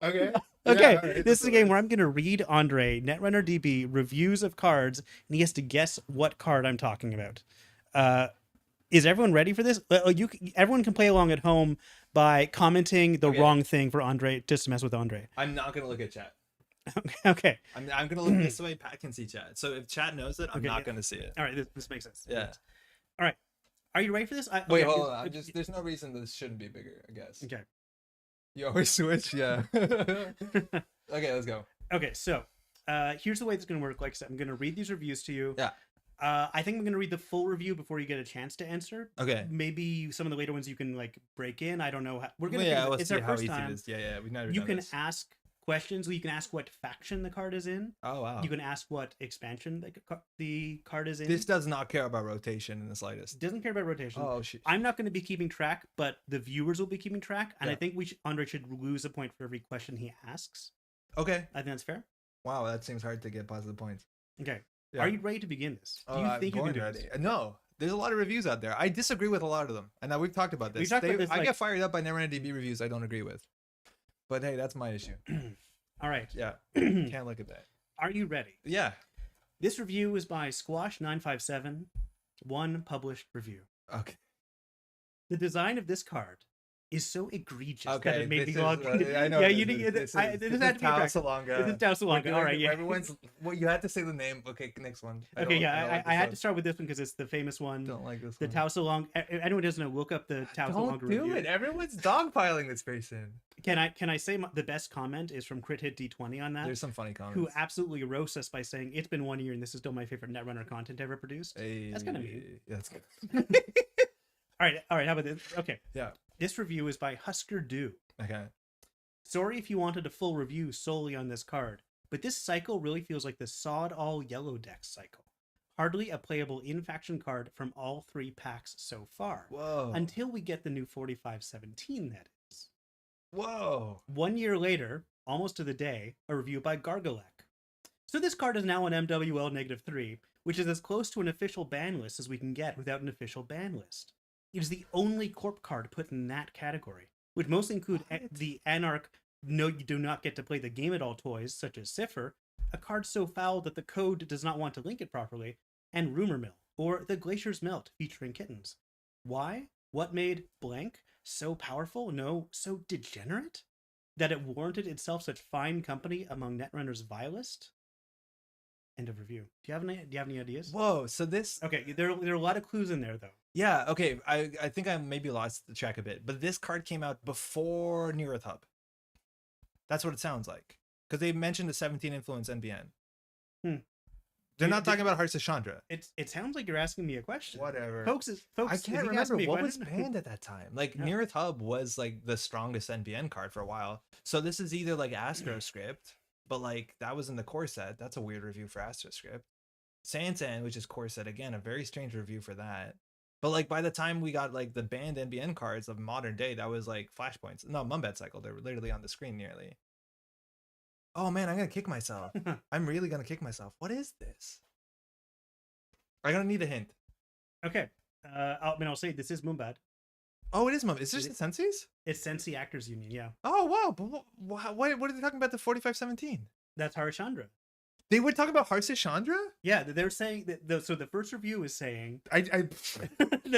Speaker 1: Okay.
Speaker 2: Okay,
Speaker 1: Yeah, right.
Speaker 2: this is a game where I'm going to read Andre, Netrunner DB, reviews of cards, and he has to guess what card I'm talking about. Is everyone ready for this? Everyone can play along at home by commenting the wrong thing for Andre, just to mess with Andre.
Speaker 1: I'm not going to look at chat.
Speaker 2: Okay.
Speaker 1: I'm going to look this way. Pat can see chat. So if chat knows it, I'm not going to see it.
Speaker 2: All right, this makes sense.
Speaker 1: Yeah.
Speaker 2: All right. Are you ready for this?
Speaker 1: Wait, hold on. There's no reason this shouldn't be bigger, I guess.
Speaker 2: Okay.
Speaker 1: You always switch? Yeah. Okay, let's go.
Speaker 2: Okay, so here's the way it's going to work. Like I said, I'm going to read these reviews to you.
Speaker 1: Yeah.
Speaker 2: I think I'm going to read the full review before you get a chance to answer.
Speaker 1: Okay.
Speaker 2: Maybe some of the later ones you can like break in. I don't know. We're going
Speaker 1: to
Speaker 2: it's our first time.
Speaker 1: Yeah, we've never
Speaker 2: You
Speaker 1: done
Speaker 2: can
Speaker 1: this.
Speaker 2: ask questions. You can ask what faction the card is in.
Speaker 1: Oh wow.
Speaker 2: You can ask what expansion the card is in.
Speaker 1: This does not care about rotation in the slightest.
Speaker 2: Doesn't care about rotation.
Speaker 1: Oh shit.
Speaker 2: I'm not going to be keeping track, but the viewers will be keeping track, and
Speaker 1: Yeah.
Speaker 2: I think Andre should lose a point for every question he asks.
Speaker 1: Okay.
Speaker 2: I think that's fair.
Speaker 1: Wow, that seems hard to get positive points.
Speaker 2: Okay.
Speaker 1: Yeah.
Speaker 2: Are you ready to begin this? Do you
Speaker 1: I'm
Speaker 2: think you can
Speaker 1: born
Speaker 2: do
Speaker 1: ready.
Speaker 2: this?
Speaker 1: No. There's a lot of reviews out there. I disagree with a lot of them. And now we've talked about this.
Speaker 2: We talked about this,
Speaker 1: I
Speaker 2: like-
Speaker 1: get fired up by Netrunner DB reviews I don't agree with. But hey, that's my issue.
Speaker 2: All right.
Speaker 1: Yeah. Can't look at that.
Speaker 2: Are you ready?
Speaker 1: Yeah.
Speaker 2: This review is by Squash957. One published review.
Speaker 1: Okay.
Speaker 2: The design of this card is so egregious that
Speaker 1: Okay.
Speaker 2: it made me
Speaker 1: this
Speaker 2: log
Speaker 1: is,
Speaker 2: in.
Speaker 1: I know.
Speaker 2: Yeah,
Speaker 1: this
Speaker 2: you
Speaker 1: is-
Speaker 2: didn't.
Speaker 1: This
Speaker 2: This
Speaker 1: is
Speaker 2: had to be
Speaker 1: Tao
Speaker 2: correct.
Speaker 1: Salonga.
Speaker 2: This is Tao Salonga. All right, yeah.
Speaker 1: Everyone's. Well, you had to say the name. Okay, next one.
Speaker 2: Okay, yeah,
Speaker 1: don't like
Speaker 2: I
Speaker 1: this
Speaker 2: had
Speaker 1: one.
Speaker 2: to start with this one because it's the famous one.
Speaker 1: Don't like this
Speaker 2: The
Speaker 1: one.
Speaker 2: Tao Salonga. Anyone who doesn't know, look up the Tao Salonga
Speaker 1: Don't do
Speaker 2: review.
Speaker 1: it. Everyone's dogpiling this person.
Speaker 2: Can I say the best comment is from Crit Hit D20 on that?
Speaker 1: There's some funny comments.
Speaker 2: Who absolutely roasts us by saying it's been 1 year and this is still my favorite Netrunner content ever produced. That's kinda mean.
Speaker 1: Yeah, that's good.
Speaker 2: All right. How about this? Okay.
Speaker 1: Yeah.
Speaker 2: This review is by Husker Du.
Speaker 1: Okay.
Speaker 2: Sorry if you wanted a full review solely on this card, but this cycle really feels like the Sod All Yellow deck cycle. Hardly a playable in-faction card from all 3 packs so far.
Speaker 1: Whoa.
Speaker 2: Until we get the new 4517, that is.
Speaker 1: Whoa.
Speaker 2: 1 year later, almost to the day, a review by Gargalek. So this card is now on MWL -3, which is as close to an official ban list as we can get without an official ban list. It is the only corp card put in that category, which mostly include the Anarch No You Do Not Get to Play the Game at All toys, such as Cipher, a card so foul that the code does not want to link it properly, and Rumor Mill, or the Glacier's Melt featuring kittens. Why? What made blank so powerful? No, so degenerate? That it warranted itself such fine company among Netrunner's vilest? End of review. Do you have any ideas?
Speaker 1: Whoa. So this.
Speaker 2: Okay, there are a lot of clues in there, though.
Speaker 1: Yeah. Okay. I think I maybe lost the track a bit, but this card came out before Nearth Hub. That's what it sounds like, because they mentioned the 17 influence NBN. They're not talking about Hearts of Chandra.
Speaker 2: It sounds like you're asking me a question.
Speaker 1: Whatever.
Speaker 2: Folks,
Speaker 1: I
Speaker 2: is
Speaker 1: can't
Speaker 2: he
Speaker 1: remember
Speaker 2: asking me a
Speaker 1: what was
Speaker 2: question?
Speaker 1: banned at that time. Like
Speaker 2: Yeah.
Speaker 1: Nearth Hub was like the strongest NBN card for a while. So this is either like Astroscript, but like that was in the core set. That's a weird review for Astroscript. Sansan, which is core set, again, a very strange review for that. But like by the time we got like the banned NBN cards of modern day, that was like flashpoints. No, Mumbad Cycle. They were literally on the screen nearly. Oh man, I'm gonna kick myself. I'm really gonna kick myself. What is this? I'm gonna need a hint.
Speaker 2: Okay. I'll say this is Mumbad.
Speaker 1: Oh, it is Mumbad. Is this
Speaker 2: It
Speaker 1: the Senseis?
Speaker 2: It's Sensi Actors Union, yeah.
Speaker 1: Oh wow! But what are they talking about? The 4517?
Speaker 2: That's Harashandra.
Speaker 1: They were talking about Hearts of Chandra?
Speaker 2: Yeah, they're saying that. So the first review is saying.
Speaker 1: I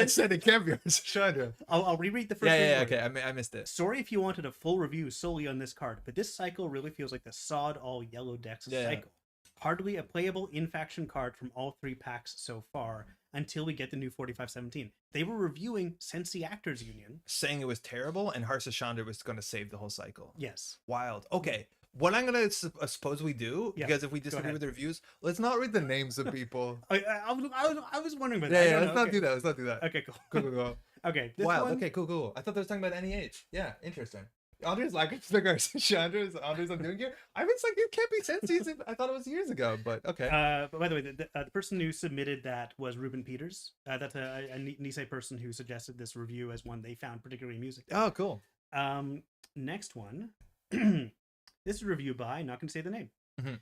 Speaker 1: said it can't be Hearts of Chandra.
Speaker 2: I'll reread the first.
Speaker 1: Yeah.
Speaker 2: review.
Speaker 1: Okay, I missed it.
Speaker 2: Sorry if you wanted a full review solely on this card, but this cycle really feels like the Sod All Yellow decks
Speaker 1: Yeah.
Speaker 2: cycle. Hardly a playable in-faction card from all 3 packs so far, until we get the new 4517. They were reviewing Sensi Actors Union.
Speaker 1: Saying it was terrible, and Hearts of Chandra was going to save the whole cycle.
Speaker 2: Yes.
Speaker 1: Wild. Okay. What I'm gonna suppose we do,
Speaker 2: Yeah,
Speaker 1: because if we
Speaker 2: go
Speaker 1: disagree
Speaker 2: ahead.
Speaker 1: with the reviews, let's not read the names of people.
Speaker 2: I was wondering about that. I don't
Speaker 1: Let's
Speaker 2: know.
Speaker 1: not do that. Let's not do that.
Speaker 2: Okay, cool.
Speaker 1: Cool.
Speaker 2: Okay, this
Speaker 1: Wild.
Speaker 2: one.
Speaker 1: Okay, cool. I thought they were talking about NEH. Yeah, interesting. Andre's like, it's the Hearts of Chandra. Andre's I'm doing here. I was like, it can't be Senseis. I thought it was years ago, but okay.
Speaker 2: But by the way, the person who submitted that was Ruben Peters. That's a Nisei person who suggested this review as one they found particularly amusing.
Speaker 1: Oh, cool.
Speaker 2: Next one. This is a review by, not going to say the name.
Speaker 1: Mhm.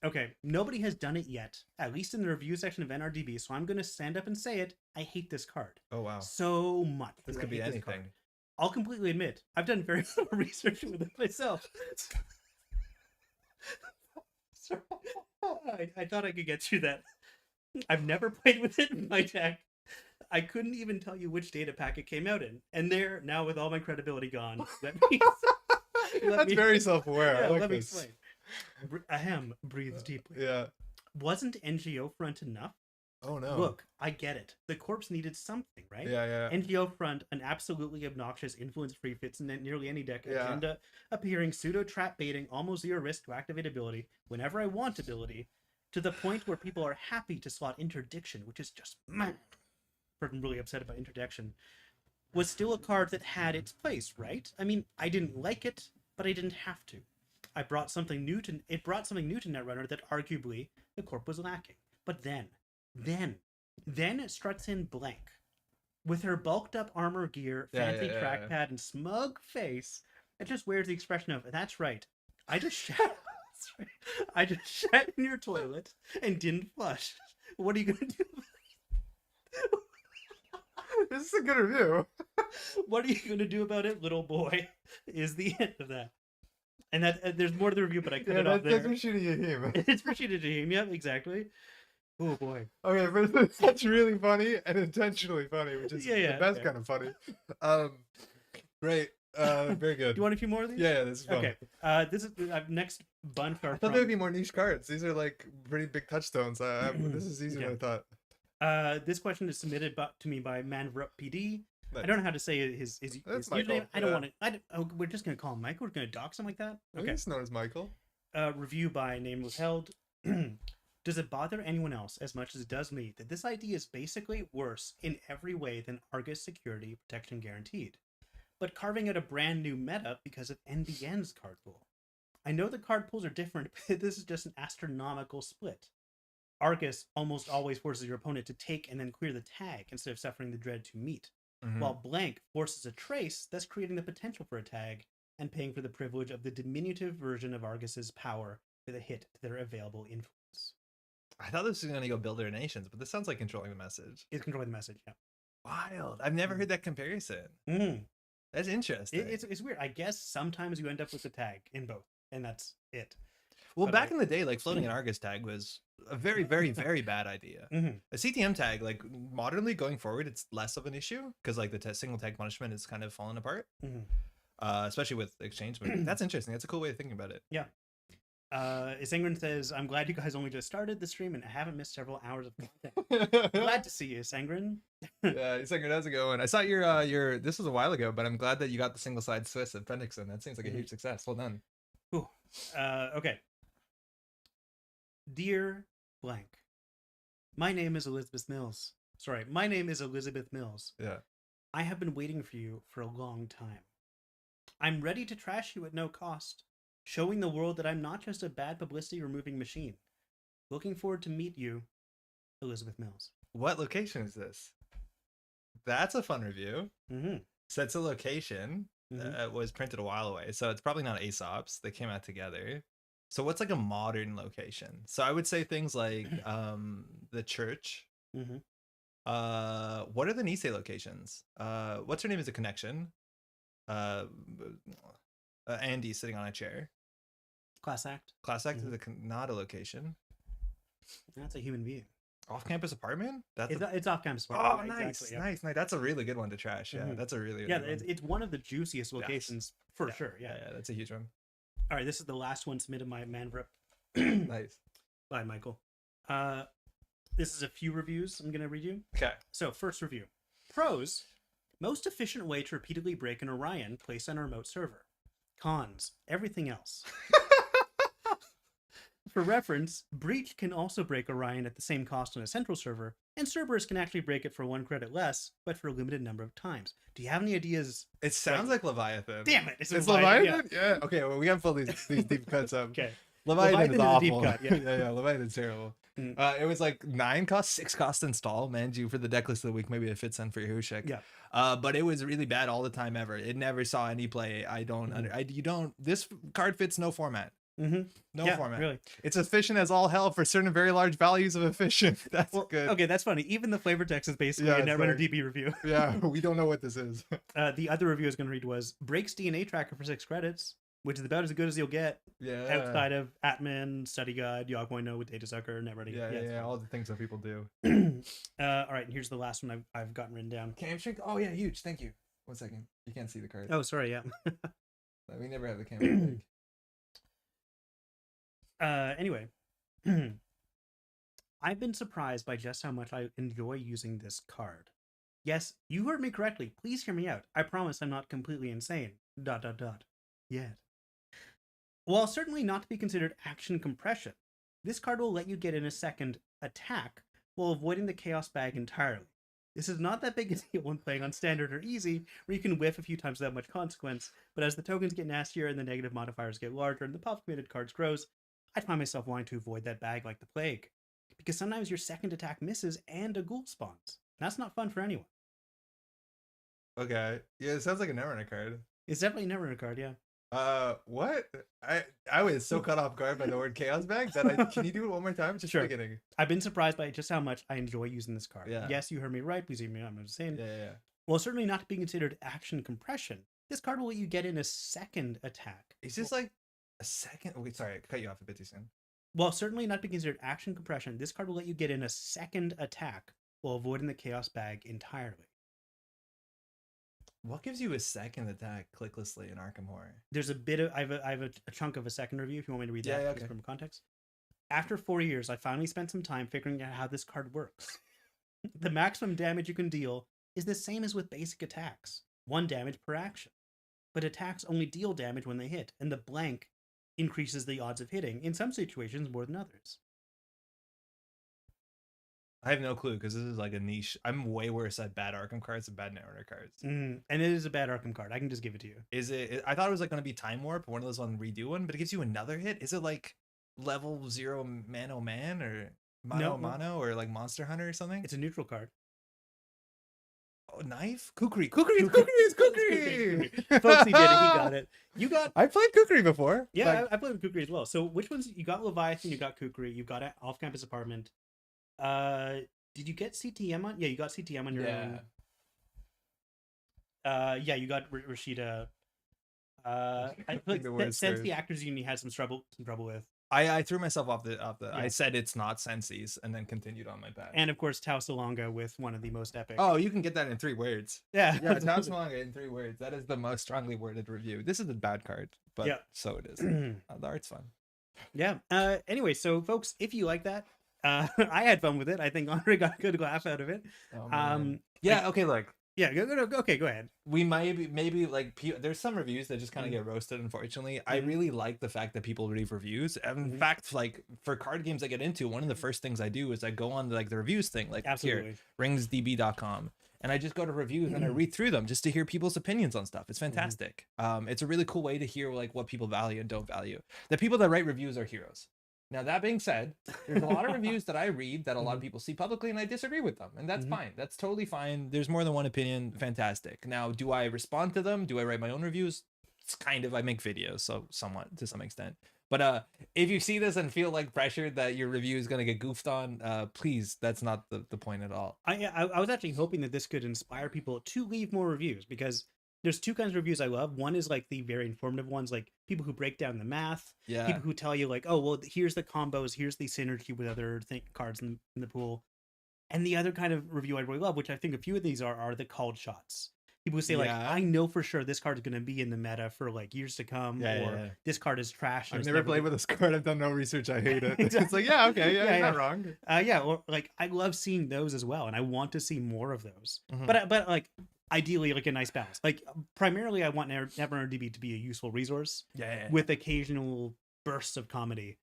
Speaker 2: Okay, nobody has done it yet, at least in the review section of NRDB, so I'm going to stand up and say it. I hate this card.
Speaker 1: Oh, wow.
Speaker 2: So much.
Speaker 1: This
Speaker 2: I
Speaker 1: could be
Speaker 2: hate this
Speaker 1: anything.
Speaker 2: card. I'll completely admit, I've done very little research with it myself. Sorry. I thought I could get through that. I've never played with it in my deck. I couldn't even tell you which data pack it came out in. And there, now with all my credibility gone, let me...
Speaker 1: That's very self-aware.
Speaker 2: Yeah,
Speaker 1: I like
Speaker 2: let me
Speaker 1: this.
Speaker 2: explain. Ahem breathes deeply.
Speaker 1: Yeah.
Speaker 2: Wasn't NGO front enough?
Speaker 1: Oh no.
Speaker 2: Look, I get it. The corpse needed something, right?
Speaker 1: Yeah.
Speaker 2: NGO front, an absolutely obnoxious influence-free fits in nearly any deck
Speaker 1: Yeah.
Speaker 2: agenda, appearing pseudo-trap baiting, almost zero risk to activate ability, whenever I want ability, to the point where people are happy to slot interdiction, which is just mad. I'm really upset about interdiction. Was still a card that had its place, right? I mean, I didn't like it, but I didn't have to. It brought something new to Netrunner that arguably the Corp was lacking. But then it struts in Blank with her bulked up armor gear, fancy trackpad, and smug face. It just wears the expression of, "That's right, I just shat. I just shat in your toilet and didn't flush. What are you gonna do?"
Speaker 3: This is a good review.
Speaker 2: What are you going to do about it, little boy? Is the end of that. And that there's more to the review, but I cut it off there.
Speaker 3: That's for shooting at him.
Speaker 2: It's for shooting at him. Yep, exactly. Oh boy.
Speaker 3: Okay, but that's really funny and intentionally funny, which is the best kind of funny. Great. Very good.
Speaker 2: Do you want a few more of these?
Speaker 3: Yeah, this is fun.
Speaker 2: Okay. This is next bunch.
Speaker 3: I thought there would be more niche cards. These are like pretty big touchstones. This is easier than I thought.
Speaker 2: This question is submitted to me by Manvrup PD.
Speaker 3: Nice.
Speaker 2: I don't know how to say his username. I don't want to. We're just gonna call him Michael. We're gonna dox him like that.
Speaker 3: Okay. He's known as Michael.
Speaker 2: Review by name withheld. Does it bother anyone else as much as it does me that this idea is basically worse in every way than Argus Security Protection Guaranteed, but carving out a brand new meta because of NBN's card pool? I know the card pools are different, but this is just an astronomical split. Argus almost always forces your opponent to take and then clear the tag instead of suffering the dread to meet, while Blank forces a trace, thus creating the potential for a tag and paying for the privilege of the diminutive version of Argus's power with a hit to their available influence.
Speaker 1: I thought this was going to go Builder Nations, but this sounds like controlling the message.
Speaker 2: It's controlling the message, yeah.
Speaker 1: Wild. I've never heard that comparison. That's interesting.
Speaker 2: It's weird. I guess sometimes you end up with the tag in both, and that's it.
Speaker 1: Well, but back in the day, like floating an Argus tag was a very, very, very bad idea. A CTM tag, like modernly going forward, it's less of an issue because like the single tag punishment is kind of falling apart, especially with exchange. But that's interesting. That's a cool way of thinking about it.
Speaker 2: Yeah. Isengrin says, "I'm glad you guys only just started the stream and haven't missed several hours of content." Glad to see you, Isengrin.
Speaker 3: Yeah, Isengrin, how's it going? I saw your this was a while ago, but I'm glad that you got the single side Swiss at Fendixon. That seems like a huge success. Well done.
Speaker 2: Ooh. Okay. Dear Blank, my name is Elizabeth Mills. My name is Elizabeth Mills.
Speaker 3: Yeah.
Speaker 2: I have been waiting for you for a long time. I'm ready to trash you at no cost, showing the world that I'm not just a bad publicity removing machine. Looking forward to meet you, Elizabeth Mills.
Speaker 1: What location is this? That's a fun review. Sets a location that was printed a while away, so it's probably not Aesop's. They came out together. So what's like a modern location? So I would say things like the church. What are the Nisei locations? What's her name is a connection. Andy sitting on a chair.
Speaker 2: Class act.
Speaker 1: Class act is not a location.
Speaker 2: That's a human being.
Speaker 1: Off-campus apartment?
Speaker 2: It's off-campus apartment.
Speaker 1: Oh, nice, exactly, nice. That's a really good one to trash. Yeah, that's a really good one.
Speaker 2: It's one of the juiciest locations for sure. Yeah,
Speaker 1: that's a huge one.
Speaker 2: All right, this is the last one submitted by Manvrup.
Speaker 3: Nice.
Speaker 2: Bye, Michael. This is a few reviews I'm going to read you.
Speaker 1: Okay.
Speaker 2: So, first review. Pros. Most efficient way to repeatedly break an Orion placed on a remote server. Cons. Everything else. For reference, Breach can also break Orion at the same cost on a central server, and Cerberus can actually break it for 1 credit less, but for a limited number of times. Do you have any ideas?
Speaker 1: It sounds like Leviathan.
Speaker 2: Damn it!
Speaker 3: It's Leviathan? Yeah. Okay, well, we gotta pull these deep cuts up.
Speaker 2: Okay.
Speaker 3: Leviathan is awful.
Speaker 2: Deep cut,
Speaker 3: yeah, Leviathan's terrible.
Speaker 1: It was like 9 cost, 6 cost install, man. You for the deck list of the week, maybe it fits in for your Hushek.
Speaker 2: Yeah.
Speaker 1: But it was really bad all the time ever. It never saw any play. This card fits no format. No format.
Speaker 2: Really.
Speaker 3: It's efficient as all hell for certain very large values of efficient. That's good.
Speaker 2: Okay, that's funny. Even the flavor text is basically a Netrunner DB review.
Speaker 3: Yeah, we don't know what this is.
Speaker 2: The other review I was going to read was Breaks DNA Tracker for 6 credits, which is about as good as you'll get outside of Atman, Study Guide, Yogg.no with Data Sucker, NetReady.
Speaker 3: Yeah, all the things that people do.
Speaker 2: All right, and here's the last one I've gotten written down.
Speaker 3: Cam shrink? Oh, yeah, huge. Thank you. 1 second. You can't see the card.
Speaker 2: Oh, sorry, yeah.
Speaker 3: We never have the camera.
Speaker 2: Anyway, I've been surprised by just how much I enjoy using this card. Yes, you heard me correctly. Please hear me out. I promise I'm not completely insane. ... Yet. While certainly not to be considered action compression, this card will let you get in a second attack while avoiding the chaos bag entirely. This is not that big a deal when playing on standard or easy, where you can whiff a few times without much consequence, but as the tokens get nastier and the negative modifiers get larger and the pop committed cards grows, I find myself wanting to avoid that bag like the plague. Because sometimes your second attack misses and a ghoul spawns. That's not fun for anyone.
Speaker 3: Okay. Yeah, it sounds like a Netrunner card.
Speaker 2: It's definitely a Netrunner card, yeah.
Speaker 3: What? I was so caught off guard by the word chaos bag that can you do it one more time? Just
Speaker 2: Sure.
Speaker 3: the beginning.
Speaker 2: I've been surprised by just how much I enjoy using this card.
Speaker 3: Yeah.
Speaker 2: Yes, you heard me right. Please hear me. I'm saying.
Speaker 3: Yeah.
Speaker 2: Well, certainly not being considered action compression. This card will let you get in a second attack.
Speaker 3: It's just like a second. Wait, sorry, I cut you off a bit too soon.
Speaker 2: Well, certainly not being considered action compression. This card will let you get in a second attack while avoiding the chaos bag entirely.
Speaker 3: What gives you a second attack clicklessly in Arkham Horror?
Speaker 2: There's a bit of I have a chunk of a second review if you want me to read that
Speaker 3: okay.
Speaker 2: from context. After 4 years, I finally spent some time figuring out how this card works. The maximum damage you can deal is the same as with basic attacks, 1 damage per action. But attacks only deal damage when they hit, and the blank increases the odds of hitting, in some situations more than others.
Speaker 1: I have no clue because this is like a niche. I'm way worse at bad Arkham cards than bad Netrunner cards.
Speaker 2: And it is a bad Arkham card. I can just give it to you.
Speaker 1: Is it? I thought it was like going to be Time Warp, one of those on redo one, but it gives you another hit. Is it like level 0 Mano Man or Mano or like Monster Hunter or something?
Speaker 2: It's a neutral card.
Speaker 1: Oh, knife? Kukri. Kukri.
Speaker 2: Folks, he did it. He got it. You got.
Speaker 3: I played Kukri before.
Speaker 2: Yeah, I played with Kukri as well. So which ones? You got Leviathan. You got Kukri. You got Off-Campus Apartment. Did you get CTM on? Yeah, you got CTM on your own. Yeah, you got Rashida. I feel like Sense the Actors Union had some trouble with.
Speaker 1: I threw myself off the. Yeah. I said it's not Sensi's and then continued on my path.
Speaker 2: And of course, Tau Salonga with one of the most epic.
Speaker 1: Oh, you can get that in 3 words.
Speaker 2: Yeah,
Speaker 1: Tau Salonga in 3 words. That is the most strongly worded review. This is a bad card, but so it is. The art's fun.
Speaker 2: Yeah. Anyway, so folks, if you like that, I had fun with it. I think Andre got a good laugh out of it.
Speaker 1: Yeah. Okay. Look.
Speaker 2: Yeah. Okay. Go ahead.
Speaker 1: We maybe like there's some reviews that just kind of get roasted. Unfortunately, I really like the fact that people leave reviews. In fact, like for card games I get into, one of the first things I do is I go on like the reviews thing, like here ringsdb.com, and I just go to reviews and I read through them just to hear people's opinions on stuff. It's fantastic. It's a really cool way to hear like what people value and don't value. The people that write reviews are heroes. Now, that being said, there's a lot of reviews that I read that a lot of people see publicly and I disagree with them. And that's fine. That's totally fine. There's more than one opinion. Fantastic. Now, do I respond to them? Do I write my own reviews? It's kind of, I make videos, so somewhat to some extent. But if you see this and feel like pressured that your review is going to get goofed on, please, that's not the point at all.
Speaker 2: I was actually hoping that this could inspire people to leave more reviews because there's 2 kinds of reviews I love. One is like the very informative ones, like people who break down the math.
Speaker 1: Yeah.
Speaker 2: People who tell you like, oh, well, here's the combos, here's the synergy with other cards in the pool. And the other kind of review I really love, which I think a few of these are the called shots. People who say like, I know for sure this card is going to be in the meta for like years to come, this card is trash.
Speaker 3: I've never played with this card. I've done no research. I hate it. It's like, you're not wrong.
Speaker 2: Or like I love seeing those as well, and I want to see more of those. But like. Ideally, like a nice balance. Like primarily, I want Netrunner DB to be a useful resource, with occasional bursts of comedy.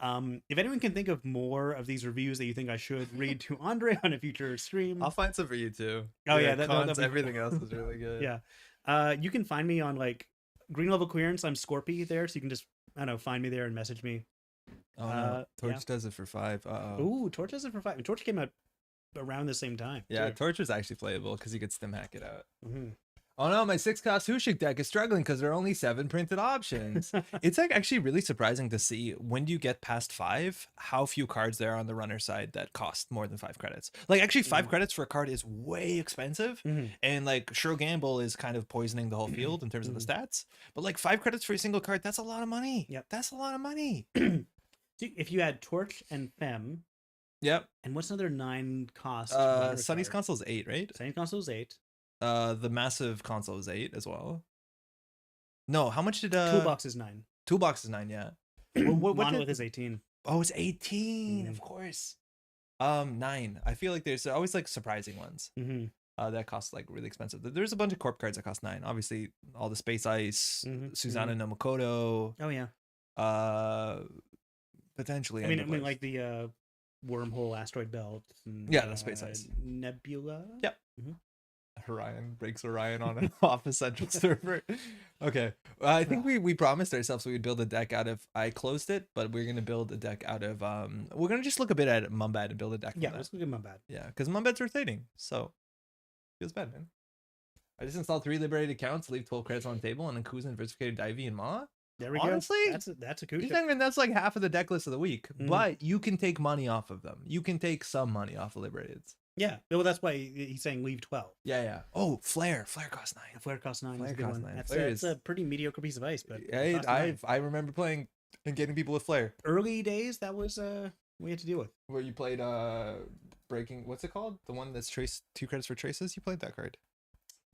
Speaker 2: If anyone can think of more of these reviews that you think I should read to Andre on a future stream,
Speaker 3: I'll find some for you too.
Speaker 2: Oh
Speaker 3: Everything else is really good.
Speaker 2: Yeah, you can find me on like Green Level Clearance. I'm Scorpy there, so you can just find me there and message me.
Speaker 3: Oh no. Torch does it for 5.
Speaker 2: Ooh, Torch does it for 5. And Torch came out around the same time.
Speaker 3: Yeah, too. Torch was actually playable because you could stim hack it out. Oh no, my 6-cost Hushik deck is struggling because there are only 7 printed options. It's like actually really surprising to see when you get past 5 how few cards there are on the runner side that cost more than 5 credits. Like actually 5 credits for a card is way expensive, and like Sure Gamble is kind of poisoning the whole field in terms of the stats. But like 5 credits for a single card, that's a lot of money.
Speaker 2: Yep,
Speaker 1: that's a lot of money.
Speaker 2: If you add Torch and Fem.
Speaker 1: Yep.
Speaker 2: And what's another 9 cost?
Speaker 1: Sunny's console is 8, right?
Speaker 2: Sunny's console is 8.
Speaker 1: The massive console is 8 as well. No, how much did
Speaker 2: Toolbox is 9.
Speaker 1: Toolbox is 9, yeah.
Speaker 2: what Monolith is 18.
Speaker 1: Oh, it's 18, of course. 9. I feel like there's always like surprising ones. That cost like really expensive. There's a bunch of corp cards that cost 9. Obviously, all the Space Ice, Susanna no Makoto.
Speaker 2: Oh yeah.
Speaker 1: Potentially.
Speaker 2: I mean like the wormhole, asteroid belt. And,
Speaker 3: Yeah, that's space ice.
Speaker 2: Nebula.
Speaker 3: Yep.
Speaker 2: Mm-hmm.
Speaker 3: Orion breaks Orion on and off a central server. Okay. I think we promised ourselves we'd build a deck out of, I closed it, but we're gonna build a deck out of we're gonna just look a bit at Mumbad and build a deck from
Speaker 2: Yeah,
Speaker 3: that.
Speaker 2: let's look at Mumbad.
Speaker 3: Yeah, because Mumbad's rotating, so feels bad, man. I just installed 3 liberated accounts, leave 12 credits on the table, and then Kuzan, Versificated Divey, and Ma.
Speaker 2: There we
Speaker 3: Honestly,
Speaker 2: go. That's a coup.
Speaker 3: that's like half of the deck list of the week,
Speaker 2: Mm.
Speaker 3: but you can take money off of them. You can take some money off of Liberateds.
Speaker 2: Yeah, well, that's why he's saying leave 12.
Speaker 3: Yeah. Oh, Flare costs 9.
Speaker 2: Flare costs 9.
Speaker 3: Flare
Speaker 2: Is a good
Speaker 3: costs
Speaker 2: one.
Speaker 3: 9.
Speaker 2: That's,
Speaker 3: Flare
Speaker 2: that's a pretty mediocre piece of ice, but it costs 9.
Speaker 3: I remember playing and getting people with Flare.
Speaker 2: Early days, that was we had to deal with.
Speaker 3: Where you played breaking, what's it called? The one that's trace 2 credits for traces. You played that card.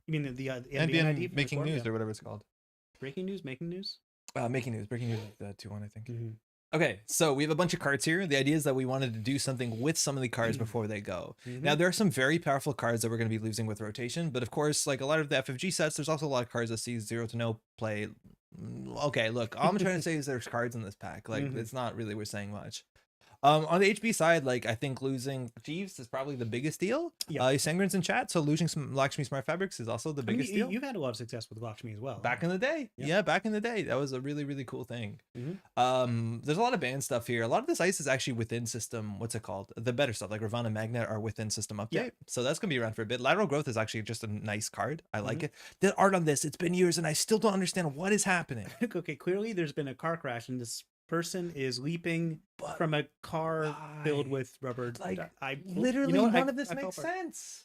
Speaker 2: You mean the NBN
Speaker 3: NBN
Speaker 2: ID
Speaker 3: making news or whatever it's called.
Speaker 2: Breaking news, making news.
Speaker 3: Breaking news, the 2-1, I think.
Speaker 2: Mm-hmm.
Speaker 3: Okay, so we have a bunch of cards here. The idea is that we wanted to do something with some of the cards before they go.
Speaker 2: Mm-hmm.
Speaker 3: Now, there are some very powerful cards that we're going to be losing with rotation, but of course, like a lot of the FFG sets, there's also a lot of cards that see 0 to no play. Okay, look, all I'm trying to say is there's cards in this pack. Like, it's not really we're saying much. On the HB side, like I think losing Jeeves is probably the biggest deal.
Speaker 2: Yeah.
Speaker 3: Sangren's in chat, so losing some Lakshmi Smart Fabrics is also the biggest deal.
Speaker 2: You've had a lot of success with Lakshmi as well.
Speaker 3: Back in the day. Yeah, back in the day. That was a really, really cool thing. There's a lot of band stuff here. A lot of this ice is actually within system, what's it called? The better stuff, like Ravana Magnet are within system update.
Speaker 2: Yeah.
Speaker 3: So that's going to be around for a bit. Lateral Growth is actually just a nice card. I like it. The art on this, it's been years and I still don't understand what is happening.
Speaker 2: Okay, clearly there's been a car crash and this person is leaping from a car filled with rubber.
Speaker 3: Like,
Speaker 2: literally,
Speaker 3: none of this makes sense.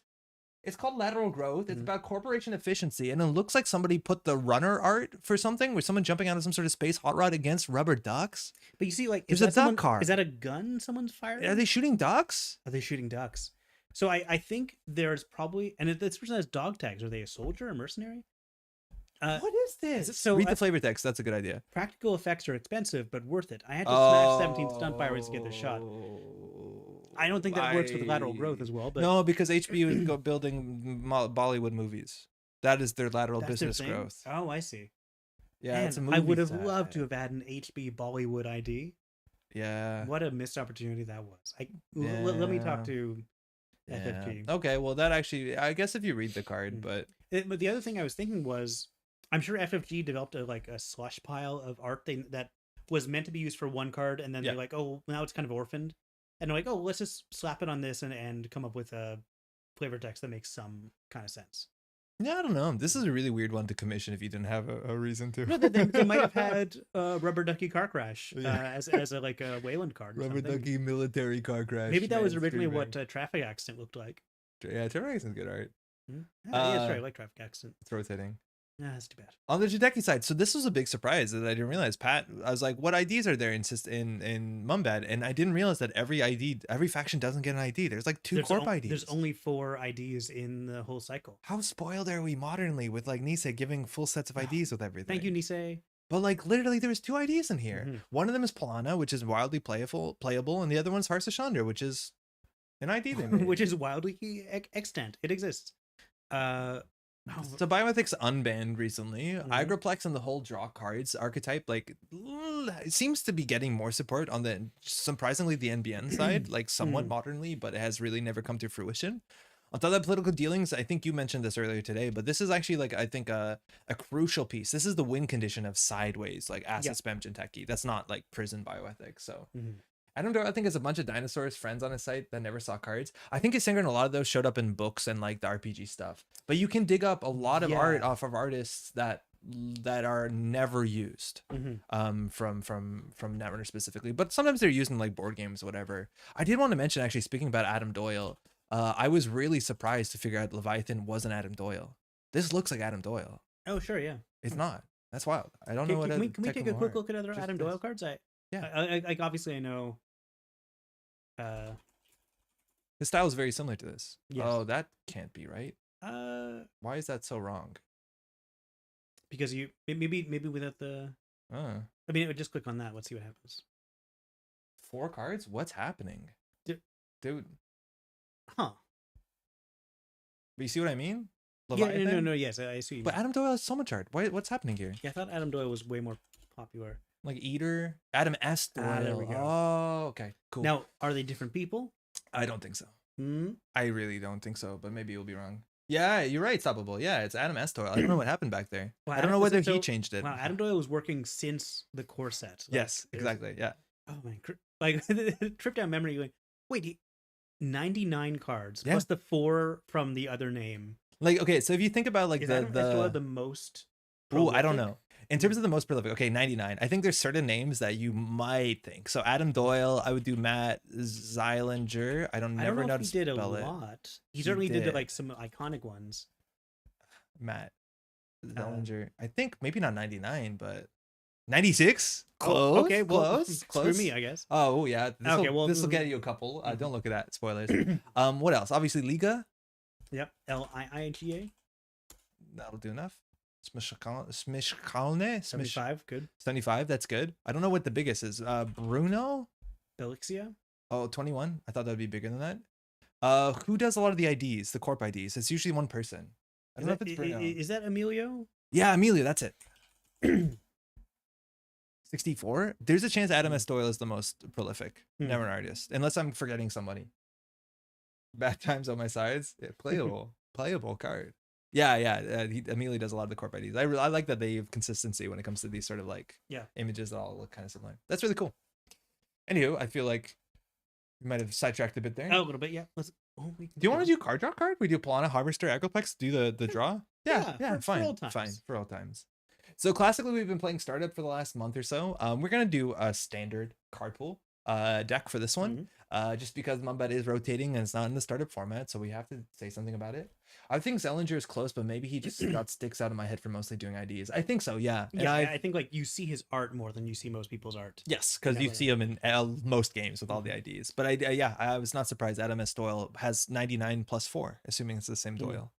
Speaker 3: It's called Lateral Growth. It's about corporation efficiency, and it looks like somebody put the runner art for something with someone jumping out of some sort of space hot rod against rubber ducks.
Speaker 2: But you see, like,
Speaker 3: there's a duck car.
Speaker 2: Is that a gun someone's firing?
Speaker 3: Are they shooting ducks?
Speaker 2: Are they shooting ducks? So I think there's probably, and this person has dog tags. Are they a soldier, a mercenary?
Speaker 3: What is this?
Speaker 2: So
Speaker 3: read the flavor text. That's a good idea.
Speaker 2: Practical effects are expensive, but worth it. I had to smash 17 stunt pirates to get the shot. I don't think that works with lateral growth as well. But
Speaker 3: no, because HB is building Bollywood movies. That is their lateral business growth.
Speaker 2: Oh, I see.
Speaker 3: Yeah,
Speaker 2: Man,
Speaker 3: it's a movie.
Speaker 2: I would have loved to have had an HB Bollywood ID.
Speaker 3: Yeah.
Speaker 2: What a missed opportunity that was. Let me talk to FFG.
Speaker 3: Okay, well, that actually, I guess if you read the card, but
Speaker 2: the other thing I was thinking was, I'm sure FFG developed a slush pile of art that was meant to be used for one card, and then they're like, oh, now it's kind of orphaned, and they're like, oh, let's just slap it on this and come up with a flavor text that makes some kind of sense.
Speaker 3: Yeah, I don't know. This is a really weird one to commission if you didn't have a reason to.
Speaker 2: No, they might have had Rubber Ducky Car Crash as a Wayland card. Or
Speaker 3: Rubber
Speaker 2: something.
Speaker 3: Ducky military car crash.
Speaker 2: Maybe that was originally what Traffic Accident looked like.
Speaker 3: Yeah, Traffic Accident's good art.
Speaker 2: Yeah, that's right. I like Traffic Accident.
Speaker 3: It's rotating.
Speaker 2: Yeah, that's too bad.
Speaker 3: On the Jadeki side, so this was a big surprise that I didn't realize. Pat, I was like, "What IDs are there in Mumbad?" And I didn't realize that every faction doesn't get an ID. There's like two corp IDs.
Speaker 2: There's only 4 IDs in the whole cycle.
Speaker 3: How spoiled are we modernly with like Nisei giving full sets of IDs with everything?
Speaker 2: Thank you, Nisei.
Speaker 3: But like literally, there's 2 IDs in here. One of them is Polana, which is wildly playable, and the other one's Harsa Chandra, which is an ID they made.
Speaker 2: Which is wildly extant. It exists.
Speaker 3: So Bioethic's unbanned recently. Agroplex and the whole draw cards archetype like it seems to be getting more support on the surprisingly the NBN side, like somewhat modernly, but it has really never come to fruition. On top of that, political dealings, I think you mentioned this earlier today, but this is actually like I think a crucial piece. This is the win condition of sideways, like acid spam Jinteki. That's not like prison bioethics. So I don't know. I think it's a bunch of dinosaurs friends on his site that never saw cards. I think his Sangren, a lot of those showed up in books and like the RPG stuff. But you can dig up a lot of art off of artists that are never used from Netrunner specifically. But sometimes they're used in like board games, whatever. I did want to mention actually, speaking about Adam Doyle, I was really surprised to figure out Leviathan wasn't Adam Doyle. This looks like Adam Doyle.
Speaker 2: Oh sure, yeah.
Speaker 3: It's not. That's wild. I don't know what.
Speaker 2: Can we take a quick look at other Adam Doyle cards? I obviously I know.
Speaker 3: His style is very similar to this.
Speaker 2: Yes.
Speaker 3: Oh, that can't be right. Why is that so wrong?
Speaker 2: Because you maybe without the. I mean, just click on that. Let's see what happens.
Speaker 3: 4 cards? What's happening, dude?
Speaker 2: Huh?
Speaker 3: But you see what I mean?
Speaker 2: Leviathan? Yeah, no. Yes, I see.
Speaker 3: But Adam Doyle has so much art. What's happening here?
Speaker 2: Yeah, I thought Adam Doyle was way more popular.
Speaker 3: Like Eater, Adam S. Doyle.
Speaker 2: There we go.
Speaker 3: Oh, okay, cool.
Speaker 2: Now, are they different people?
Speaker 3: I don't think so.
Speaker 2: Hmm?
Speaker 3: I really don't think so, but maybe you'll be wrong. Yeah, you're right, Stoppable. Yeah, it's Adam S. Doyle. I don't know what happened back there.
Speaker 2: Well,
Speaker 3: I don't know whether he
Speaker 2: so-
Speaker 3: changed it.
Speaker 2: Wow, Adam Doyle was working since the core set. Like,
Speaker 3: Yes,
Speaker 2: there's-
Speaker 3: exactly. Yeah.
Speaker 2: Oh man, like trip down memory. Like, wait, 99 cards
Speaker 3: Yeah.
Speaker 2: plus the 4 from the other name.
Speaker 3: Like, okay, so if you think about like
Speaker 2: Is Adam S. Doyle
Speaker 3: the
Speaker 2: the most?
Speaker 3: oh, I don't
Speaker 2: prolific?
Speaker 3: know. In terms of the most prolific, okay, 99. I think there's certain names that you might think. So Adam Doyle, I would do Matt Zeilinger. I don't
Speaker 2: I
Speaker 3: never
Speaker 2: don't
Speaker 3: know
Speaker 2: know
Speaker 3: to
Speaker 2: if he did a
Speaker 3: spell it.
Speaker 2: lot. He
Speaker 3: He
Speaker 2: certainly did
Speaker 3: did.
Speaker 2: like some iconic ones.
Speaker 3: Matt Zeilinger. I think maybe not 99, but 96.
Speaker 2: Oh,
Speaker 3: Close.
Speaker 2: okay, well,
Speaker 3: close.
Speaker 2: screw me, I guess.
Speaker 3: Oh yeah.
Speaker 2: Okay, well,
Speaker 3: this will get you a couple.
Speaker 2: mhm.
Speaker 3: Don't look at that. Spoilers. What else? Obviously Liga.
Speaker 2: Yep, Liiga.
Speaker 3: That'll do enough. Smishkalne.
Speaker 2: 75, good.
Speaker 3: 75. That's good. I don't know what the biggest is. Bruno.
Speaker 2: Belixia.
Speaker 3: Oh, 21. I thought that would be bigger than that. Who does a lot of the IDs, the corp IDs? It's usually one person. I don't know if it's Bruno.
Speaker 2: Is that Emilio?
Speaker 3: Yeah, Amelia, that's it. 64. There's a chance Adam S. Doyle is the most prolific.
Speaker 2: Hmm.
Speaker 3: Never an artist, unless I'm forgetting somebody. Bad times on my sides. Yeah, playable card. Yeah. Amelia does a lot of the corp IDs. I like that they have consistency when it comes to these sort of like images that all look kind of similar. That's really cool. Anywho, I feel like we might have sidetracked a bit there.
Speaker 2: Oh, a little bit, yeah. Let's. Oh,
Speaker 3: Do you want to do card draw card? We do Plana, Harvester, Agroplex, do the draw? Yeah,
Speaker 2: for
Speaker 3: fine,
Speaker 2: old times.
Speaker 3: fine, for all times. So classically, we've been playing Startup for the last month or so. We're gonna do a standard card pool deck for this one, just because Mumbad is rotating and it's not in the Startup format, so we have to say something about it. I think Zellinger is close, but maybe he just got sticks out of my head for mostly doing IDs. I think so, yeah. And
Speaker 2: Yeah, I think like you see his art more than you see most people's art.
Speaker 3: yes, because you see him in most games with all the IDs. But I was not surprised. Adam S. Doyle has 99 plus 4, assuming it's the same Doyle.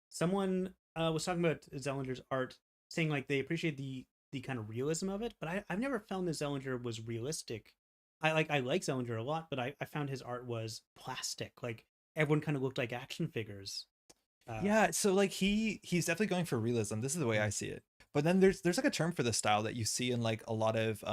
Speaker 2: Someone was talking about Zellinger's art, saying like they appreciate the kind of realism of it, but I've never found that Zellinger was realistic. I like Zellinger a lot, but I found his art was plastic. Like everyone kind of looked like action figures.
Speaker 3: Yeah, so like he's definitely going for realism. This is the way I see it. But then there's like a term for the style that you see in like a lot of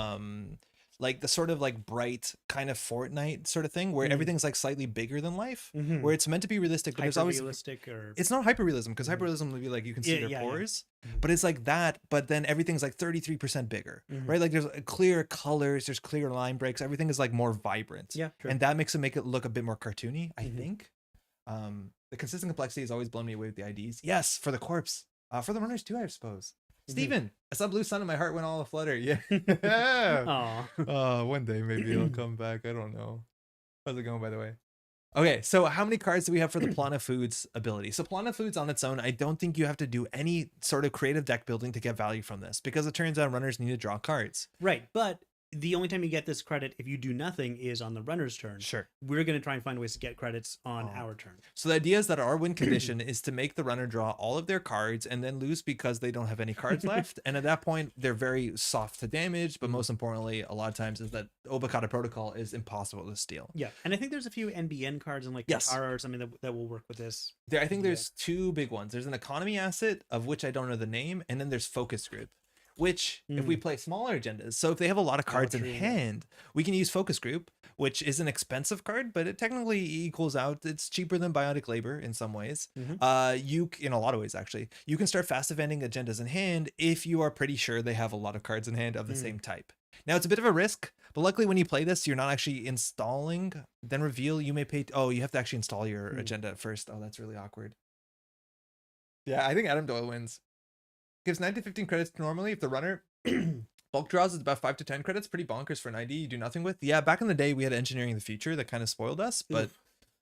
Speaker 3: like the sort of like bright kind of Fortnite sort of thing where everything's like slightly bigger than life, where it's meant to be realistic, but there's always
Speaker 2: realistic or
Speaker 3: it's not hyper realism because hyper realism would be like you can see their pores, but it's like that, but then everything's like 33% bigger, right? Like there's clear colors, there's clear line breaks, everything is like more vibrant.
Speaker 2: Yeah, true.
Speaker 3: And that makes it look a bit more cartoony, I think. The consistent complexity has always blown me away with the IDs. Yes, for the corpse. For the runners too, I suppose. Steven, I saw blue sun and my heart went all aflutter. Yeah.
Speaker 2: Aw.
Speaker 3: One day maybe it'll come back. I don't know. How's it going, by the way? Okay, so how many cards do we have for the Plana Foods ability? So Plana Foods on its own, I don't think you have to do any sort of creative deck building to get value from this, because it turns out runners need to draw cards.
Speaker 2: Right, but the only time you get this credit if you do nothing is on the runner's turn.
Speaker 3: Sure.
Speaker 2: We're going to try and find ways to get credits on our turn.
Speaker 3: So the idea is that our win condition is to make the runner draw all of their cards and then lose because they don't have any cards left. And at that point, they're very soft to damage. But most importantly, a lot of times is that Obokata Protocol is impossible to steal.
Speaker 2: Yeah, and I think there's a few NBN cards and like Katara or something that will work with this.
Speaker 3: I think there's two big ones. There's an economy asset, of which I don't know the name, and then there's focus group. Which, if we play smaller agendas, so if they have a lot of cards in hand, we can use Focus Group, which is an expensive card, but it technically equals out. It's cheaper than Biotic Labor in some ways. In a lot of ways, actually. You can start fast evading agendas in hand if you are pretty sure they have a lot of cards in hand of the same type. Now, it's a bit of a risk, but luckily when you play this, you're not actually installing, then reveal, you may pay... Oh, you have to actually install your agenda at first. Oh, that's really awkward. Yeah, I think Adam Doyle wins. Gives 9 to 15 credits normally if the runner bulk draws is about 5 to 10 credits. Pretty bonkers for an ID you do nothing with. Yeah, back in the day we had Engineering the Future that kind of spoiled us, but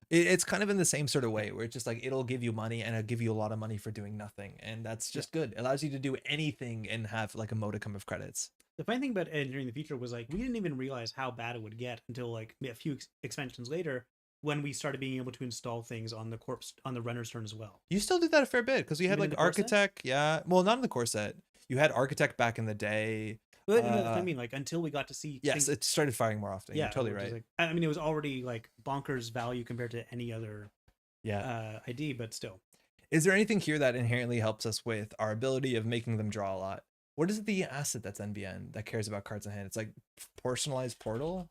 Speaker 3: it's kind of in the same sort of way where it's just like it'll give you money and it'll give you a lot of money for doing nothing, and that's just good. It allows you to do anything and have like a modicum of credits.
Speaker 2: The funny thing about Engineering the Future was like we didn't even realize how bad it would get until like a few expansions later, when we started being able to install things on the corpse on the runner's turn as well.
Speaker 3: You still did that a fair bit because we had
Speaker 2: Even in
Speaker 3: like
Speaker 2: the core set?
Speaker 3: Architect. Yeah, well, not in the core set. You had Architect back in the day.
Speaker 2: But I mean, like until we got to see.
Speaker 3: Yes,
Speaker 2: things,
Speaker 3: it started firing more often. You're totally
Speaker 2: which is
Speaker 3: right.
Speaker 2: like, I mean, it was already like bonkers value compared to any other ID, but still.
Speaker 3: Is there anything here that inherently helps us with our ability of making them draw a lot? What is the asset that's NBN that cares about cards in hand? It's like personalized portal.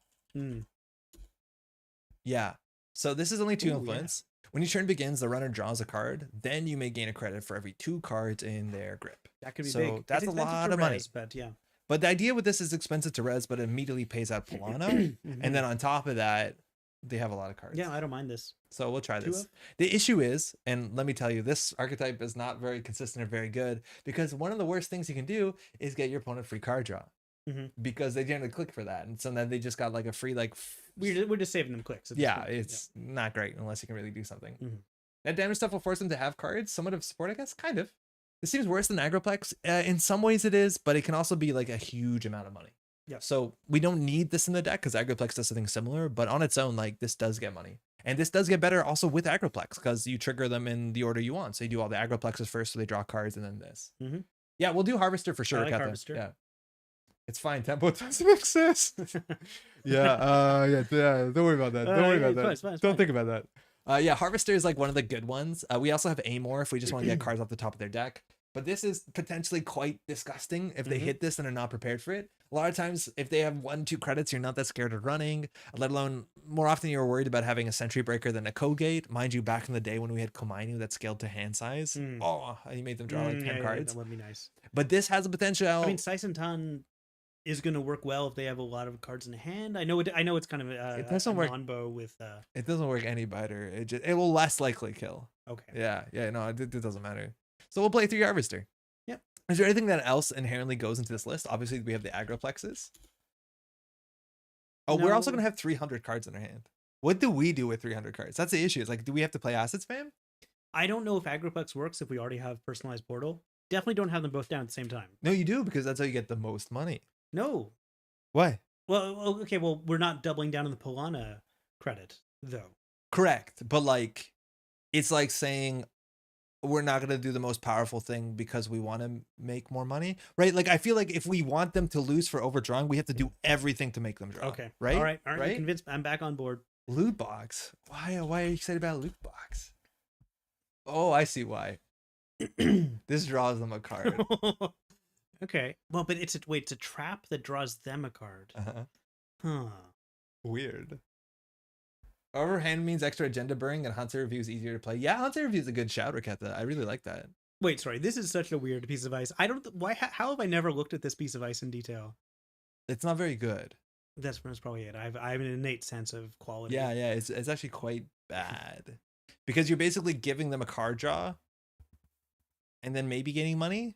Speaker 3: Yeah. So this is only 2 influence. When your turn begins, the runner draws a card. Then you may gain a credit for every 2 cards in their grip.
Speaker 2: That could be
Speaker 3: so
Speaker 2: big.
Speaker 3: That's a lot of money.
Speaker 2: But yeah.
Speaker 3: But the idea with this is expensive to res, but it immediately pays out Polano. And then on top of that, they have a lot of cards.
Speaker 2: Yeah, I don't mind this.
Speaker 3: So we'll try this. The issue is, and let me tell you, this archetype is not very consistent or very good, because one of the worst things you can do is get your opponent free card draw. Because they generally click for that. And so then they just got like a free, like...
Speaker 2: We're just saving them clicks.
Speaker 3: Yeah, it's not great unless you can really do something. That damage stuff will force them to have cards, somewhat of support, I guess, kind of. This seems worse than Agroplex. In some ways it is, but it can also be like a huge amount of money.
Speaker 2: Yeah.
Speaker 3: So we don't need this in the deck because Agroplex does something similar, but on its own, like this does get money. And this does get better also with Agroplex because you trigger them in the order you want. So you do all the Agroplexes first, so they draw cards, and then this. Yeah, we'll do Harvester for sure.
Speaker 2: I like Harvester.
Speaker 3: Yeah. It's fine. Tempo doesn't exist. yeah. Don't worry about that. Don't worry about that.
Speaker 2: It's fine.
Speaker 3: Don't think about that. Yeah, Harvester is like one of the good ones. We also have Amor if we just want to get cards off the top of their deck. But this is potentially quite disgusting if they hit this and are not prepared for it. A lot of times, if they have 1-2 credits, you're not that scared of running, let alone more often you're worried about having a Sentry Breaker than a Kogate. Mind you, back in the day when we had Komainu that scaled to hand size, you made them draw like 10 cards.
Speaker 2: That would be nice.
Speaker 3: But this has a potential.
Speaker 2: I mean, Saisentan is going to work well if they have a lot of cards in hand. I know it's kind of
Speaker 3: it doesn't work.
Speaker 2: non-bow with.
Speaker 3: It doesn't work any better. It will less likely kill.
Speaker 2: Okay.
Speaker 3: Yeah. No, it doesn't matter. So we'll play through your Harvester.
Speaker 2: Yep.
Speaker 3: Is there anything that else inherently goes into this list? Obviously, we have the Agroplexes. Oh,
Speaker 2: No.
Speaker 3: we're also going to have 300 cards in our hand. What do we do with 300 cards? That's the issue. It's like, do we have to play Acid Spam?
Speaker 2: I don't know if Agroplex works if we already have Personalized Portal. Definitely don't have them both down at the same time.
Speaker 3: No, you do, because that's how you get the most money.
Speaker 2: No.
Speaker 3: Why?
Speaker 2: Well, okay, well, we're not doubling down on the Polana credit, though.
Speaker 3: Correct. But like, it's like saying we're not going to do the most powerful thing because we want to make more money, right? Like, I feel like if we want them to lose for overdrawing, we have to do everything to make them draw.
Speaker 2: Okay.
Speaker 3: Right?
Speaker 2: All right. You're convinced. I'm back on board.
Speaker 3: Loot box. Why are you excited about loot box? Oh, I see why. This draws them a card.
Speaker 2: Okay. Well, but it's a trap that draws them a card. Huh.
Speaker 3: Weird. Overhand means extra agenda burning and Hunter Review is easier to play. Yeah, Hunter Review is a good shout, Raketa. I really like that.
Speaker 2: Wait, sorry. This is such a weird piece of ice. I don't. Why? How have I never looked at this piece of ice in detail?
Speaker 3: It's not very good.
Speaker 2: That's probably it. I have an innate sense of quality.
Speaker 3: Yeah. It's actually quite bad because you're basically giving them a card draw, and then maybe getting money.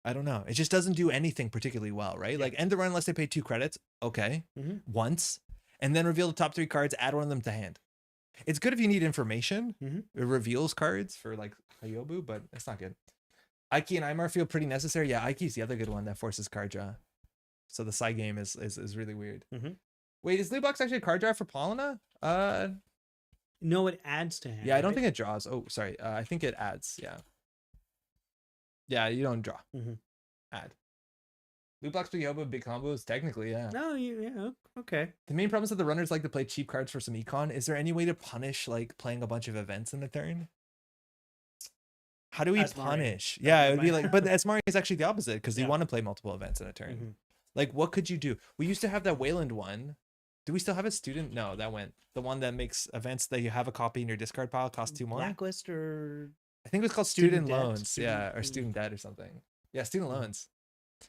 Speaker 3: I don't know. It just doesn't do anything particularly well, right? Like end the run unless they pay 2 credits. Okay, once. And then reveal the top 3 cards, add one of them to hand. It's good if you need information. It reveals cards for like Hyobu, but it's not good. Aiki and Aimar feel pretty necessary. Yeah, Aiki's the other good one that forces card draw. So the side game is really weird. Wait, is Loot Box actually a card draw for Paulina?
Speaker 2: No, it adds to hand.
Speaker 3: Yeah, I don't think it draws. Oh, sorry. I think it adds. Yeah. Yeah, you don't draw. Add. Loot Box for Yoba, big combos, technically, yeah.
Speaker 2: No, yeah, okay.
Speaker 3: The main problem is that the runners like to play cheap cards for some econ. Is there any way to punish like playing a bunch of events in a turn? How do we punish? Yeah, it would be like, but Asmari is actually the opposite because you want to play multiple events in a turn. Like, what could you do? We used to have that Wayland one. Do we still have a student? No, that went. The one that makes events that you have a copy in your discard pile cost 2 more.
Speaker 2: Blacklist or
Speaker 3: I think it was called student
Speaker 2: debt,
Speaker 3: loans. Or student debt or something. Yeah, student loans.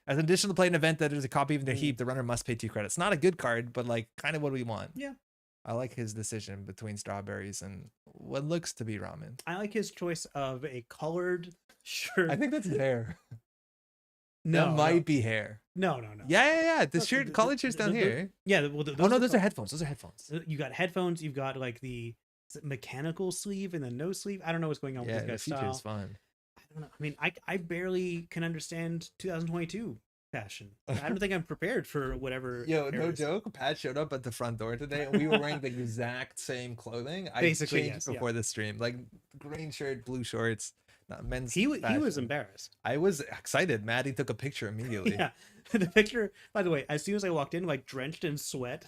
Speaker 3: As an addition to play an event that is a copy of their heap, the runner must pay 2 credits. Not a good card, but like kind of what we want.
Speaker 2: Yeah.
Speaker 3: I like his decision between strawberries and what looks to be ramen.
Speaker 2: I like his choice of a colored shirt.
Speaker 3: I think that's hair. That might be hair.
Speaker 2: No.
Speaker 3: Yeah. The shirt, collared shirt's down here.
Speaker 2: Yeah. Well,
Speaker 3: those are headphones. Those are headphones.
Speaker 2: You got headphones. You've got like the mechanical sleeve and the no sleeve. I don't know what's going on with this guy's style.
Speaker 3: The feature is fun.
Speaker 2: I don't know. I mean, I barely can understand 2022 fashion. I don't think I'm prepared for whatever.
Speaker 3: Yo, no joke. Pat showed up at the front door today, and we were wearing the exact same clothing.
Speaker 2: Basically,
Speaker 3: I changed before the stream, like green shirt, blue shorts. Not men's.
Speaker 2: He was embarrassed.
Speaker 3: I was excited. Maddie took a picture immediately.
Speaker 2: Yeah, the picture. By the way, as soon as I walked in, like drenched in sweat.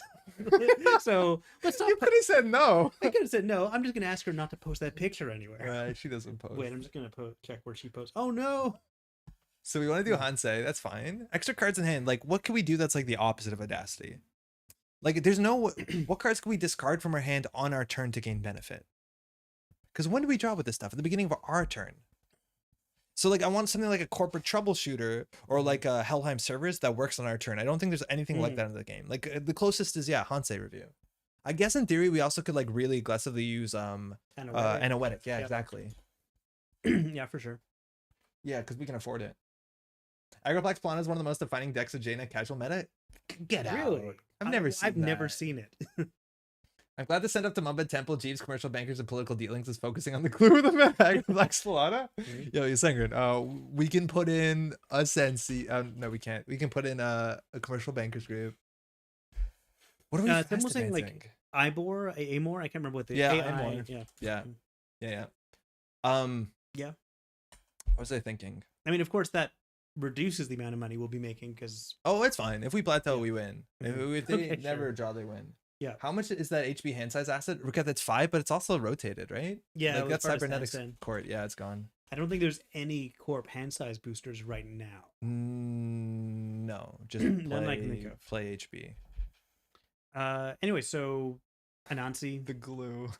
Speaker 2: So let's not.
Speaker 3: You could have said no.
Speaker 2: I could have said no. I'm just gonna ask her not to post that picture anywhere.
Speaker 3: She doesn't post.
Speaker 2: Wait, I'm just gonna check where she posts. Oh no.
Speaker 3: So we want to do Hansei. That's fine. Extra cards in hand. Like, what can we do that's like the opposite of Audacity? Like, there's no... what cards can we discard from our hand on our turn to gain benefit? Because when do we draw with this stuff? At the beginning of our turn. So, like, I want something like a corporate troubleshooter or like a Helheim servers that works on our turn. I don't think there's anything like that in the game. Like, the closest is, yeah, Hansei review. I guess in theory, we also could, like, really aggressively use Anoetic. Yeah, exactly.
Speaker 2: Yeah, for sure.
Speaker 3: Yeah, because we can afford it. Agroplex Plana is one of the most defining decks of JNet casual meta. Get out.
Speaker 2: Really?
Speaker 3: I've never
Speaker 2: seen it.
Speaker 3: I'm glad to send up to Mumbad Temple, Jeeves, commercial bankers, and political dealings is focusing on the clue of the meta. Agroplex Plana. Yo, Yusengren, we can put in a Sensi. No, we can't. We can put in a commercial bankers group. What are we
Speaker 2: it's almost like Amor? I can't remember what the
Speaker 3: Amor.
Speaker 2: Yeah.
Speaker 3: Yeah. What was I thinking?
Speaker 2: I mean, of course, that reduces the amount of money we'll be making because...
Speaker 3: Oh, it's fine. If we plateau, we win. If they never draw, they win.
Speaker 2: Yeah.
Speaker 3: How much is that HP hand size asset? Because that's 5, but it's also rotated, right?
Speaker 2: Yeah.
Speaker 3: Like that's cybernetics court. Yeah, it's gone.
Speaker 2: I don't think there's any corp hand size boosters right now.
Speaker 3: No, just play HP.
Speaker 2: Anyway, so Anansi.
Speaker 3: The glue.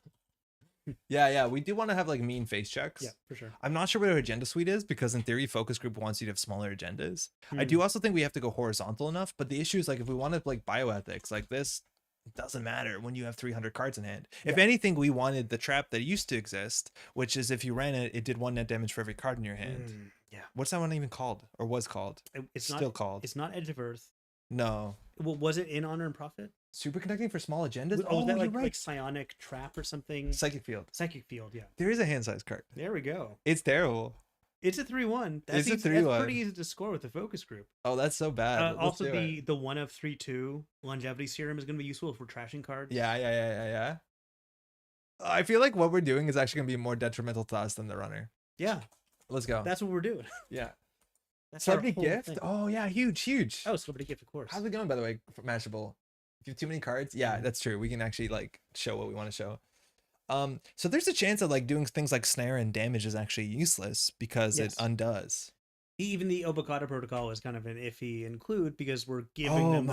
Speaker 3: Yeah, we do want to have like mean face checks.
Speaker 2: Yeah, for sure.
Speaker 3: I'm not sure what our agenda suite is because in theory, focus group wants you to have smaller agendas. I do also think we have to go horizontal enough, but the issue is like if we want to like bioethics like this, it doesn't matter when you have 300 cards in hand. If anything, we wanted the trap that used to exist, which is if you ran it, it did 1 net damage for every card in your hand.
Speaker 2: Yeah.
Speaker 3: What's that one even called or was called?
Speaker 2: It's
Speaker 3: still called.
Speaker 2: It's not Edge of Earth.
Speaker 3: No.
Speaker 2: Well, was it in Honor and Profit?
Speaker 3: Superconducting for small agendas?
Speaker 2: Was that like Psionic Trap or something?
Speaker 3: Psychic Field.
Speaker 2: Psychic Field, yeah.
Speaker 3: There is a hand size card.
Speaker 2: There we go.
Speaker 3: It's terrible.
Speaker 2: It's a 3/1.
Speaker 3: It's a 3/1.
Speaker 2: That's pretty easy to score with the focus group.
Speaker 3: Oh, that's so bad.
Speaker 2: Also, the 1 of 3/2 longevity serum is going to be useful if we're trashing cards.
Speaker 3: Yeah. I feel like what we're doing is actually going to be more detrimental to us than the runner.
Speaker 2: Yeah.
Speaker 3: Let's go.
Speaker 2: That's what we're doing.
Speaker 3: Yeah.
Speaker 2: That's
Speaker 3: Celebrity gift? Thing. Oh, yeah, huge.
Speaker 2: Oh, celebrity gift, of course.
Speaker 3: How's it going, by the way, for Mashable? If you have too many cards? Yeah, that's true. We can actually like show what we want to show. So there's a chance that like doing things like snare and damage is actually useless because it undoes.
Speaker 2: Even the Obokata protocol is kind of an iffy include because we're giving them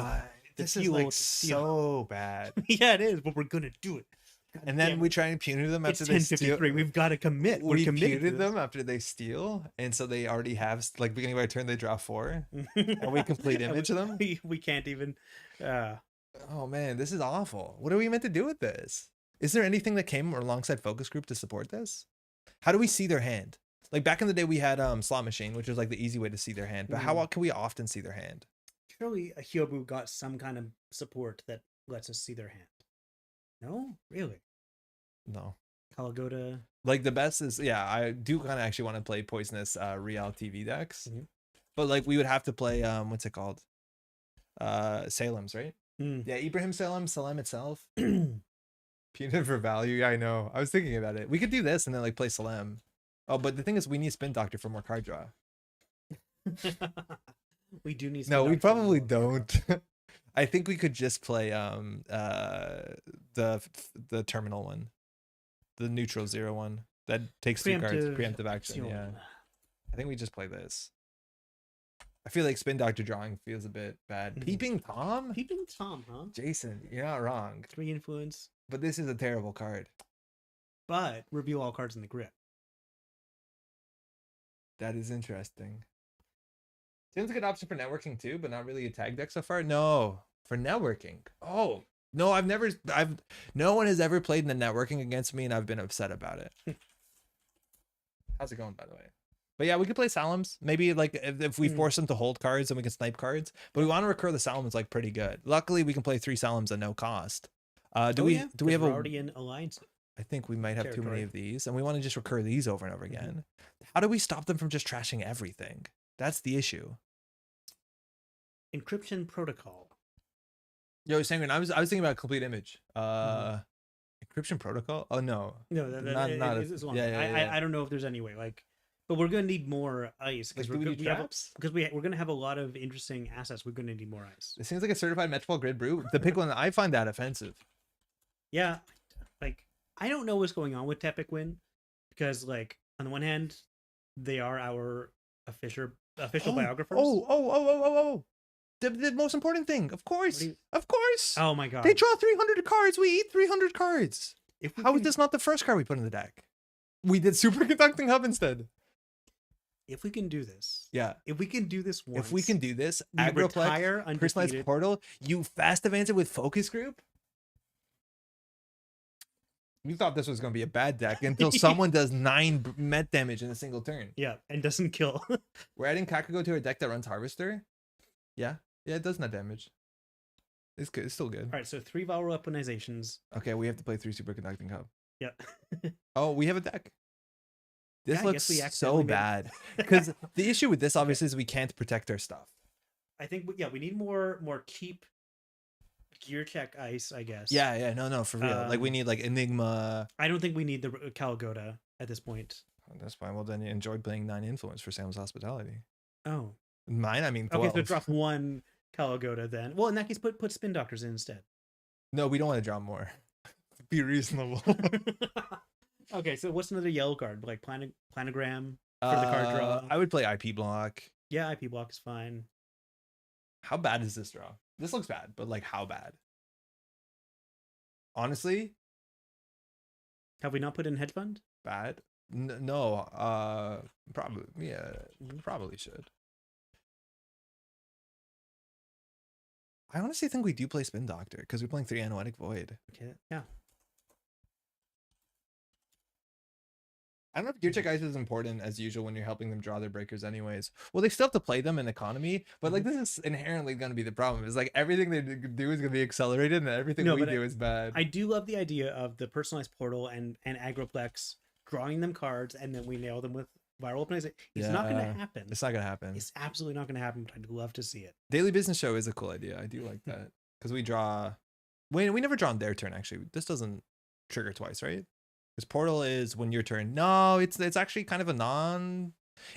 Speaker 3: this is like so bad.
Speaker 2: Yeah, it is, but we're gonna do it. God
Speaker 3: and then we try and puner them after they steal.
Speaker 2: We've got to commit.
Speaker 3: We punered them after they steal, and so they already have like beginning of our turn they draw 4, and we complete image them.
Speaker 2: We can't even.
Speaker 3: Oh man, this is awful. What are we meant to do with this? Is there anything that came alongside focus group to support this? How do we see their hand? Like back in the day, we had Slot Machine, which was like the easy way to see their hand. But how can we often see their hand?
Speaker 2: Surely a Hyobu got some kind of support that lets us see their hand. No, really?
Speaker 3: No.
Speaker 2: Kalagoda.
Speaker 3: Like the best is I do kind of actually want to play poisonous Real TV decks, but like we would have to play what's it called? Salem's, right? Yeah, Ibrahim Salem itself. Peanut for value. Yeah, I know. I was thinking about it. We could do this and then like play Salem. Oh, but the thing is, we need Spin Doctor for more card draw.
Speaker 2: We do need.
Speaker 3: No, we probably don't. I think we could just play the terminal one, the neutral 0 one that takes 2 cards, preemptive action. Yeah, I think we just play this. I feel like Spin Doctor drawing feels a bit bad. Peeping Tom,
Speaker 2: huh?
Speaker 3: Jason, you're not wrong.
Speaker 2: 3 influence,
Speaker 3: but this is a terrible card.
Speaker 2: But reveal all cards in the grip.
Speaker 3: That is interesting. Seems like an option for networking too, but not really a tag deck so far. No, for networking. Oh no, no one has ever played in the networking against me, and I've been upset about it. How's it going, by the way? But yeah, we could play Salem's. Maybe like if we force them to hold cards, then we can snipe cards. But we want to recur the Salem's like pretty good. Luckily, we can play 3 Salem's at no cost. Do we have
Speaker 2: already in alliance?
Speaker 3: I think we might have too many of these, and we want to just recur these over and over again. How do we stop them from just trashing everything? That's the issue.
Speaker 2: Encryption protocol.
Speaker 3: Yo, Sangren, I was thinking about complete image. Encryption protocol? Oh no.
Speaker 2: No, it's long. I don't know if there's any way. Like, but we're gonna need more ice because we're gonna have a lot of interesting assets. We're gonna need more ice.
Speaker 3: It seems like a certified Metropole Grid brew. The pick one, I find that offensive.
Speaker 2: Yeah, like I don't know what's going on with Tepic Win because, like, on the one hand, they are our official biographers.
Speaker 3: The most important thing, of course. Of course.
Speaker 2: Oh my god.
Speaker 3: They draw 300 cards. We eat 300 cards. How is
Speaker 2: can,
Speaker 3: this not the first card we put in the deck? We did Superconducting Hub instead.
Speaker 2: If we can do this.
Speaker 3: Yeah.
Speaker 2: If we can do this once.
Speaker 3: If we can do this,
Speaker 2: we retire
Speaker 3: Agroplex, Personalized
Speaker 2: undefeated.
Speaker 3: Portal, you fast advance it with Focus Group? You thought this was going to be a bad deck until someone does 9 met damage in a single turn.
Speaker 2: Yeah, and doesn't kill.
Speaker 3: We're adding Kakago to our deck that runs Harvester. Yeah. Yeah, it does net damage. It's good. It's still good.
Speaker 2: All right, so 3 Vowel weaponizations.
Speaker 3: Okay, we have to play 3 Superconducting Hub.
Speaker 2: Yeah.
Speaker 3: Oh, we have a deck. This
Speaker 2: Yeah, I
Speaker 3: looks
Speaker 2: guess we
Speaker 3: so
Speaker 2: accidentally made it.
Speaker 3: bad. Because the issue with this, obviously, is we can't protect our stuff.
Speaker 2: I think we need more keep gear check ice, I guess.
Speaker 3: Yeah, no, for real. Like, we need, like, Enigma.
Speaker 2: I don't think we need the Calgoda at this point.
Speaker 3: Oh, that's fine. Well, then you enjoyed playing 9 Influence for Sam's Hospitality.
Speaker 2: Oh.
Speaker 3: Mine, I mean, 12.
Speaker 2: Okay, so drop 1 Calgoda then. Well, in that case, put Spin Doctors in instead.
Speaker 3: No, we don't want to draw more. Be reasonable.
Speaker 2: Okay, so what's another yellow card? Like Planogram for the card draw?
Speaker 3: I would play IP Block.
Speaker 2: Yeah, IP Block is fine.
Speaker 3: How bad is this draw? This looks bad, but like how bad? Honestly,
Speaker 2: Have we not put in Hedge Fund?
Speaker 3: bad. No, probably, yeah, probably should. I honestly think we do play Spin Doctor because we're playing 3 Anoetic Void.
Speaker 2: Okay, yeah.
Speaker 3: I don't know if Gear Check Ice is important as usual when you're helping them draw their breakers anyways. Well, they still have to play them in economy, but like this is inherently going to be the problem. It's like everything they do is going to be accelerated and everything we do is bad.
Speaker 2: I do love the idea of the personalized portal and Agroplex drawing them cards and then we nail them with viral weaponization. It's not going to happen.
Speaker 3: It's not going to happen.
Speaker 2: It's absolutely not going to happen, but I'd love to see it.
Speaker 3: Daily Business Show is a cool idea. I do like that because we draw. We never draw on their turn actually. This doesn't trigger twice, right? Because Portal is when your turn. No, it's actually kind of a non.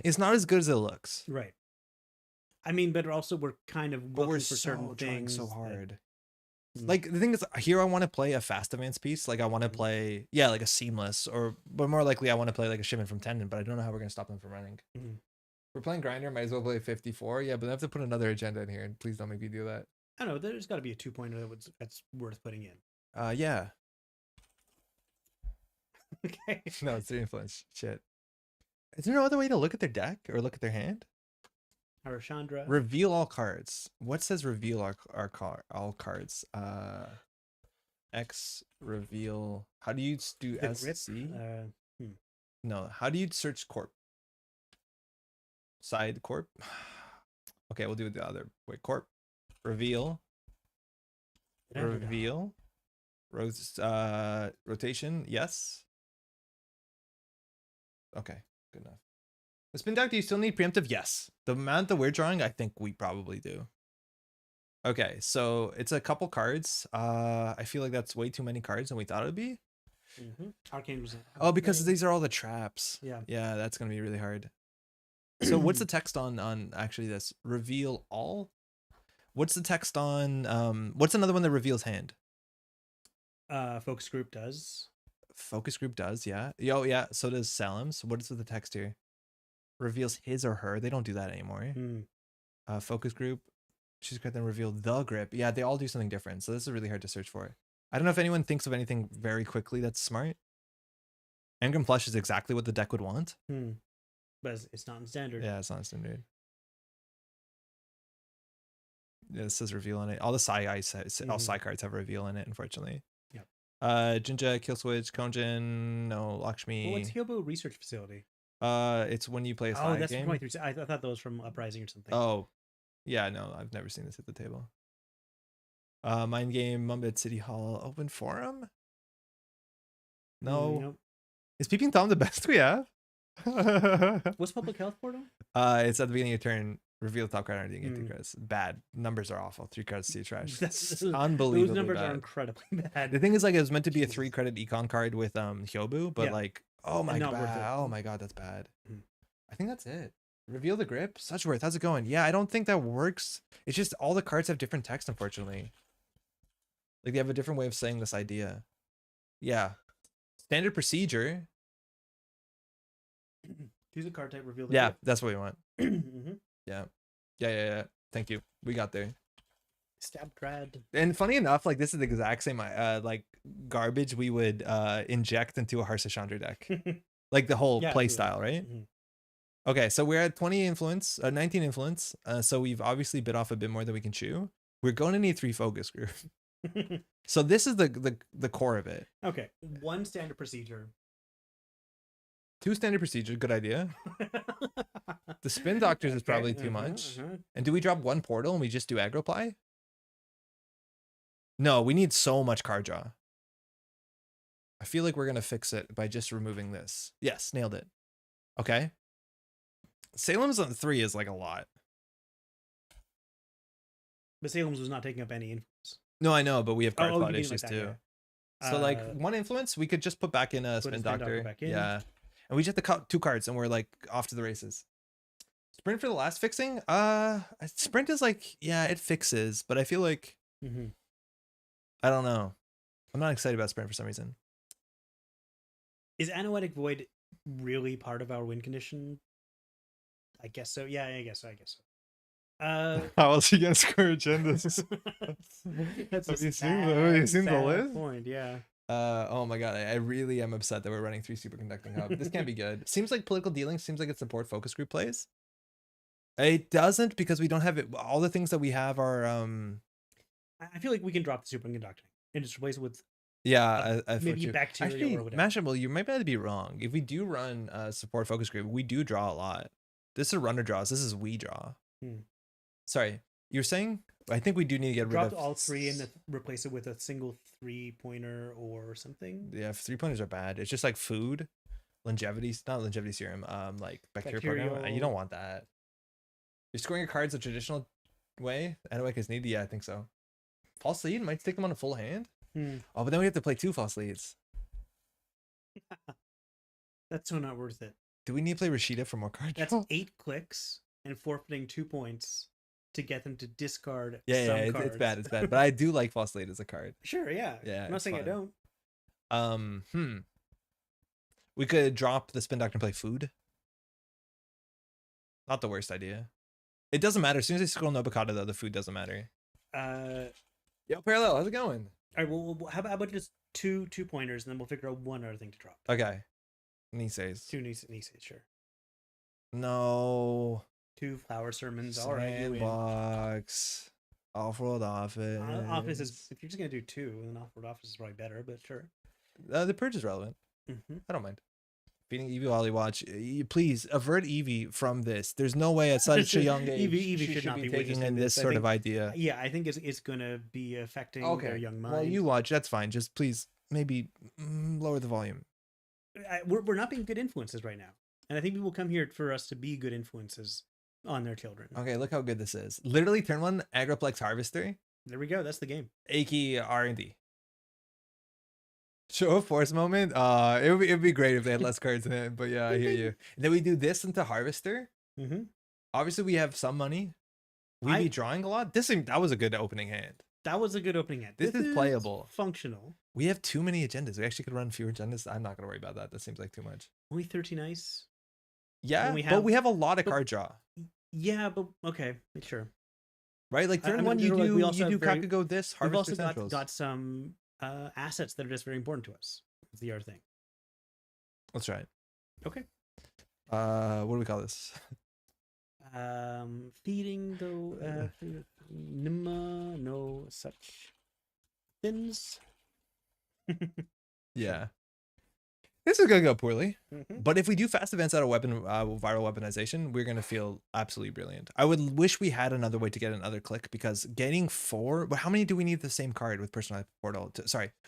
Speaker 3: It's not as good as it looks.
Speaker 2: Right. I mean, but also we're kind of looking for certain
Speaker 3: trying
Speaker 2: things.
Speaker 3: so hard. Like the thing is, here I want to play a fast advance piece. Like I want to play, yeah, like a seamless, but more likely I want to play like a shipment from Tendon. But I don't know how we're gonna stop them from running. We're playing Grinder. Might as well play 54. Yeah, but I have to put another agenda in here. And please don't make me do that.
Speaker 2: I don't know. There's got to be a 2-pointer that's worth putting in.
Speaker 3: Yeah.
Speaker 2: Okay.
Speaker 3: No, it's 3 Influence. Shit. Is there no other way to look at their deck or look at their hand?
Speaker 2: Harashandra.
Speaker 3: Reveal all cards. What says reveal all cards? X reveal. How do you do
Speaker 2: The
Speaker 3: SC?
Speaker 2: grip?
Speaker 3: No. How do you search corp? Side corp. Okay, we'll do it the other way. Corp. Reveal. Reveal. Rotation. Yes. Okay, good enough. The Spin Doctor, do you still need preemptive? Yes. The amount that we're drawing, I think we probably do. Okay, so it's a couple cards. I feel like that's way too many cards than we thought it would be.
Speaker 2: Arcane was.
Speaker 3: Oh, because these are all the traps.
Speaker 2: Yeah.
Speaker 3: Yeah, that's gonna be really hard. So what's the text on actually this? Reveal all? What's the text on what's another one that reveals hand?
Speaker 2: Focus group does.
Speaker 3: Focus group does, yeah. Yo, yeah, so does Salem's. What is with the text here? Reveals his or her. They don't do that anymore. Focus group. Choose a card, then reveal the grip. Yeah, they all do something different. So this is really hard to search for. I don't know if anyone thinks of anything very quickly that's smart. Engram Plush is exactly what the deck would want.
Speaker 2: But it's not in standard.
Speaker 3: Yeah, it's not in standard. Yeah, it says reveal on it. All the all Psy cards have reveal in it, unfortunately.
Speaker 2: Yep.
Speaker 3: Jinja, Killswitch, Konjin, no, Lakshmi.
Speaker 2: What's Hyobo Research Facility?
Speaker 3: It's when you play a Psy
Speaker 2: that's
Speaker 3: game.
Speaker 2: from 23. I thought that was from Uprising or something.
Speaker 3: Oh, yeah, no, I've never seen this at the table. Mind Game, Mumbad City Hall, Open Forum? No.
Speaker 2: Nope.
Speaker 3: Is Peeping Tom the best we have?
Speaker 2: What's Public Health Portal?
Speaker 3: It's at the beginning of your turn. Reveal the top card and get 3 cards. Bad. Numbers are awful. 3 cards to your trash.
Speaker 2: That's
Speaker 3: unbelievable.
Speaker 2: Those numbers
Speaker 3: bad.
Speaker 2: are incredibly bad.
Speaker 3: The thing is, like, it was meant to be a 3-credit econ card with Hyobu, but
Speaker 2: Yeah.
Speaker 3: like, oh my
Speaker 2: Not worth it.
Speaker 3: god, oh my god, that's bad. I think that's it. Reveal the grip. Suchworth, how's it going? Yeah, I don't think that works. It's just all the cards have different text, unfortunately. Like they have a different way of saying this idea. Yeah. Standard procedure.
Speaker 2: Choose a card type, reveal the
Speaker 3: Yeah,
Speaker 2: gift.
Speaker 3: that's what we want.
Speaker 2: Mm-hmm.
Speaker 3: Yeah. Thank you. We got there.
Speaker 2: Stab trad.
Speaker 3: And funny enough, like this is the exact same like garbage we would inject into a Harsa Chandra deck. Like the whole play style, right?
Speaker 2: Mm-hmm.
Speaker 3: Okay, so we're at 20 influence, 19 influence. So we've obviously bit off a bit more than we can chew. We're going to need 3 focus group. So this is the core of it.
Speaker 2: Okay, 1 standard procedure.
Speaker 3: 2 standard procedure, good idea. The spin doctors is probably too much. And do we drop 1 portal and we just do aggro ply? No, we need so much card draw. I feel like we're gonna fix it by just removing this. Yes, nailed it. Okay. Salem's on 3 is like a lot.
Speaker 2: But Salem's was not taking up any influence.
Speaker 3: No, I know, but we have card
Speaker 2: you
Speaker 3: plot
Speaker 2: mean
Speaker 3: issues
Speaker 2: like that,
Speaker 3: too.
Speaker 2: yeah.
Speaker 3: So like 1 influence, we could just put back in a
Speaker 2: Put
Speaker 3: spin
Speaker 2: a spin doctor
Speaker 3: doctor.
Speaker 2: back in.
Speaker 3: Yeah. And we just have to 2 cards and we're like off to the races. Sprint for the last fixing? Sprint is like, yeah, it fixes, but I feel like I don't know. I'm not excited about Sprint for some reason.
Speaker 2: Is Anoetic Void really part of our win condition? I guess so. Yeah, I guess so.
Speaker 3: How else are you gonna score agendas?
Speaker 2: That's
Speaker 3: Have
Speaker 2: a
Speaker 3: you
Speaker 2: sad,
Speaker 3: seen the
Speaker 2: sad
Speaker 3: list?
Speaker 2: point, yeah.
Speaker 3: Oh my god, I really am upset that we're running 3 superconducting hub. This can't be good. Seems like political dealing seems like it's support focus group plays. It doesn't because we don't have it. All the things that we have are
Speaker 2: I feel like we can drop the superconducting and just replace it with
Speaker 3: maybe
Speaker 2: bacteria
Speaker 3: actually,
Speaker 2: or whatever.
Speaker 3: Mashable, you might be wrong. If we do run support focus group, we do draw a lot. This is runner draws. This is we draw. Sorry, you're saying? I think we do need to get rid of
Speaker 2: all 3 and replace it with a single 3-pointer or something.
Speaker 3: Yeah, 3-pointers are bad. It's just like food, longevity, not longevity serum, like bacteria program. You don't want that. You're scoring your cards the traditional way. Anoetic is needed. Yeah, I think so. False lead might take them on a full hand. Oh, but then we have to play 2 false leads.
Speaker 2: That's so not worth it.
Speaker 3: Do we need to play Rashida for more cards?
Speaker 2: That's 8 clicks and forfeiting 2 points to get them to discard
Speaker 3: some cards. It's bad. It's bad. But I do like false lead as a card.
Speaker 2: Sure, yeah. I'm not saying
Speaker 3: fun.
Speaker 2: I don't.
Speaker 3: We could drop the spin doctor and play food. Not the worst idea. It doesn't matter. As soon as I scroll Nobukata, though, the food doesn't matter. Yo, Parallel, how's it going?
Speaker 2: All right, well, how about just 2 pointers, and then we'll figure out one other thing to drop.
Speaker 3: Okay. Niseis.
Speaker 2: 2 Niseis, sure.
Speaker 3: No.
Speaker 2: 2 flower sermons. All right.
Speaker 3: Sandbox. Off-world office.
Speaker 2: Office is, if you're just gonna do 2, then off-world office is probably better, but sure.
Speaker 3: The purge is relevant. I don't mind. Feeding Eevee while you watch. Please avert Eevee from this. There's no way at such a young age
Speaker 2: Eevee should not be
Speaker 3: taking in this sort of idea.
Speaker 2: Yeah, I think it's gonna be affecting their young mind.
Speaker 3: Well, you watch. That's fine. Just please, maybe lower the volume.
Speaker 2: We're not being good influences right now, and I think people come here for us to be good influences on their children.
Speaker 3: Okay, look how good this is. Literally, turn 1 Agroplex Harvester.
Speaker 2: There we go. That's the game.
Speaker 3: Aki R&D. Show of force moment. It'd be great if they had less cards in it, but yeah, I hear you. And then we do this into Harvester. Obviously, we have some money. We be drawing a lot. That was a good opening hand.
Speaker 2: That was a good opening hand.
Speaker 3: This is playable.
Speaker 2: Functional.
Speaker 3: We have too many agendas. We actually could run fewer agendas. I'm not gonna worry about that. That seems like too much.
Speaker 2: Only 13 ice.
Speaker 3: Yeah, but we have a lot of card draw.
Speaker 2: Yeah, but okay, sure.
Speaker 3: Right, like turn 1, you do Kakugo this. Harvester
Speaker 2: We've also
Speaker 3: Centrals.
Speaker 2: got some assets that are just very important to us. It's the other thing.
Speaker 3: Let's try it.
Speaker 2: Okay.
Speaker 3: What do we call this?
Speaker 2: Feeding the Nima, no such things.
Speaker 3: Yeah. This is gonna go poorly, but if we do fast events out of viral weaponization, we're gonna feel absolutely brilliant. I would wish we had another way to get another click because getting 4. But how many do we need the same card with personalized portal?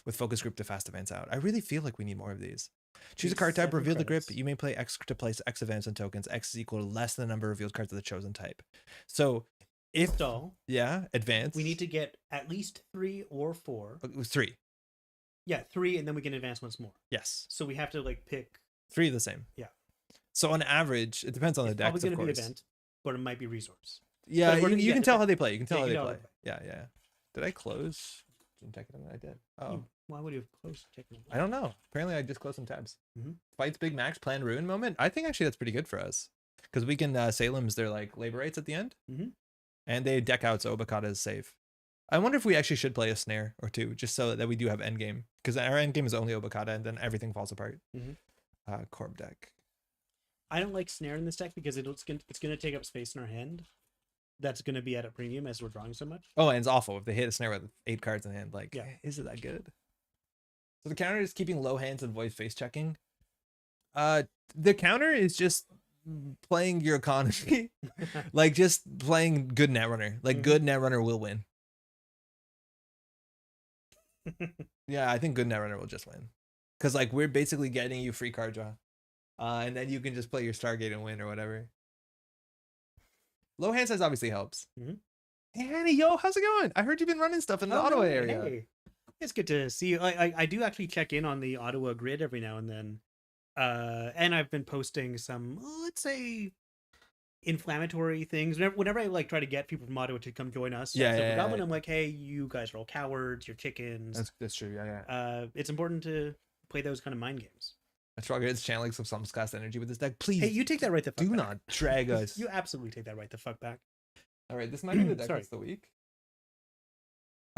Speaker 3: With focus group to fast events out? I really feel like we need more of these. Choose a card type, reveal the grip. You may play X to place X events and tokens. X is equal to less than the number of revealed cards of the chosen type. So if advance,
Speaker 2: we need to get at least 3 or 4.
Speaker 3: 3.
Speaker 2: Yeah, 3, and then we can advance once more.
Speaker 3: Yes.
Speaker 2: So we have to pick
Speaker 3: 3 of the same.
Speaker 2: Yeah.
Speaker 3: So on average, it depends on the decks.
Speaker 2: It's probably going to be event, but it might be resource.
Speaker 3: Yeah, you can tell how they play. You can tell how they play. Yeah. Did I close? I did. Oh,
Speaker 2: Why would you have closed chicken?
Speaker 3: I don't know. Apparently, I just closed some tabs.
Speaker 2: Mhm.
Speaker 3: Fights Big Max plan ruin moment. I think actually that's pretty good for us because we can Salem's their like labor rates at the end, and they deck out so Obakata is safe. I wonder if we actually should play a snare or two just so that we do have endgame because our endgame is only Obakata and then everything falls apart. Corb deck.
Speaker 2: I don't like snare in this deck because it's gonna take up space in our hand. That's gonna be at a premium as we're drawing so much.
Speaker 3: Oh, and it's awful if they hit a snare with 8 cards in hand. Like,
Speaker 2: Yeah.
Speaker 3: is it that good? So the counter is keeping low hands and void face checking. The counter is just playing your economy, like just playing good Netrunner. Like good Netrunner will win. Yeah, I think good Netrunner will just win, because like we're basically getting you free card draw, and then you can just play your Stargate and win or whatever. Low hand size obviously helps. Hey, Annie, yo, how's it going? I heard you've been running stuff in the Ottawa area.
Speaker 2: Hey. It's good to see you. I do actually check in on the Ottawa grid every now and then. And I've been posting some, let's say, inflammatory things. Whenever I like try to get people from Ottawa to come join us.
Speaker 3: Yeah.
Speaker 2: I'm like, hey, you guys are all cowards. You're chickens.
Speaker 3: That's true. Yeah.
Speaker 2: It's important to play those kind of mind games.
Speaker 3: I struggle. It's channeling some class energy with this deck. Please,
Speaker 2: Hey, you take that right the fuck
Speaker 3: do
Speaker 2: back.
Speaker 3: not drag us.
Speaker 2: You absolutely take that right the fuck back.
Speaker 3: All right, this might be the deck
Speaker 2: Sorry.
Speaker 3: of the week.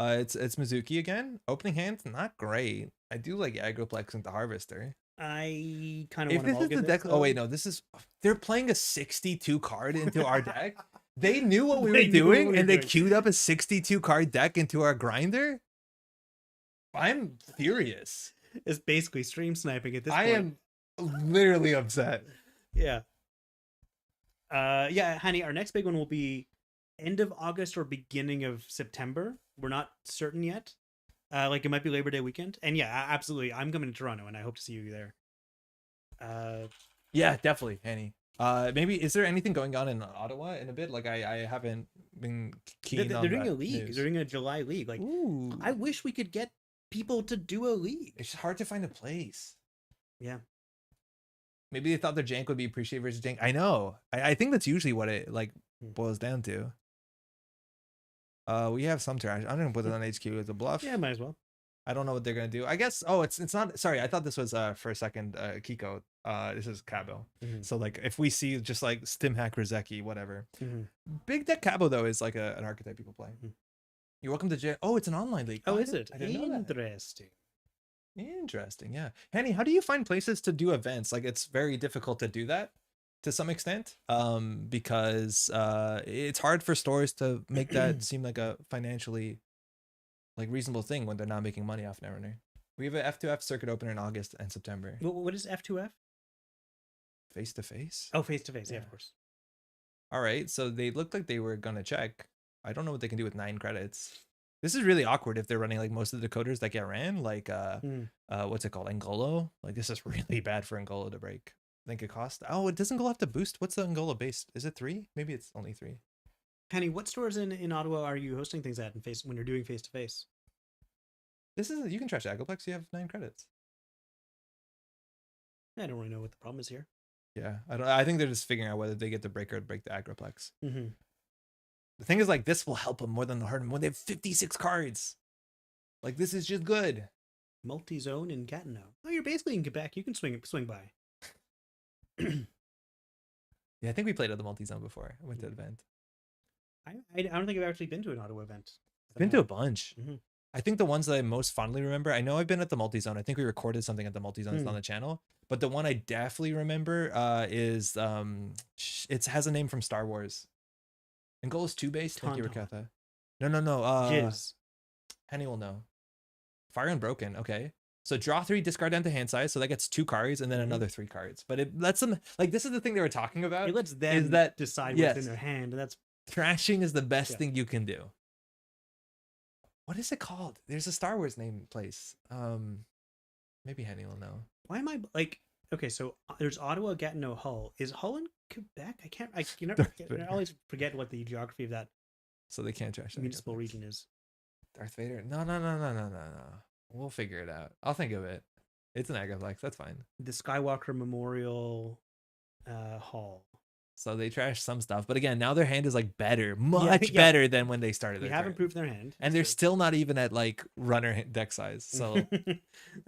Speaker 3: It's Mizuki again. Opening hands, not great. I do like Agroplex into Harvester.
Speaker 2: I kind of
Speaker 3: If
Speaker 2: want to
Speaker 3: this is the deck, oh wait, no, this is they're playing a 62 card into our deck. They knew what we were doing, and they queued up a 62 card deck into our grinder. I'm furious.
Speaker 2: It's basically stream sniping at this point.
Speaker 3: I am literally upset.
Speaker 2: Yeah. Yeah, honey, our next big one will be end of August or beginning of September. We're not certain yet. Like it might be Labor Day weekend. And yeah, absolutely. I'm coming to Toronto and I hope to see you there.
Speaker 3: Yeah, definitely, Henny. Maybe is there anything going on in Ottawa in a bit? Like I haven't been keen on
Speaker 2: they're doing
Speaker 3: that
Speaker 2: a league.
Speaker 3: news.
Speaker 2: They're doing a July league. Like
Speaker 3: Ooh.
Speaker 2: I wish we could get people to do a league.
Speaker 3: It's hard to find a place.
Speaker 2: Yeah.
Speaker 3: Maybe they thought their jank would be appreciated versus jank. I know. I think that's usually what it like boils down to. We have some trash. I'm gonna put it on HQ as a bluff.
Speaker 2: Yeah, might as well.
Speaker 3: I don't know what they're gonna do. I guess. Oh, it's not. Sorry, I thought this was for a second. Kiko. This is Cabo. So like, if we see just like Stimhack Rozeki, whatever. Big deck Cabo though is like an archetype people play. You're welcome to. Oh, it's an online league.
Speaker 2: Oh, is it?
Speaker 3: I didn't know that.
Speaker 2: Interesting.
Speaker 3: Yeah. Henny, how do you find places to do events? Like, it's very difficult to do that to some extent, because it's hard for stores to make that seem like a financially like reasonable thing when they're not making money off Netrunner. We have an F2F circuit opener in August and September.
Speaker 2: What is F2F?
Speaker 3: Face to face.
Speaker 2: Oh, face to face. Yeah, of course.
Speaker 3: All right. So they looked like they were gonna check. I don't know what they can do with 9 credits. This is really awkward if they're running like most of the decoders that get ran, like what's it called, Angolo. Like this is really bad for Angolo to break. I think it cost. Oh, it doesn't go have to boost. What's the Angolo base? Is it 3? Maybe it's only 3.
Speaker 2: Penny, what stores in Ottawa are you hosting things at when you're doing face to face?
Speaker 3: This is, you can trash Agroplex. You have 9 credits.
Speaker 2: I don't really know what the problem is here.
Speaker 3: Yeah, I think they're just figuring out whether they get the breaker or break the Agroplex. The thing is, like, this will help them more than hurt them when they have 56 cards. Like, this is just good.
Speaker 2: Multi-zone in Gatineau. Oh, you're basically in Quebec. You can swing by.
Speaker 3: Yeah, I think we played at the multi-zone before. I went to an event.
Speaker 2: I don't think I've actually been to an Ottawa event.
Speaker 3: I've been to a bunch. I think the ones that I most fondly remember, I know I've been at the multi-zone. I think we recorded something at the multi-zone. It's on the channel. But the one I definitely remember is, it has a name from Star Wars. Angola's 2 base. Thank you, Rakatha. No.
Speaker 2: Jizz.
Speaker 3: Henny will know. Fire Unbroken. Okay. So draw 3, discard down to hand size. So that gets 2 cards and then another 3 cards. But it lets them, like, this is the thing they were talking about.
Speaker 2: It lets them decide what's in their hand. And that's
Speaker 3: thrashing is the best thing you can do. What is it called? There's a Star Wars name place. Maybe Henny will know.
Speaker 2: Why am I like, okay, so there's Ottawa, Gatineau, Hull. Is Hull in Quebec? I always forget what the geography of that
Speaker 3: So they can't trash
Speaker 2: municipal region is.
Speaker 3: Darth Vader? No. We'll figure it out. I'll think of it. It's an Agroplex. That's fine.
Speaker 2: The Skywalker Memorial Hall.
Speaker 3: So they trashed some stuff, but again, now their hand is like better, much better than when they started.
Speaker 2: We
Speaker 3: their
Speaker 2: have
Speaker 3: turn.
Speaker 2: improved their hand,
Speaker 3: and they're still not even at like runner deck size. So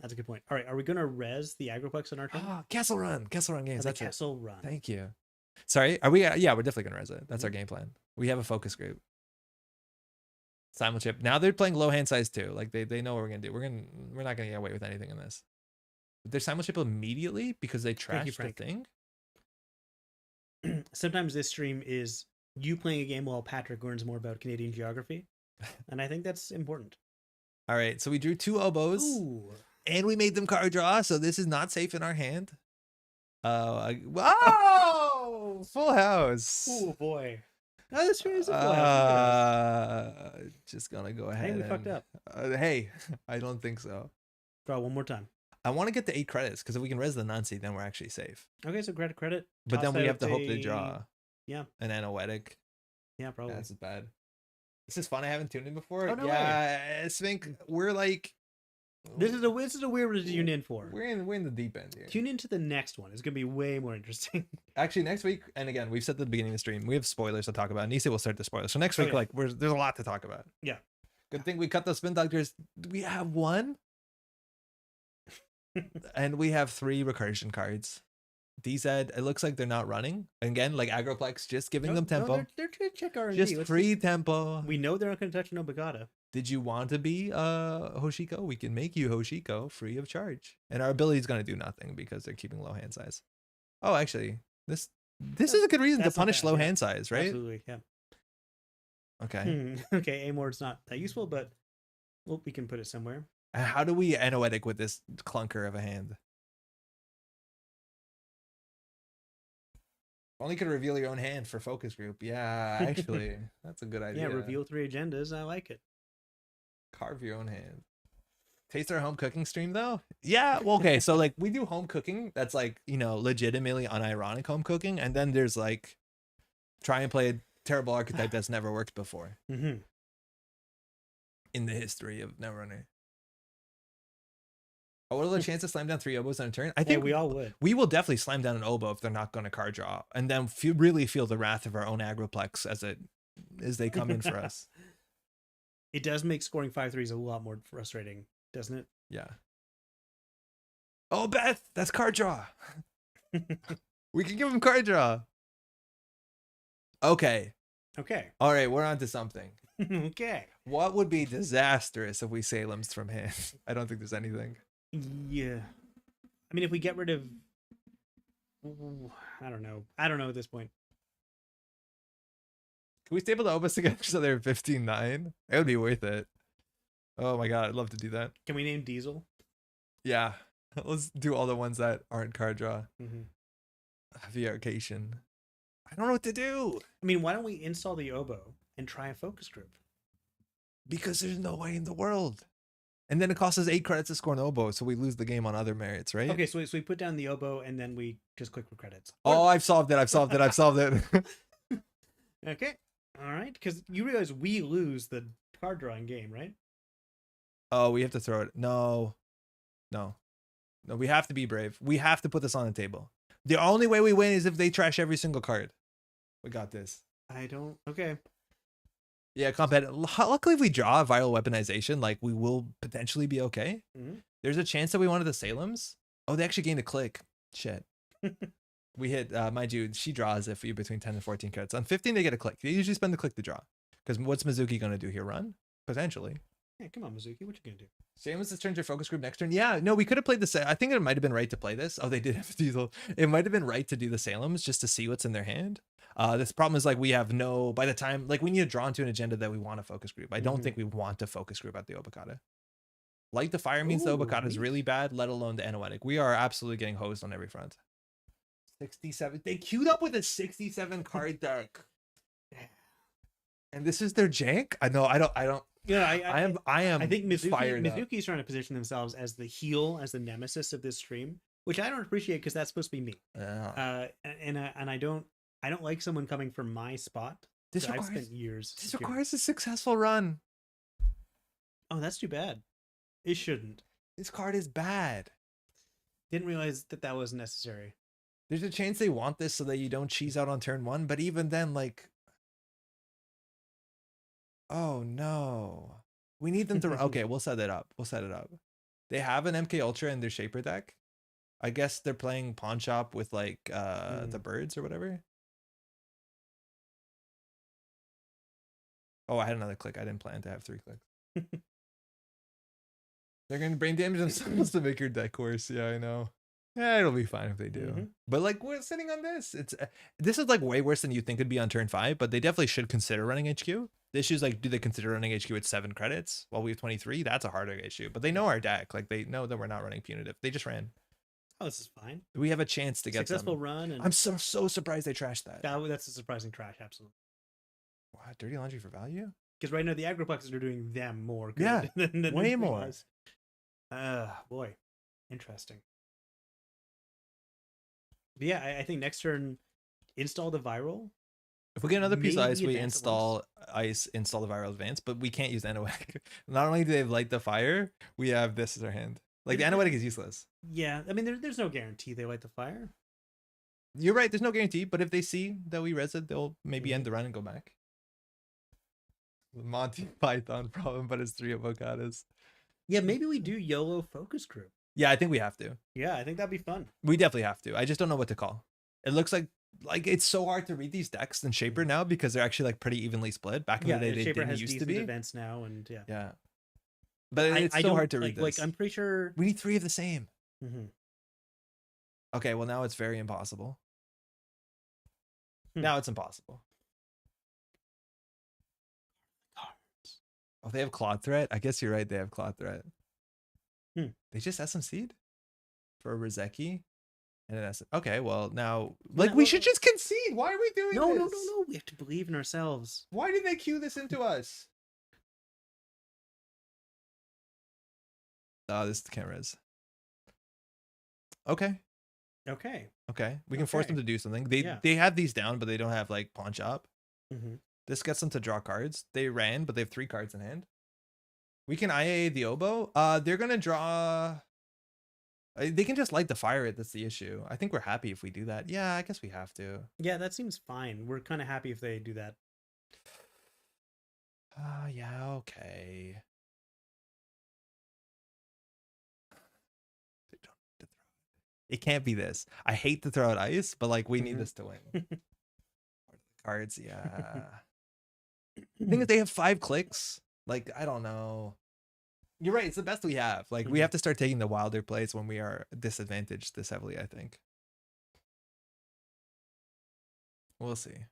Speaker 2: that's a good point. All right, are we gonna res the Agroplex on our turn?
Speaker 3: Castle Run games. That's
Speaker 2: Castle Run.
Speaker 3: Thank you. Sorry, are we? Yeah, we're definitely gonna res it. That's our game plan. We have a focus group. Simulchip. Now they're playing low hand size too. Like they know what we're gonna do. We're not gonna get away with anything in this. But they're simulchip immediately because they trashed the thing.
Speaker 2: Sometimes this stream is you playing a game while Patrick learns more about Canadian geography, and I think that's important.
Speaker 3: All right, so we drew 2 oboes, and we made them card draw. So this is not safe in our hand. Wow! Full house.
Speaker 2: Oh boy. No, this stream is a full house.
Speaker 3: Just gonna go ahead.
Speaker 2: I think we fucked up.
Speaker 3: Hey, I don't think so.
Speaker 2: Draw one more time.
Speaker 3: I want to get the 8 credits because if we can res the Nancy, then we're actually safe.
Speaker 2: Okay, so credit.
Speaker 3: But then we have to hope they draw.
Speaker 2: Yeah.
Speaker 3: An anoetic.
Speaker 2: Yeah, probably.
Speaker 3: That's bad. This is fun. I haven't tuned in before.
Speaker 2: Oh, no
Speaker 3: yeah, Smink, we're like.
Speaker 2: This is a weird one to tune in for.
Speaker 3: We're in the deep end here.
Speaker 2: Tune into the next one. It's gonna be way more interesting.
Speaker 3: Actually, next week, and again, we've said at the beginning of the stream, we have spoilers to talk about. Nisa will start the spoilers. So next week, there's a lot to talk about.
Speaker 2: Yeah.
Speaker 3: Good thing we cut those spin doctors. We have 1. And we have 3 recursion cards. DZ, it looks like they're not running. Again, like Agroplex, just giving them tempo.
Speaker 2: No, they're trying to check RNG.
Speaker 3: Just free tempo.
Speaker 2: We know they're not going to touch Nobagata.
Speaker 3: Did you want to be Hoshiko? We can make you Hoshiko free of charge. And our ability is going to do nothing because they're keeping low hand size. Oh, actually, this is a good reason to punish low hand size, right?
Speaker 2: Absolutely, yeah.
Speaker 3: Okay.
Speaker 2: Okay, Amor's not that useful, but we can put it somewhere.
Speaker 3: How do we anoetic with this clunker of a hand? Only could reveal your own hand for focus group. Yeah, actually, that's a good idea.
Speaker 2: Yeah, reveal 3 agendas. I like it.
Speaker 3: Carve your own hand. Taste our home cooking stream though? Yeah, well, okay. So like we do home cooking that's like, legitimately unironic home cooking. And then there's like try and play a terrible archetype that's never worked before in the history of Netrunner. What are the chances to slam down 3 oboes on a turn? I think
Speaker 2: we all would.
Speaker 3: We will definitely slam down an oboe if they're not going to card draw, and then really feel the wrath of our own Agroplex as they come in for us.
Speaker 2: It does make scoring 5/3s a lot more frustrating, doesn't it?
Speaker 3: Yeah. Oh, Beth, that's card draw. We can give him card draw. Okay. All right, we're on to something.
Speaker 2: Okay.
Speaker 3: What would be disastrous if we Salem's from hand? I don't think there's anything.
Speaker 2: Yeah. I mean, if we get rid of... I don't know at this point.
Speaker 3: Can we stable the obus together so they're 15-9? It would be worth it. Oh my god, I'd love to do that.
Speaker 2: Can we name Diesel?
Speaker 3: Yeah. Let's do all the ones that aren't card draw. Vacation. I don't know what to do.
Speaker 2: I mean, why don't we install the oboe and try a focus group?
Speaker 3: Because there's no way in the world. And then it costs us 8 credits to score an oboe, so we lose the game on other merits, right?
Speaker 2: Okay, so we put down the oboe and then we just click for credits.
Speaker 3: Oh, I've solved it. I've solved it.
Speaker 2: Okay. All right. Because you realize we lose the card drawing game, right?
Speaker 3: Oh, we have to throw it. No, we have to be brave. We have to put this on the table. The only way we win is if they trash every single card. We got this.
Speaker 2: Okay.
Speaker 3: Yeah, luckily if we draw a viral weaponization, like we will potentially be okay. There's a chance that we wanted the Salem's. Oh, they actually gained a click. Shit. We hit, mind you, she draws if you're between 10 and 14 credits. On 15, they get a click. They usually spend the click to draw. Because what's Mizuki going to do here? Run? Potentially.
Speaker 2: Yeah, come on, Mizuki. What you going to do?
Speaker 3: Samus turns your focus group next turn. Yeah, no, we could have played the I think it might have been right to play this. Oh, they did have Diesel. It might have been right to do the Salem's just to see what's in their hand. This problem is like we have by the time, like we need to draw into an agenda that we want a focus group. I don't think we want a focus group at the Obokata. Like the fire means the Obokata is really bad, let alone the Anoetic. We are absolutely getting hosed on every front. 67. They queued up with a 67 card deck. And this is their jank? I don't.
Speaker 2: Yeah,
Speaker 3: I am.
Speaker 2: I think
Speaker 3: Mizuki's
Speaker 2: trying to position themselves as the heel, as the nemesis of this stream, which I don't appreciate because that's supposed to be me.
Speaker 3: Yeah.
Speaker 2: And I don't like someone coming from my spot. I've spent years.
Speaker 3: This requires a successful run.
Speaker 2: Oh, that's too bad. It shouldn't.
Speaker 3: This card is bad.
Speaker 2: Didn't realize that was necessary.
Speaker 3: There's a chance they want this so that you don't cheese out on turn 1, but even then, like, oh no. We need them to okay, we'll set it up. We'll set it up. They have an MK Ultra in their Shaper deck. I guess they're playing Pawn Shop with like the birds or whatever. Oh, I had another click. I didn't plan to have 3 clicks. They're gonna brain damage themselves to make your deck worse. Yeah, I know. Yeah, it'll be fine if they do. But like, we're sitting on this. This is like way worse than you think it'd be on turn 5. But they definitely should consider running HQ. The issue is like, do they consider running HQ at 7 credits while we have 23? That's a harder issue. But they know our deck. Like, they know that we're not running punitive. They just ran.
Speaker 2: Oh, this is fine.
Speaker 3: We have a chance to get
Speaker 2: successful run. And
Speaker 3: I'm so surprised they trashed that.
Speaker 2: That's a surprising trash. Absolutely.
Speaker 3: Wow, dirty laundry for value.
Speaker 2: Because right now the agroplexes are doing them more. Good
Speaker 3: Yeah,
Speaker 2: than
Speaker 3: way more.
Speaker 2: Boy, interesting. But yeah, I think next turn, install the viral.
Speaker 3: If we get another piece of
Speaker 2: Maybe
Speaker 3: ice, we
Speaker 2: advance
Speaker 3: install ice, install the viral advance, but we can't use Anoetic. Not only do they light the fire, we have this as our hand. Like, the Anoetic is useless.
Speaker 2: Yeah, I mean, there's no guarantee they light the fire.
Speaker 3: You're right, there's no guarantee, but if they see that we res it, they'll maybe end the run and go back. The Monty Python problem, but it's 3 avocados.
Speaker 2: Yeah, maybe we do YOLO focus group.
Speaker 3: Yeah, I think we have to.
Speaker 2: Yeah, I think that'd be fun.
Speaker 3: We definitely have to. I just don't know what to call. It looks like it's so hard to read these decks in Shaper now because they're actually like pretty evenly split. Back in the day, they
Speaker 2: Shaper
Speaker 3: didn't
Speaker 2: has
Speaker 3: used to
Speaker 2: decent
Speaker 3: be.
Speaker 2: events now, and yeah.
Speaker 3: Yeah. But it's so hard to read this.
Speaker 2: Like, I'm pretty sure
Speaker 3: we need 3 of the same.
Speaker 2: Mhm.
Speaker 3: Okay, well now it's very impossible. Now it's impossible. Oh, they have Claw Threat? I guess you're right, they have Claw Threat. They just SMC'd for a Rizeki and an SM. Okay, well now, like, we should just concede. Why are we doing this?
Speaker 2: No. We have to believe in ourselves.
Speaker 3: Why did they cue this into us? Oh, this can't res. Okay. We can force them to do something. They have these down, but they don't have like Pawn Shop. This gets them to draw cards. They ran, but they have 3 cards in hand. We can IA the oboe. They're gonna draw. They can just light the fire. That's the issue. I think we're happy if we do that. Yeah, I guess we have to.
Speaker 2: Yeah, that seems fine. We're kind of happy if they do that.
Speaker 3: Yeah, okay. It can't be this. I hate to throw out ice, but like, we need this to win. Cards, yeah. The thing is, they have 5 clicks. Like, I don't know. You're right. It's the best we have. Like, we have to start taking the wilder plays when we are disadvantaged this heavily, I think. We'll see.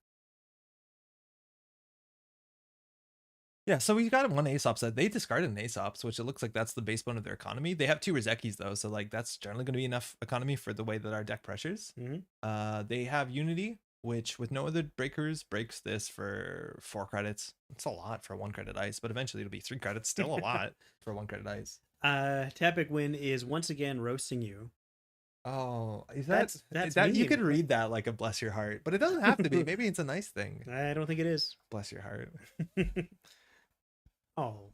Speaker 3: Yeah, so we got 1 Aesop set. They discarded an Aesop's, which it looks like that's the base bone of their economy. They have 2 Rizekis, though, so like that's generally going to be enough economy for the way that our deck pressures. They have Unity, which with no other breakers breaks this for 4 credits. It's a lot for 1 credit ice, but eventually it'll be 3 credits. Still a lot for 1 credit ice.
Speaker 2: Tapic Win is once again roasting you.
Speaker 3: Oh, is
Speaker 2: that's
Speaker 3: that you could read that like a bless your heart, but it doesn't have to be. Maybe it's a nice thing.
Speaker 2: I don't think it is.
Speaker 3: Bless your heart.
Speaker 2: Oh,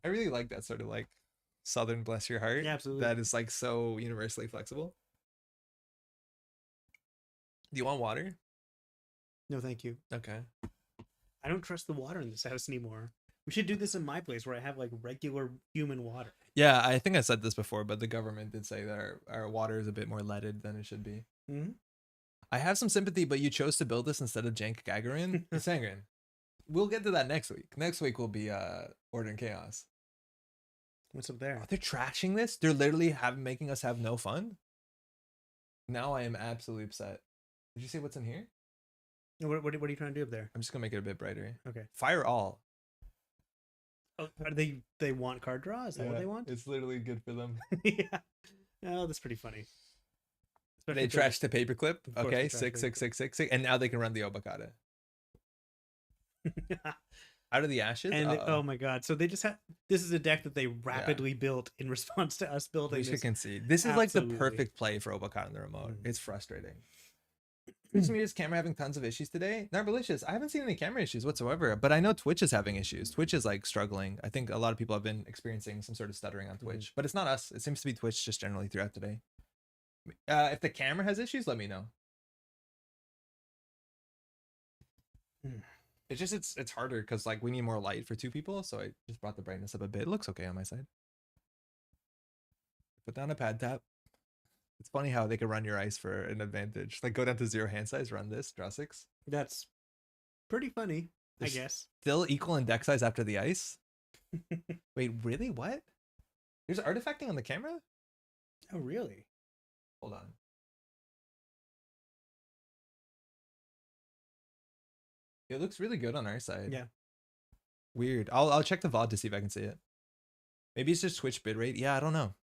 Speaker 3: I really like that sort of like Southern bless your heart.
Speaker 2: Yeah, absolutely.
Speaker 3: That is like so universally flexible. Do you want water?
Speaker 2: No, thank you.
Speaker 3: Okay.
Speaker 2: I don't trust the water in this house anymore. We should do this in my place where I have like regular human water.
Speaker 3: Yeah, I think I said this before, but the government did say that our water is a bit more leaded than it should be. I have some sympathy, but you chose to build this instead of Jank Gagarin. Sangren. We'll get to that next week. Next week will be Order and Chaos.
Speaker 2: What's up there?
Speaker 3: Oh, they're trashing this? They're literally making us have no fun? Now I am absolutely upset. Did you say what's in here?
Speaker 2: What are you trying to do up there?
Speaker 3: I'm just gonna make it a bit brighter.
Speaker 2: Okay.
Speaker 3: Fire all.
Speaker 2: Oh, they want card draw? Is that what they want?
Speaker 3: It's literally good for them.
Speaker 2: Yeah. Oh, that's pretty funny.
Speaker 3: They trashed the paperclip. Okay, 6, and now they can run the Obakata. Out of the ashes.
Speaker 2: And oh my god! So they just have this is a deck that they rapidly built in response to us building.
Speaker 3: We should concede. This is like the perfect play for Obakata in the remote. It's frustrating. Is camera having tons of issues today? Not malicious. I haven't seen any camera issues whatsoever, but I know Twitch is having issues. Twitch is like struggling. I think a lot of people have been experiencing some sort of stuttering on Twitch, but it's not us. It seems to be Twitch just generally throughout today. If the camera has issues, let me know. It's just it's harder because like we need more light for 2 people, so I just brought the brightness up a bit. It looks okay on my side. Put down a pad tap. It's funny how they can run your ice for an advantage. Like go down to 0 hand size, run this, draw 6.
Speaker 2: That's pretty funny, I guess.
Speaker 3: Still equal in deck size after the ice. Wait, really? What? There's artifacting on the camera?
Speaker 2: Oh, really?
Speaker 3: Hold on. It looks really good on our side.
Speaker 2: Yeah.
Speaker 3: Weird. I'll check the VOD to see if I can see it. Maybe it's just Twitch bitrate. Yeah, I don't know.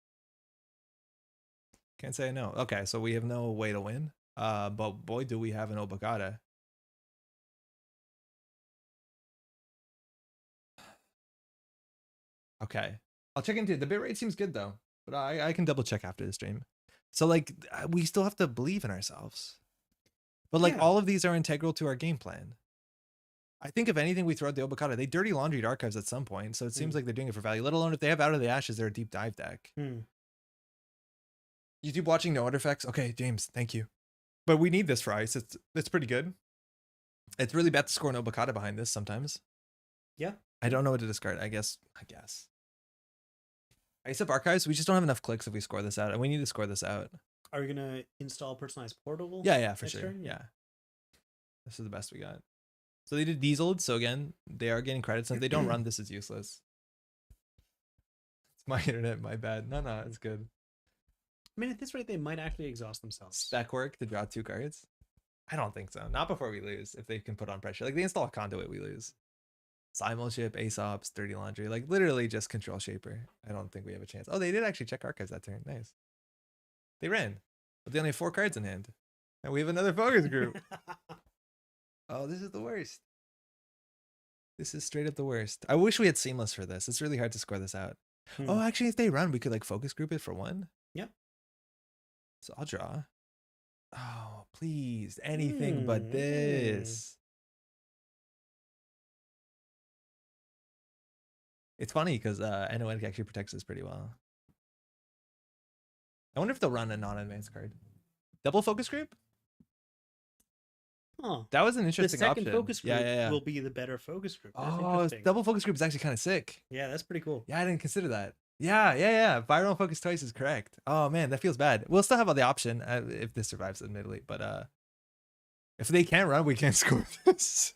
Speaker 3: Can't say I know. Okay, so we have no way to win. But boy, do we have an Obokata. Okay. I'll check into it. The bitrate seems good though, but I can double check after the stream. So like we still have to believe in ourselves. But like all of these are integral to our game plan. I think if anything, we throw out the Obokata. They dirty laundried archives at some point, so it seems like they're doing it for value. Let alone if they have Out of the Ashes, they're a deep dive deck. YouTube watching, no artifacts. Okay, James, thank you. But we need this for ice. It's pretty good. It's really bad to score an Obokata behind this sometimes.
Speaker 2: Yeah.
Speaker 3: I don't know what to discard. I guess. Ice up archives. We just don't have enough clicks if we score this out, and we need to score this out.
Speaker 2: Are we gonna install personalized portal?
Speaker 3: Yeah, for sure.
Speaker 2: Turn?
Speaker 3: Yeah. This is the best we got. So they did dieseled, so again, they are getting credits. And if they don't run, this is useless. It's my internet, my bad. No, it's good.
Speaker 2: I mean, at this rate, they might actually exhaust themselves.
Speaker 3: Spec work to draw 2 cards? I don't think so. Not before we lose, if they can put on pressure. Like, they install a conduit, we lose. Simul chip, Aesops, dirty laundry. Like, literally just control shaper. I don't think we have a chance. Oh, they did actually check archives that turn. Nice. They ran. But they only have 4 cards in hand. And we have another focus group. Oh, this is the worst. This is straight up the worst. I wish we had seamless for this. It's really hard to score this out. Oh, actually, if they run, we could like focus group it for 1.
Speaker 2: Yep.
Speaker 3: So I'll draw. Oh, please. Anything but this. It's funny because Noetic actually protects this pretty well. I wonder if they'll run a non-advanced card. Double focus group?
Speaker 2: Huh.
Speaker 3: That was an interesting option.
Speaker 2: The second focus group will be the better focus group.
Speaker 3: That's double focus group is actually kind of sick.
Speaker 2: Yeah, that's pretty cool.
Speaker 3: Yeah, I didn't consider that. Yeah. Viral focus twice is correct. Oh man, that feels bad. We'll still have the option if this survives, admittedly. But if they can't run, we can't score this.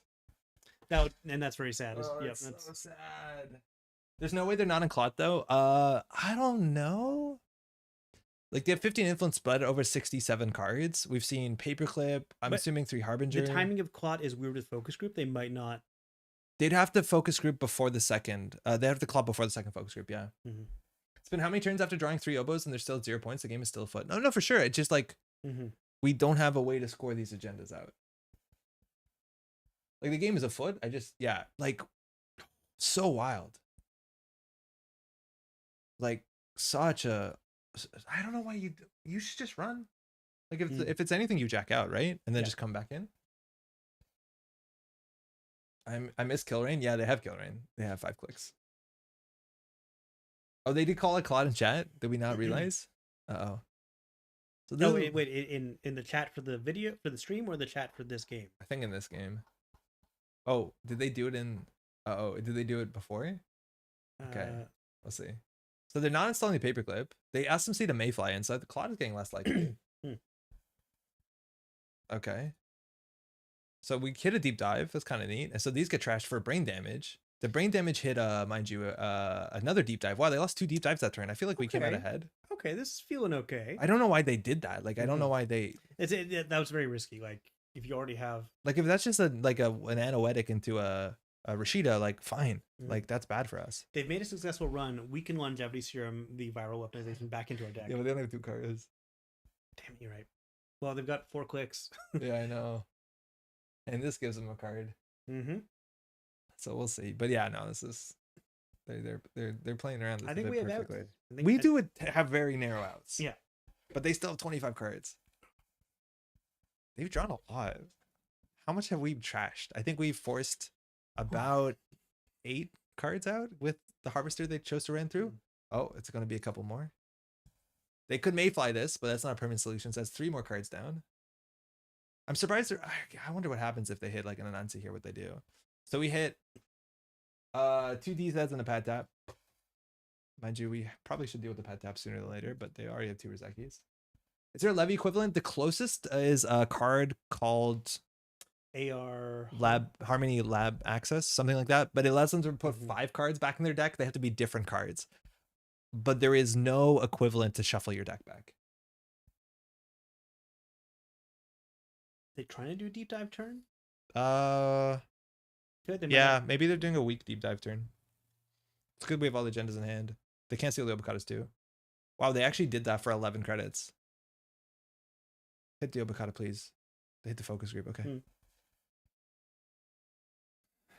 Speaker 2: And that's very sad.
Speaker 3: That's so sad. There's no way they're not in clot though. I don't know. Like they have 15 influence spread over 67 cards. We've seen paperclip. I'm assuming 3 harbinger.
Speaker 2: The timing of clot is weird with focus group. They might not.
Speaker 3: They'd have to focus group before the second. They have to clot before the second focus group. Yeah. It's been how many turns after drawing 3 obos and there's still 0 points? The game is still afoot. No, for sure. It's just like we don't have a way to score these agendas out. Like the game is afoot. Like so wild. Like such a. I don't know why you should just run. Like if it's anything, you jack out, right? And then just come back in. I miss Kill Rain. Yeah, they have Kill Rain. They have 5 clicks. Oh, they did call it Claude in chat. Did we not realize? So
Speaker 2: wait, in the chat for the video for the stream or the chat for this game?
Speaker 3: I think in this game. Oh, did they do it in? Did they do it before? Okay, let's see. So they're not installing the paperclip. They asked them to see the Mayfly inside. The Claude is getting less likely. Okay. So we hit a deep dive. That's kind of neat. And so these get trashed for brain damage. The brain damage hit, mind you, another deep dive. Wow, they lost 2 deep dives that turn. I feel like we came out ahead.
Speaker 2: Okay, this is feeling okay.
Speaker 3: I don't know why they did that. Like, I don't know why they.
Speaker 2: That was very risky. Like, if you already have.
Speaker 3: Like, if that's just an anoetic into a Rashida, like, fine. Like, that's bad for us.
Speaker 2: They've made a successful run. We can longevity serum the viral weaponization back into our deck.
Speaker 3: Yeah, but they only have 2 cards.
Speaker 2: Damn it, you're right. Well, they've got 4 clicks.
Speaker 3: Yeah, I know. And this gives them a card. So we'll see. But yeah, no, this is they're playing around this.
Speaker 2: I think we have outs.
Speaker 3: We do have very narrow outs.
Speaker 2: Yeah.
Speaker 3: But they still have 25 cards. They've drawn a lot. How much have we trashed? I think we've forced about 8 cards out with the harvester they chose to run through. Oh, it's going to be a couple more. They could mayfly this, but that's not a permanent solution. So that's 3 more cards down. I'm surprised. I wonder what happens if they hit like an Anansi here. What they do. So we hit 2 DZs and a pad tap. Mind you, we probably should deal with the pad tap sooner than later, but they already have 2 Rizekis. Is there a levy equivalent? The closest is a card called
Speaker 2: AR
Speaker 3: Harmony Lab Access, something like that. But it allows them to put 5 cards back in their deck. They have to be different cards. But there is no equivalent to shuffle your deck back.
Speaker 2: They trying to do a deep dive turn?
Speaker 3: Yeah,
Speaker 2: Might...
Speaker 3: maybe they're doing a weak deep dive turn. It's good we have all the agendas in hand. They can't steal the avocados too. Wow, they actually did that for 11 credits. Hit the avocado, please. They hit the focus group. Okay.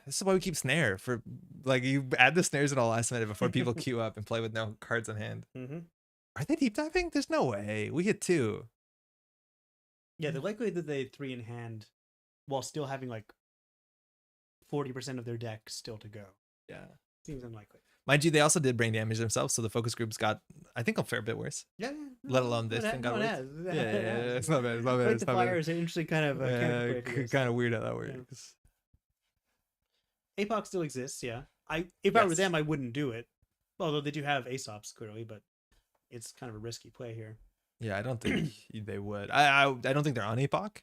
Speaker 3: This is why we keep snare for like you add the snares in the last minute before people queue up and play with no cards in hand. Are they deep diving? There's no way. We hit 2.
Speaker 2: Yeah, the likelihood that they had 3 in hand while still having like 40% of their deck still to go.
Speaker 3: Yeah.
Speaker 2: Seems unlikely.
Speaker 3: Mind you, they also did brain damage themselves, so the focus groups got, I think, a fair bit worse.
Speaker 2: Yeah.
Speaker 3: Let alone this thing got worse. Yeah, it's not bad. It's not bad.
Speaker 2: It's not bad. Is an interesting kind of
Speaker 3: kind of weird how that works.
Speaker 2: APOC still exists, yeah. If I were them, I wouldn't do it. Although they do have Aesops clearly, but it's kind of a risky play here.
Speaker 3: Yeah, I don't think they would. I don't think they're on APOC.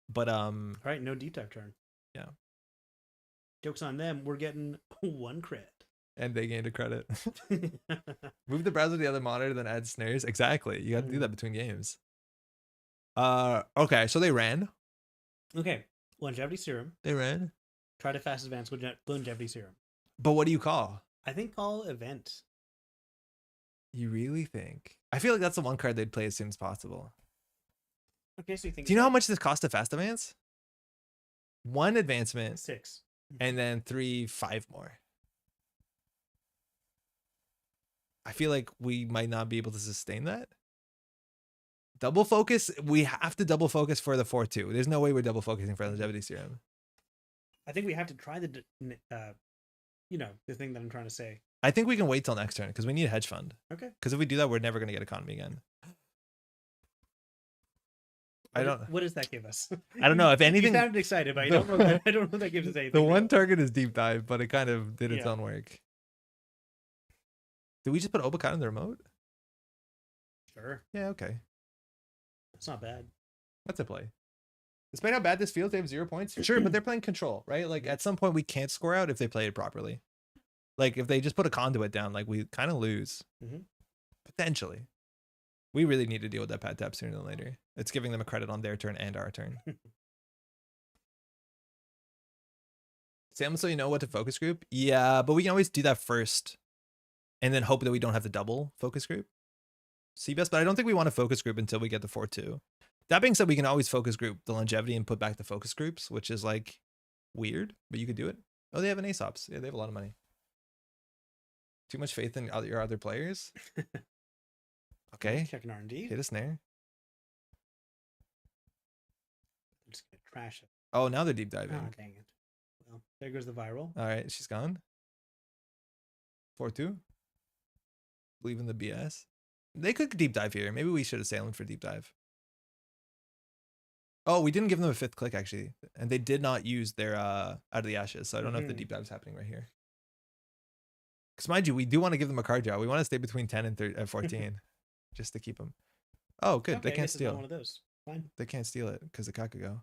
Speaker 3: But
Speaker 2: all right, no deep dive turn.
Speaker 3: Yeah.
Speaker 2: Joke's on them. We're getting 1 credit.
Speaker 3: And they gained a credit. Move the browser to the other monitor, then add snares. Exactly. You got to do that between games. Okay, so they ran.
Speaker 2: Okay, longevity serum.
Speaker 3: They ran.
Speaker 2: Try to fast advance with longevity serum.
Speaker 3: But what do you call?
Speaker 2: I think call event.
Speaker 3: You really think? I feel like that's the one card they'd play as soon as possible.
Speaker 2: Okay, so you think?
Speaker 3: Do you know how much this cost to fast advance? 1 advancement.
Speaker 2: 6.
Speaker 3: And then 3, 5 more. I feel like we might not be able to sustain that. Double focus. We have to double focus for the 4-2. There's no way we're double focusing for longevity serum.
Speaker 2: I think we have to try the thing that I'm trying to say.
Speaker 3: I think we can wait till next turn because we need a hedge fund.
Speaker 2: Okay.
Speaker 3: Because if we do that, we're never going to get economy again.
Speaker 2: What does that give us?
Speaker 3: I don't know. If anything,
Speaker 2: you sounded excited, but I don't know what that gives us anything.
Speaker 3: The one target is deep dive, but it kind of did its own work. Did we just put Obakata in the remote?
Speaker 2: Sure.
Speaker 3: Yeah, okay.
Speaker 2: That's not bad.
Speaker 3: That's a play. Despite how bad this feels, they have 0 points. Sure, but they're playing control, right? Like at some point we can't score out if they play it properly. Like if they just put a conduit down, like we kind of lose. Potentially. We really need to deal with that pad tap sooner than later. It's giving them a credit on their turn and our turn. Sam, so you know what to focus group? Yeah, but we can always do that first. And then hope that we don't have to double focus group. CBS, but I don't think we want to focus group until we get the 4-2. That being said, we can always focus group the longevity and put back the focus groups, which is like weird, but you could do it. Oh, they have an Aesops. Yeah, they have a lot of money. Too much faith in your other players. Okay.
Speaker 2: Checking R&D.
Speaker 3: Hit a snare.
Speaker 2: I'm just gonna trash it.
Speaker 3: Oh, now they're deep diving.
Speaker 2: Oh, dang it. Well, there goes the viral.
Speaker 3: All right, she's gone. 4-2. Believe in the BS. They could deep dive here. Maybe we should have sailed for deep dive. Oh, we didn't give them a 5th click actually, and they did not use their out of the ashes. So I don't know if the deep dive is happening right here. Because mind you, we do want to give them a card draw. We want to stay between 10 and 14, just to keep them. Oh, good.
Speaker 2: Okay,
Speaker 3: they can't steal.
Speaker 2: One of those. Fine.
Speaker 3: They can't steal it because the Kakugo.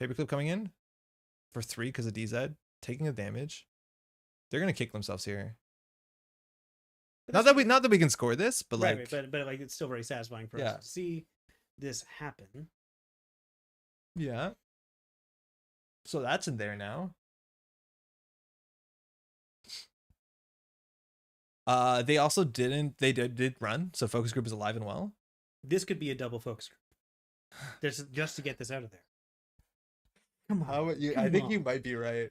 Speaker 3: Paperclip coming in for 3 because of DZ, taking the damage. They're gonna kick themselves here. Not that we can score this, but like,
Speaker 2: right, but like it's still very satisfying for us to see this happen.
Speaker 3: Yeah. So that's in there now. They also didn't. They did run. So focus group is alive and well.
Speaker 2: This could be a double focus group. There's just to get this out of there. Come on.
Speaker 3: I think you might be right.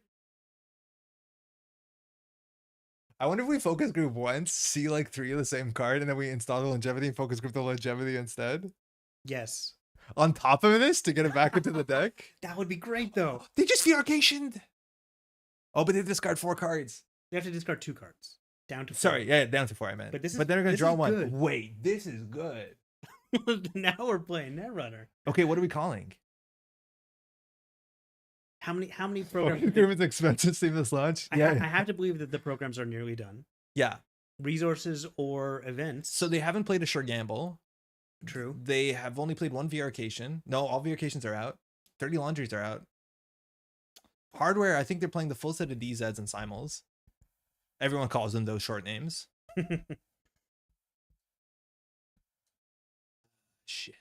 Speaker 3: I wonder if we focus group once, see like 3 of the same card, and then we install the longevity and focus group the longevity instead.
Speaker 2: Yes.
Speaker 3: On top of this to get it back into the deck.
Speaker 2: That would be great though.
Speaker 3: They just VR-cationed. Oh, but they discard 4 cards.
Speaker 2: They have to discard 2 cards. Down to 4.
Speaker 1: Sorry, yeah, down to 4 I meant.
Speaker 2: But
Speaker 1: But they're gonna
Speaker 2: this
Speaker 1: draw
Speaker 2: is
Speaker 1: 1.
Speaker 2: good.
Speaker 1: Wait, this is good.
Speaker 2: Now we're playing Netrunner.
Speaker 1: Okay, what are we calling?
Speaker 2: How many programs?
Speaker 3: It's expensive seamless launch.
Speaker 2: I have to believe that the programs are nearly done.
Speaker 1: Yeah.
Speaker 2: Resources or events.
Speaker 1: So they haven't played a Sure Gamble.
Speaker 2: True.
Speaker 1: They have only played 1 VRcation. No, all VRcations are out. 30 laundries are out. Hardware, I think they're playing the full set of DZs and Simals. Everyone calls them those short names. Shit.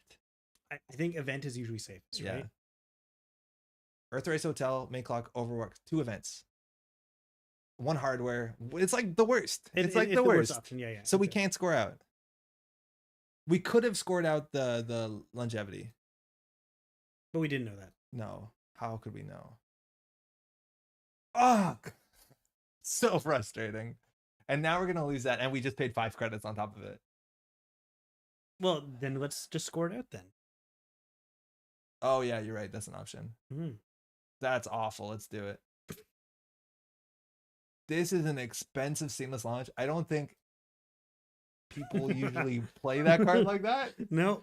Speaker 2: I think event is usually safest,
Speaker 1: Yeah.
Speaker 2: right?
Speaker 1: Earthrise Hotel, Main Clock, Overwork, 2 events. 1 hardware. It's like the worst. It's like the worst.
Speaker 2: Option. Yeah, yeah.
Speaker 1: So we
Speaker 2: okay.
Speaker 1: can't score out. We could have scored out the longevity.
Speaker 2: But we didn't know that.
Speaker 1: No. How could we know? Oh, so frustrating. And now we're gonna lose that, and we just paid 5 credits on top of it.
Speaker 2: Well, then let's just score it out then.
Speaker 1: Oh yeah, you're right. That's an option.
Speaker 2: Mm-hmm.
Speaker 1: That's awful. Let's do it. This is an expensive seamless launch. I don't think people usually play that card like that.
Speaker 2: No.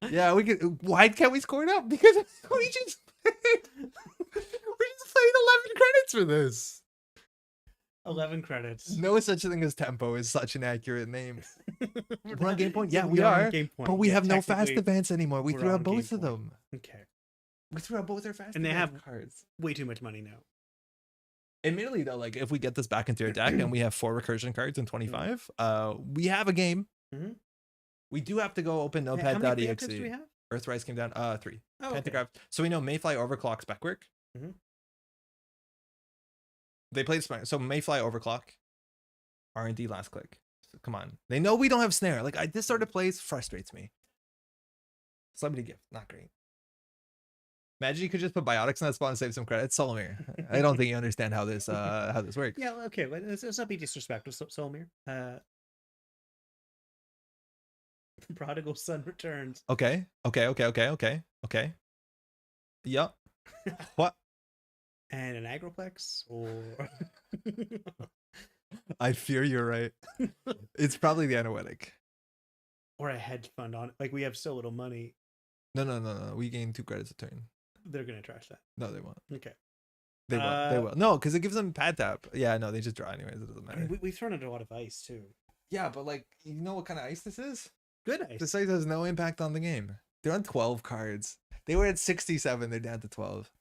Speaker 1: Yeah, we could. Why can't we score it up? Because we just played 11 credits for this.
Speaker 2: 11 credits.
Speaker 1: No such thing as tempo is such an accurate name. We're on game point. Yeah, we
Speaker 2: on
Speaker 1: are.
Speaker 2: game point.
Speaker 1: But we
Speaker 2: Yeah,
Speaker 1: have no fast
Speaker 2: technically,
Speaker 1: events anymore. We
Speaker 2: we're
Speaker 1: threw
Speaker 2: on
Speaker 1: out both
Speaker 2: game
Speaker 1: of them.
Speaker 2: Okay.
Speaker 1: We threw out both our fast
Speaker 2: And they
Speaker 1: event
Speaker 2: have-
Speaker 1: cards.
Speaker 2: Way too much money now.
Speaker 1: Admittedly, though, like if we get this back into our deck and we have 4 recursion cards in 25, we have a game.
Speaker 2: Mhm.
Speaker 1: We do have to go open
Speaker 2: How many
Speaker 1: notepad.exe.
Speaker 2: preemptives do we have?
Speaker 1: Earthrise came down 3.
Speaker 2: Oh, okay.
Speaker 1: Pantograph. So we know Mayfly overclocks backwork.
Speaker 2: Mhm.
Speaker 1: They played so Mayfly overclock. R&D last click. So come on. They know we don't have snare. Like this sort of plays frustrates me. Celebrity gift, not great. Imagine you could just put biotics in that spot and save some credits. Solomir. I don't think you understand how this works.
Speaker 2: Yeah, okay. Let's not be disrespectful, Solomir. Prodigal Son returns.
Speaker 1: Okay. Yup. What?
Speaker 2: And an Agroplex or
Speaker 1: I fear you're right. It's probably the Anoetic.
Speaker 2: or a hedge fund on it. Like we have so little money,
Speaker 1: No. We gain 2 credits a turn.
Speaker 2: they're gonna trash that.
Speaker 1: No, they won't.
Speaker 2: Okay.
Speaker 1: They will. They will. No, because it gives them pad tap. Yeah, no, they just draw anyways. It doesn't
Speaker 2: I
Speaker 1: matter.
Speaker 2: mean, we've thrown out a lot of ice too.
Speaker 1: Yeah, but like, you know what kind of ice this is?
Speaker 2: Good ice.
Speaker 1: This ice has no impact on the game. They're on 12 cards. They were at 67. They're down to 12.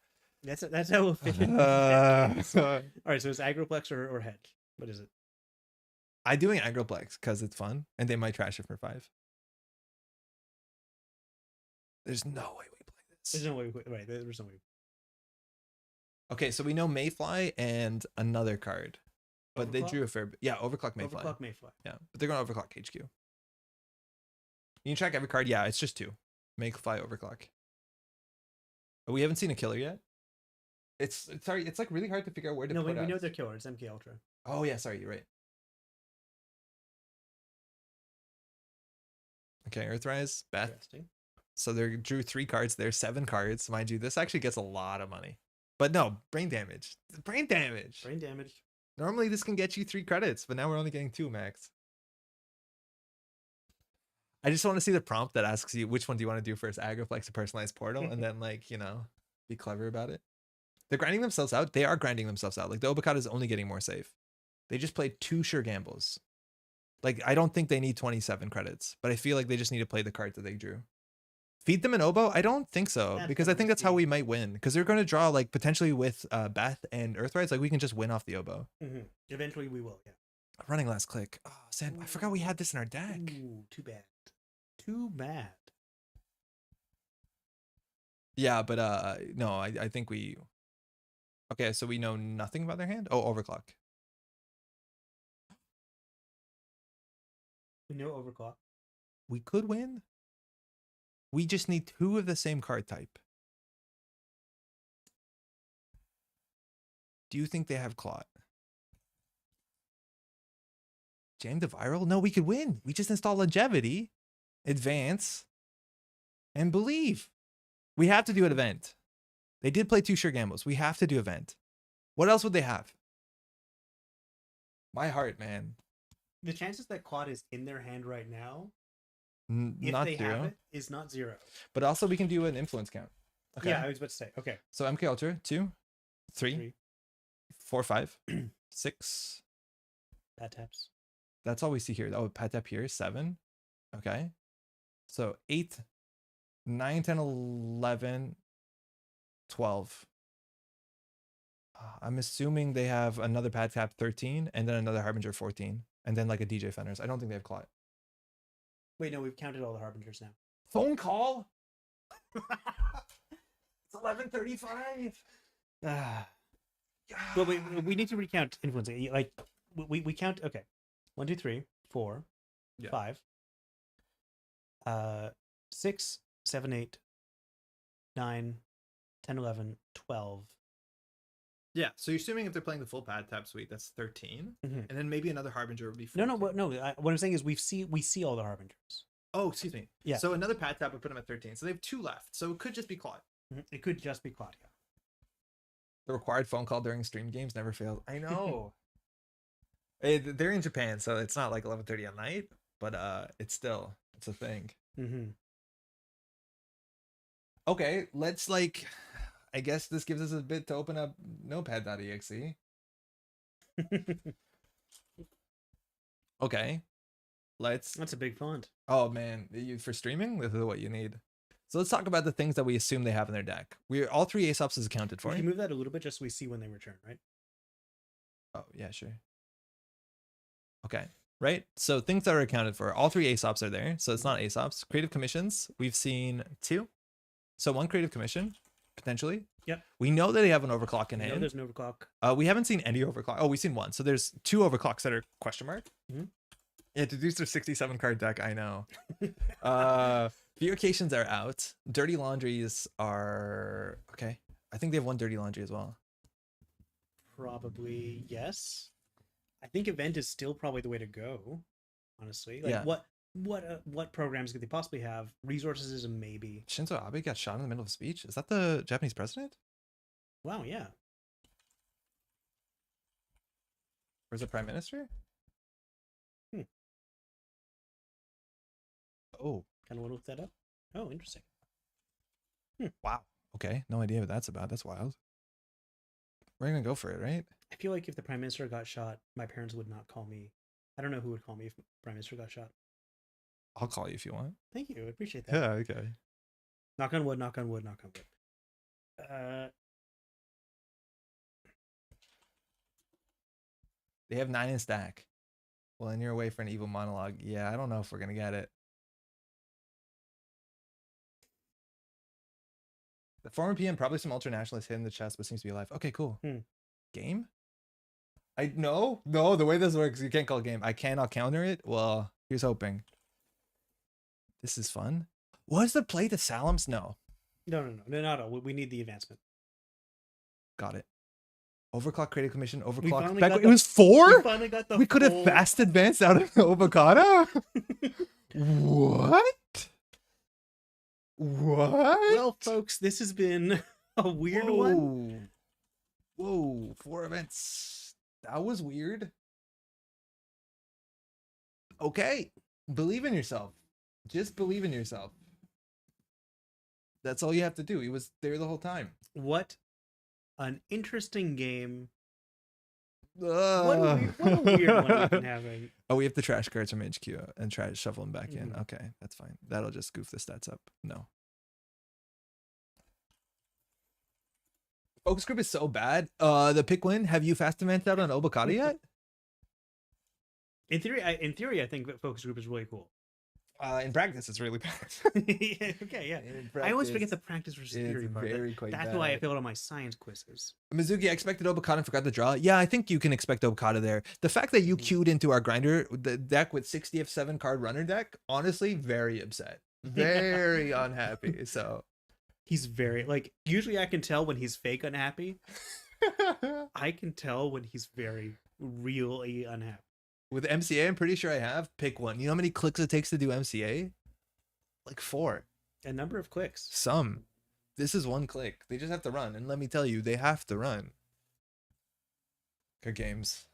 Speaker 2: That's how efficient.
Speaker 1: Uh,
Speaker 2: All right, so it's Agroplex or hedge. What is it?
Speaker 1: I'm doing Agroplex because it's fun, and they might trash it for 5. There's no way we play
Speaker 2: There's
Speaker 1: this.
Speaker 2: no way. Right, there's no way.
Speaker 1: Okay, so we know Mayfly and another card, but they
Speaker 2: Overclock?
Speaker 1: drew a fair bit. Yeah, Overclock Mayfly.
Speaker 2: Overclock Mayfly.
Speaker 1: Yeah, but they're going to Overclock HQ. You can track every card. Yeah, it's just 2. Mayfly Overclock. But we haven't seen a killer yet. It's sorry. It's like really hard to figure out where to
Speaker 2: No,
Speaker 1: put
Speaker 2: we know
Speaker 1: us.
Speaker 2: they're killer. It's MK Ultra.
Speaker 1: Oh yeah, sorry, you're right. Okay, Earthrise, Beth.
Speaker 2: Interesting.
Speaker 1: So they drew 3 cards there, 7 cards. Mind you, this actually gets a lot of money. But no, brain damage. Brain damage.
Speaker 2: Brain damage.
Speaker 1: Normally this can get you 3 credits, but now we're only getting 2 max. I just want to see the prompt that asks you which one do you want to do first, Agroflex or Personalized Portal, and then like, you know, be clever about it. They're grinding themselves out. They are grinding themselves out. Like the Obicot is only getting more safe. They just played 2 sure gambles. Like I don't think they need 27 credits, but I feel like they just need to play the cards that they drew. Feed them an Oboe? I don't think so,
Speaker 2: That's
Speaker 1: because I think that's how
Speaker 2: risky.
Speaker 1: we might win. Because they're going to draw like potentially with Beth and Earthrise. Like we can just win off the Oboe.
Speaker 2: Mm-hmm. Eventually we will. Yeah.
Speaker 1: Running last click. Oh, Sam, I forgot we had this in our deck.
Speaker 2: Ooh, too bad. Too bad.
Speaker 1: Yeah, but no, I think we. Okay, so we know nothing about their hand. Oh, Overclock.
Speaker 2: We know Overclock.
Speaker 1: We could win. We just need 2 of the same card type. Do you think they have Clot? Jam the Viral? No, we could win. We just install Longevity, Advance, and Believe. We have to do an event. They did play 2 sure gambles. We have to do event. What else would they have?
Speaker 3: My heart, man.
Speaker 2: The chances that quad is in their hand right now, if
Speaker 3: Not
Speaker 2: they
Speaker 3: zero.
Speaker 2: have it, is not 0.
Speaker 3: But also we can do an influence count. Okay.
Speaker 2: Yeah, I was about to say. Okay.
Speaker 3: So MK Ultra 2, 3,
Speaker 2: 3.
Speaker 3: 4, 5, 6.
Speaker 2: Bad taps.
Speaker 3: That's all we see here. Oh, pat tap here, 7. Okay. So 8, 9, 10, 11, 12. I'm assuming they have another pad tap 13 and then another Harbinger 14 and then like a DJ Fenders. I don't think they have Clot.
Speaker 2: Wait, no, we've counted all the Harbingers now.
Speaker 3: Phone call. It's 11:35.
Speaker 2: Well, we need to recount influence. Like we count. Okay, 1, 2, 3, 4,
Speaker 3: Yeah.
Speaker 2: 5, 6, 7, 8, 9, 10, 11, 12.
Speaker 3: Yeah. So you're assuming if they're playing the full pad tap suite, that's 13,
Speaker 2: Mhm.
Speaker 3: and then maybe another Harbinger would be 14.
Speaker 2: No. What I'm saying is we see all the Harbingers.
Speaker 3: Oh, excuse me.
Speaker 2: Yeah.
Speaker 3: So another pad tap would put them at 13. So they have 2 left. So it could just be Clot.
Speaker 2: It could just be Claudia.
Speaker 3: The required phone call during stream games never failed. I know. They're in Japan, so it's not like 11:30 at night, but it's a thing.
Speaker 2: Mm-hmm.
Speaker 3: Okay, let's I guess this gives us a bit to open up notepad.exe. Okay.
Speaker 2: That's a big font.
Speaker 3: Oh man, for streaming, this is what you need. So let's talk about the things that we assume they have in their deck. All 3 Aesops is accounted for.
Speaker 2: Can you move that a little bit just so we see when they return, right?
Speaker 3: Oh, yeah, sure. Okay, right? So things that are accounted for, all 3 Aesops are there. So it's not Aesops. Creative commissions, we've seen 2. So 1 creative commission, potentially.
Speaker 2: Yep.
Speaker 3: We know that they have an overclock in
Speaker 2: No,
Speaker 3: hand.
Speaker 2: there's an overclock.
Speaker 3: We haven't seen any overclock. Oh, we've seen 1. So there's 2 overclocks that are question mark.
Speaker 2: Mhm.
Speaker 3: Yeah, introduced their 67 card deck, I know. Bifurcations are out. Dirty laundries are okay. I think they have 1 dirty laundry as well.
Speaker 2: Probably yes. I think event is still probably the way to go. Honestly, like
Speaker 3: Yeah.
Speaker 2: what programs could they possibly have? Resources is a maybe.
Speaker 3: Shinzo Abe got shot in the middle of a speech. Is that the Japanese president?
Speaker 2: Wow, yeah.
Speaker 3: Or is it prime minister?
Speaker 2: Hmm.
Speaker 3: Oh,
Speaker 2: Kind of want to look that up. Oh, interesting.
Speaker 3: wow. Okay, no idea what that's about. That's wild. We're gonna go for it, right?
Speaker 2: I feel like if the prime minister got shot, my parents would not call me. I don't know who would call me if prime minister got shot.
Speaker 3: I'll call you if you want.
Speaker 2: Thank you, I appreciate that.
Speaker 3: Yeah, okay.
Speaker 2: Knock on wood. Knock on wood. Knock on wood.
Speaker 3: They have 9 in stack. Well, and you're away for an evil monologue. Yeah, I don't know if we're gonna get it. The former PM, probably some ultranationalist hit in the chest, but seems to be alive. Okay, cool. Game? No, the way this works, you can't call a game. I cannot counter it. Well, here's hoping. This is fun. Was the play to Salams? No.
Speaker 2: No, not at all. We need the advancement.
Speaker 3: Got it. Overclock creative commission,
Speaker 2: finally
Speaker 3: overclock.
Speaker 2: got
Speaker 3: It
Speaker 2: the-
Speaker 3: was 4?
Speaker 2: We finally got the.
Speaker 3: We could have
Speaker 2: full-
Speaker 3: fast advanced out of the avocado? What? What?
Speaker 2: Well, folks, this has been a weird one.
Speaker 3: Whoa, 4 events. That was weird. Okay. Believe in yourself. Just believe in yourself. That's all you have to do. He was there the whole time.
Speaker 2: What an interesting game.
Speaker 3: What
Speaker 2: What a weird one we've been having.
Speaker 3: Oh, we have the trash cards from HQ and try to shuffle them back in.
Speaker 2: Mhm.
Speaker 3: Okay, that's fine. That'll just goof the stats up. No. Focus group is so bad. The pick win. Have you fast advanced out on Obokata yet?
Speaker 2: In theory, I think that focus group is really cool.
Speaker 3: In practice, it's really bad.
Speaker 2: Okay, yeah. I always forget the practice versus theory part. That's why I failed on my science quizzes.
Speaker 3: Mizuki, I expected Obokata and forgot the draw. Yeah, I think you can expect Obokata there. The fact that you queued into our grinder, the deck with 60 F7 card runner deck, honestly, very upset. Very unhappy. So
Speaker 2: He's very usually I can tell when he's fake unhappy. I can tell when he's very really unhappy.
Speaker 3: with MCA, I'm pretty sure I have. Pick one. You know how many clicks it takes to do MCA? Like 4.
Speaker 2: A number of clicks.
Speaker 3: Some. This is 1 click. They just have to run. And let me tell you, they have to run. Good games.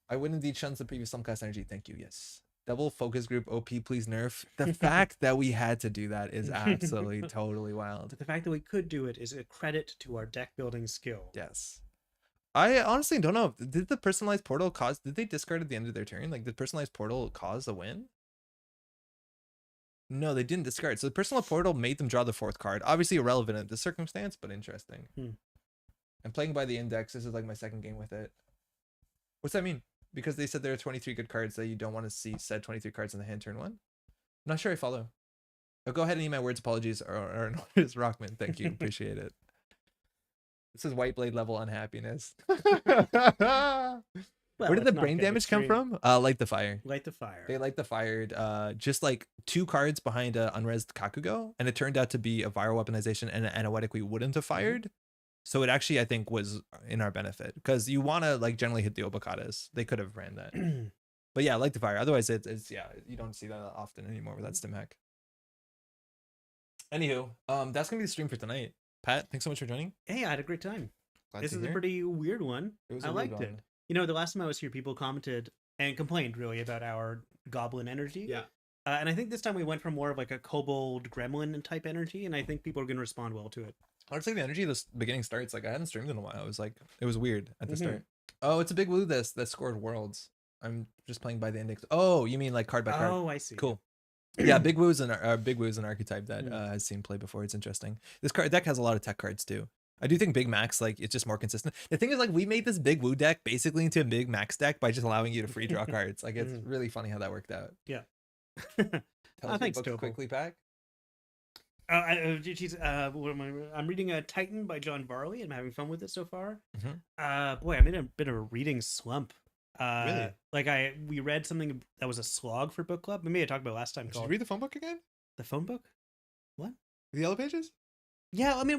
Speaker 3: I would indeed shun the previous Slumcast energy. Thank you. Yes. Double focus group OP, please nerf. The fact that we had to do that is absolutely totally wild.
Speaker 2: The fact that we could do it is a credit to our deck building skill.
Speaker 3: Yes. I honestly don't know. Did the personalized portal cause? Did they discard at the end of their turn? Like, did personalized portal cause a win? No, they didn't discard. So the personal portal made them draw the 4th card. Obviously irrelevant in this circumstance, but interesting. I'm playing by the index. This is like my 2nd game with it. What's that mean? Because they said there are 23 good cards that you don't want to see said 23 cards in the hand turn 1. I'm not sure I follow. Oh, go ahead and eat my words. Apologies. Or Rockman. Thank you. Appreciate it. This is White Blade level unhappiness.
Speaker 2: Well,
Speaker 3: where did the brain damage come from? Light the Fire.
Speaker 2: Light the Fire.
Speaker 3: They light the fired just like 2 cards behind a unresed Kakugo, and it turned out to be a viral weaponization and an Anoetic we wouldn't have fired. So it actually, I think, was in our benefit because you want to like generally hit the Obokadas. They could have ran that. But yeah, Light the Fire. Otherwise, it's yeah, you don't see that often anymore with that stim hack. Anywho, that's gonna be the stream for tonight. Pat, thanks so much for joining.
Speaker 2: Hey, I had a great time.
Speaker 3: Glad
Speaker 2: This
Speaker 3: to
Speaker 2: is a
Speaker 3: hear.
Speaker 2: pretty weird one. I liked it.
Speaker 3: One.
Speaker 2: You know, the last time I was here, people commented and complained really about our goblin energy.
Speaker 1: Yeah.
Speaker 2: And I think this time we went for more of like a kobold gremlin type energy, and I think people are going to respond well to it.
Speaker 3: Honestly, the energy of this beginning starts like I hadn't streamed in a while. It was like it was weird at the start. Oh, it's a big blue that scored worlds. I'm just playing by the index. Oh, you mean like card by card?
Speaker 2: Oh, I see.
Speaker 3: Cool. Yeah, Big Woo's an archetype that has seen play before. It's interesting. This card deck has a lot of tech cards too. I do think Big Max, like, it's just more consistent. The thing is, like, we made this Big Woo deck basically into a Big Max deck by just allowing you to free draw cards. Like, it's really funny how that worked out.
Speaker 2: Yeah.
Speaker 3: Thanks, quickly, Pack.
Speaker 2: I'm reading Titan by John Varley. I'm having fun with it so far. Boy, I'm in a bit of a reading slump.
Speaker 3: Really?
Speaker 2: Like we read something that was a slog for book club. Maybe I talked about last time.
Speaker 3: Did
Speaker 2: Called
Speaker 3: you read the phone book again?
Speaker 2: The phone book? What?
Speaker 3: The Yellow Pages?
Speaker 2: Yeah, I mean,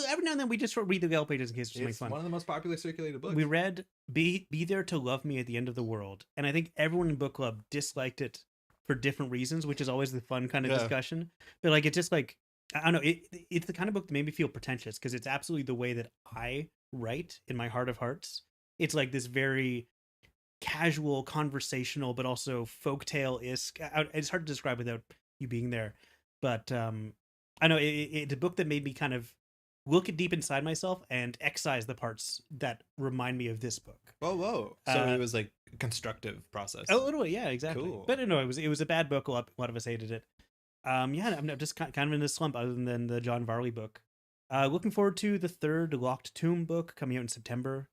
Speaker 2: every now and then we just read the Yellow Pages in case there's something
Speaker 3: It's
Speaker 2: fun.
Speaker 3: one of the most popular circulated books.
Speaker 2: We read Be There to Love Me at the End of the World, and I think everyone in book club disliked it for different reasons, which is always the fun kind of discussion. But like, it's just like, I don't know, it's the kind of book that made me feel pretentious because it's absolutely the way that I write in my heart of hearts. It's like this very casual, conversational, but also folktale-esque. It's hard to describe without you being there, but I know it's a book that made me kind of look deep inside myself and excise the parts that remind me of this book.
Speaker 1: Whoa. So it was like a constructive process.
Speaker 2: A little, yeah, exactly.
Speaker 1: Cool.
Speaker 2: But no, it was a bad book. A lot of us hated it. Yeah, I'm just kind of in a slump other than the John Varley book. Looking forward to the 3rd Locked Tomb book coming out in September.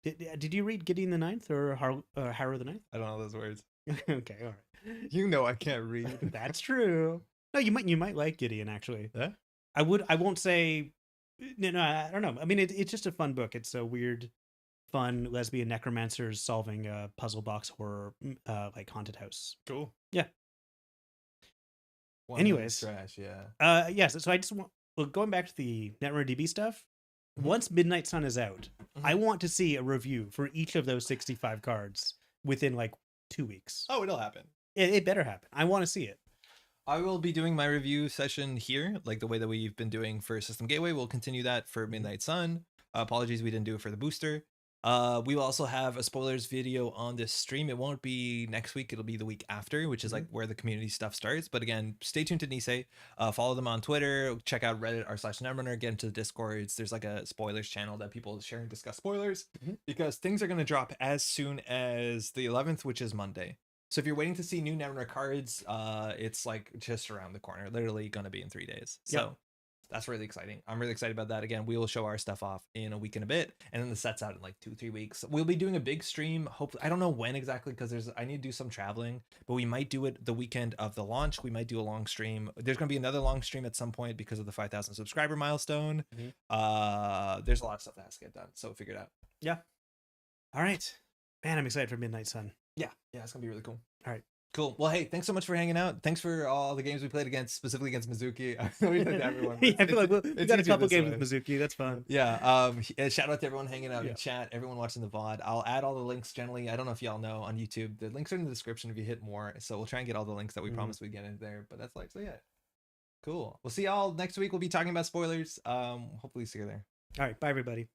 Speaker 2: Did you read Gideon the Ninth or Harrow the Ninth?
Speaker 3: I don't know those words.
Speaker 2: Okay, all right.
Speaker 3: You know I can't read.
Speaker 2: That's true. No, you might like Gideon actually.
Speaker 3: Yeah?
Speaker 2: I won't say. No, I don't know. I mean, it's just a fun book. It's a weird, fun lesbian necromancers solving a puzzle box horror, like haunted house.
Speaker 1: Cool.
Speaker 2: Yeah. Anyways,
Speaker 3: trash. Yeah.
Speaker 2: yes. So I just want going back to the Netrunner DB stuff. Once Midnight Sun is out, I want to see a review for each of those 65 cards within like 2 weeks.
Speaker 1: Oh, it'll happen.
Speaker 2: It better happen. I want to see it.
Speaker 3: I will be doing my review session here, like the way that we've been doing for System Gateway. We'll continue that for Midnight Sun. Apologies, we didn't do it for the booster. We will also have a spoilers video on this stream. It won't be next week. It'll be the week after, which is like where the community stuff starts. But again, stay tuned to Nisei. Follow them on Twitter. Check out Reddit r/Netrunner. Get into the Discords. There's like a spoilers channel that people share and discuss spoilers because things are going to drop as soon as the 11th, which is Monday. So if you're waiting to see new Netrunner cards, it's like just around the corner. Literally going to be in 3 days. So that's really exciting. I'm really excited about that. Again, we will show our stuff off in a week and a bit, and then the set's out in like 2-3 weeks. We'll be doing a big stream. Hopefully, I don't know when exactly because I need to do some traveling, but we might do it the weekend of the launch. We might do a long stream. There's going to be another long stream at some point because of the 5,000 subscriber milestone. There's a lot of stuff that has to get done, so figure it out.
Speaker 2: Yeah. All right, man. I'm excited for Midnight Sun.
Speaker 3: Yeah, it's gonna be really cool.
Speaker 2: All right.
Speaker 3: Cool. Well, hey, thanks so much for hanging out. Thanks for all the games we played against, specifically against Mizuki. I know we did everyone.
Speaker 2: Yeah, I feel like we got a couple games
Speaker 3: way.
Speaker 2: with Mizuki. That's fun.
Speaker 3: Yeah. Shout out to everyone hanging out in chat, everyone watching the VOD. I'll add all the links generally. I don't know if y'all know on YouTube. The links are in the description if you hit more. So we'll try and get all the links that we promised we'd get in there. But that's like, so yeah. Cool. We'll see y'all next week. We'll be talking about spoilers. Hopefully see you there.
Speaker 2: All right. Bye, everybody.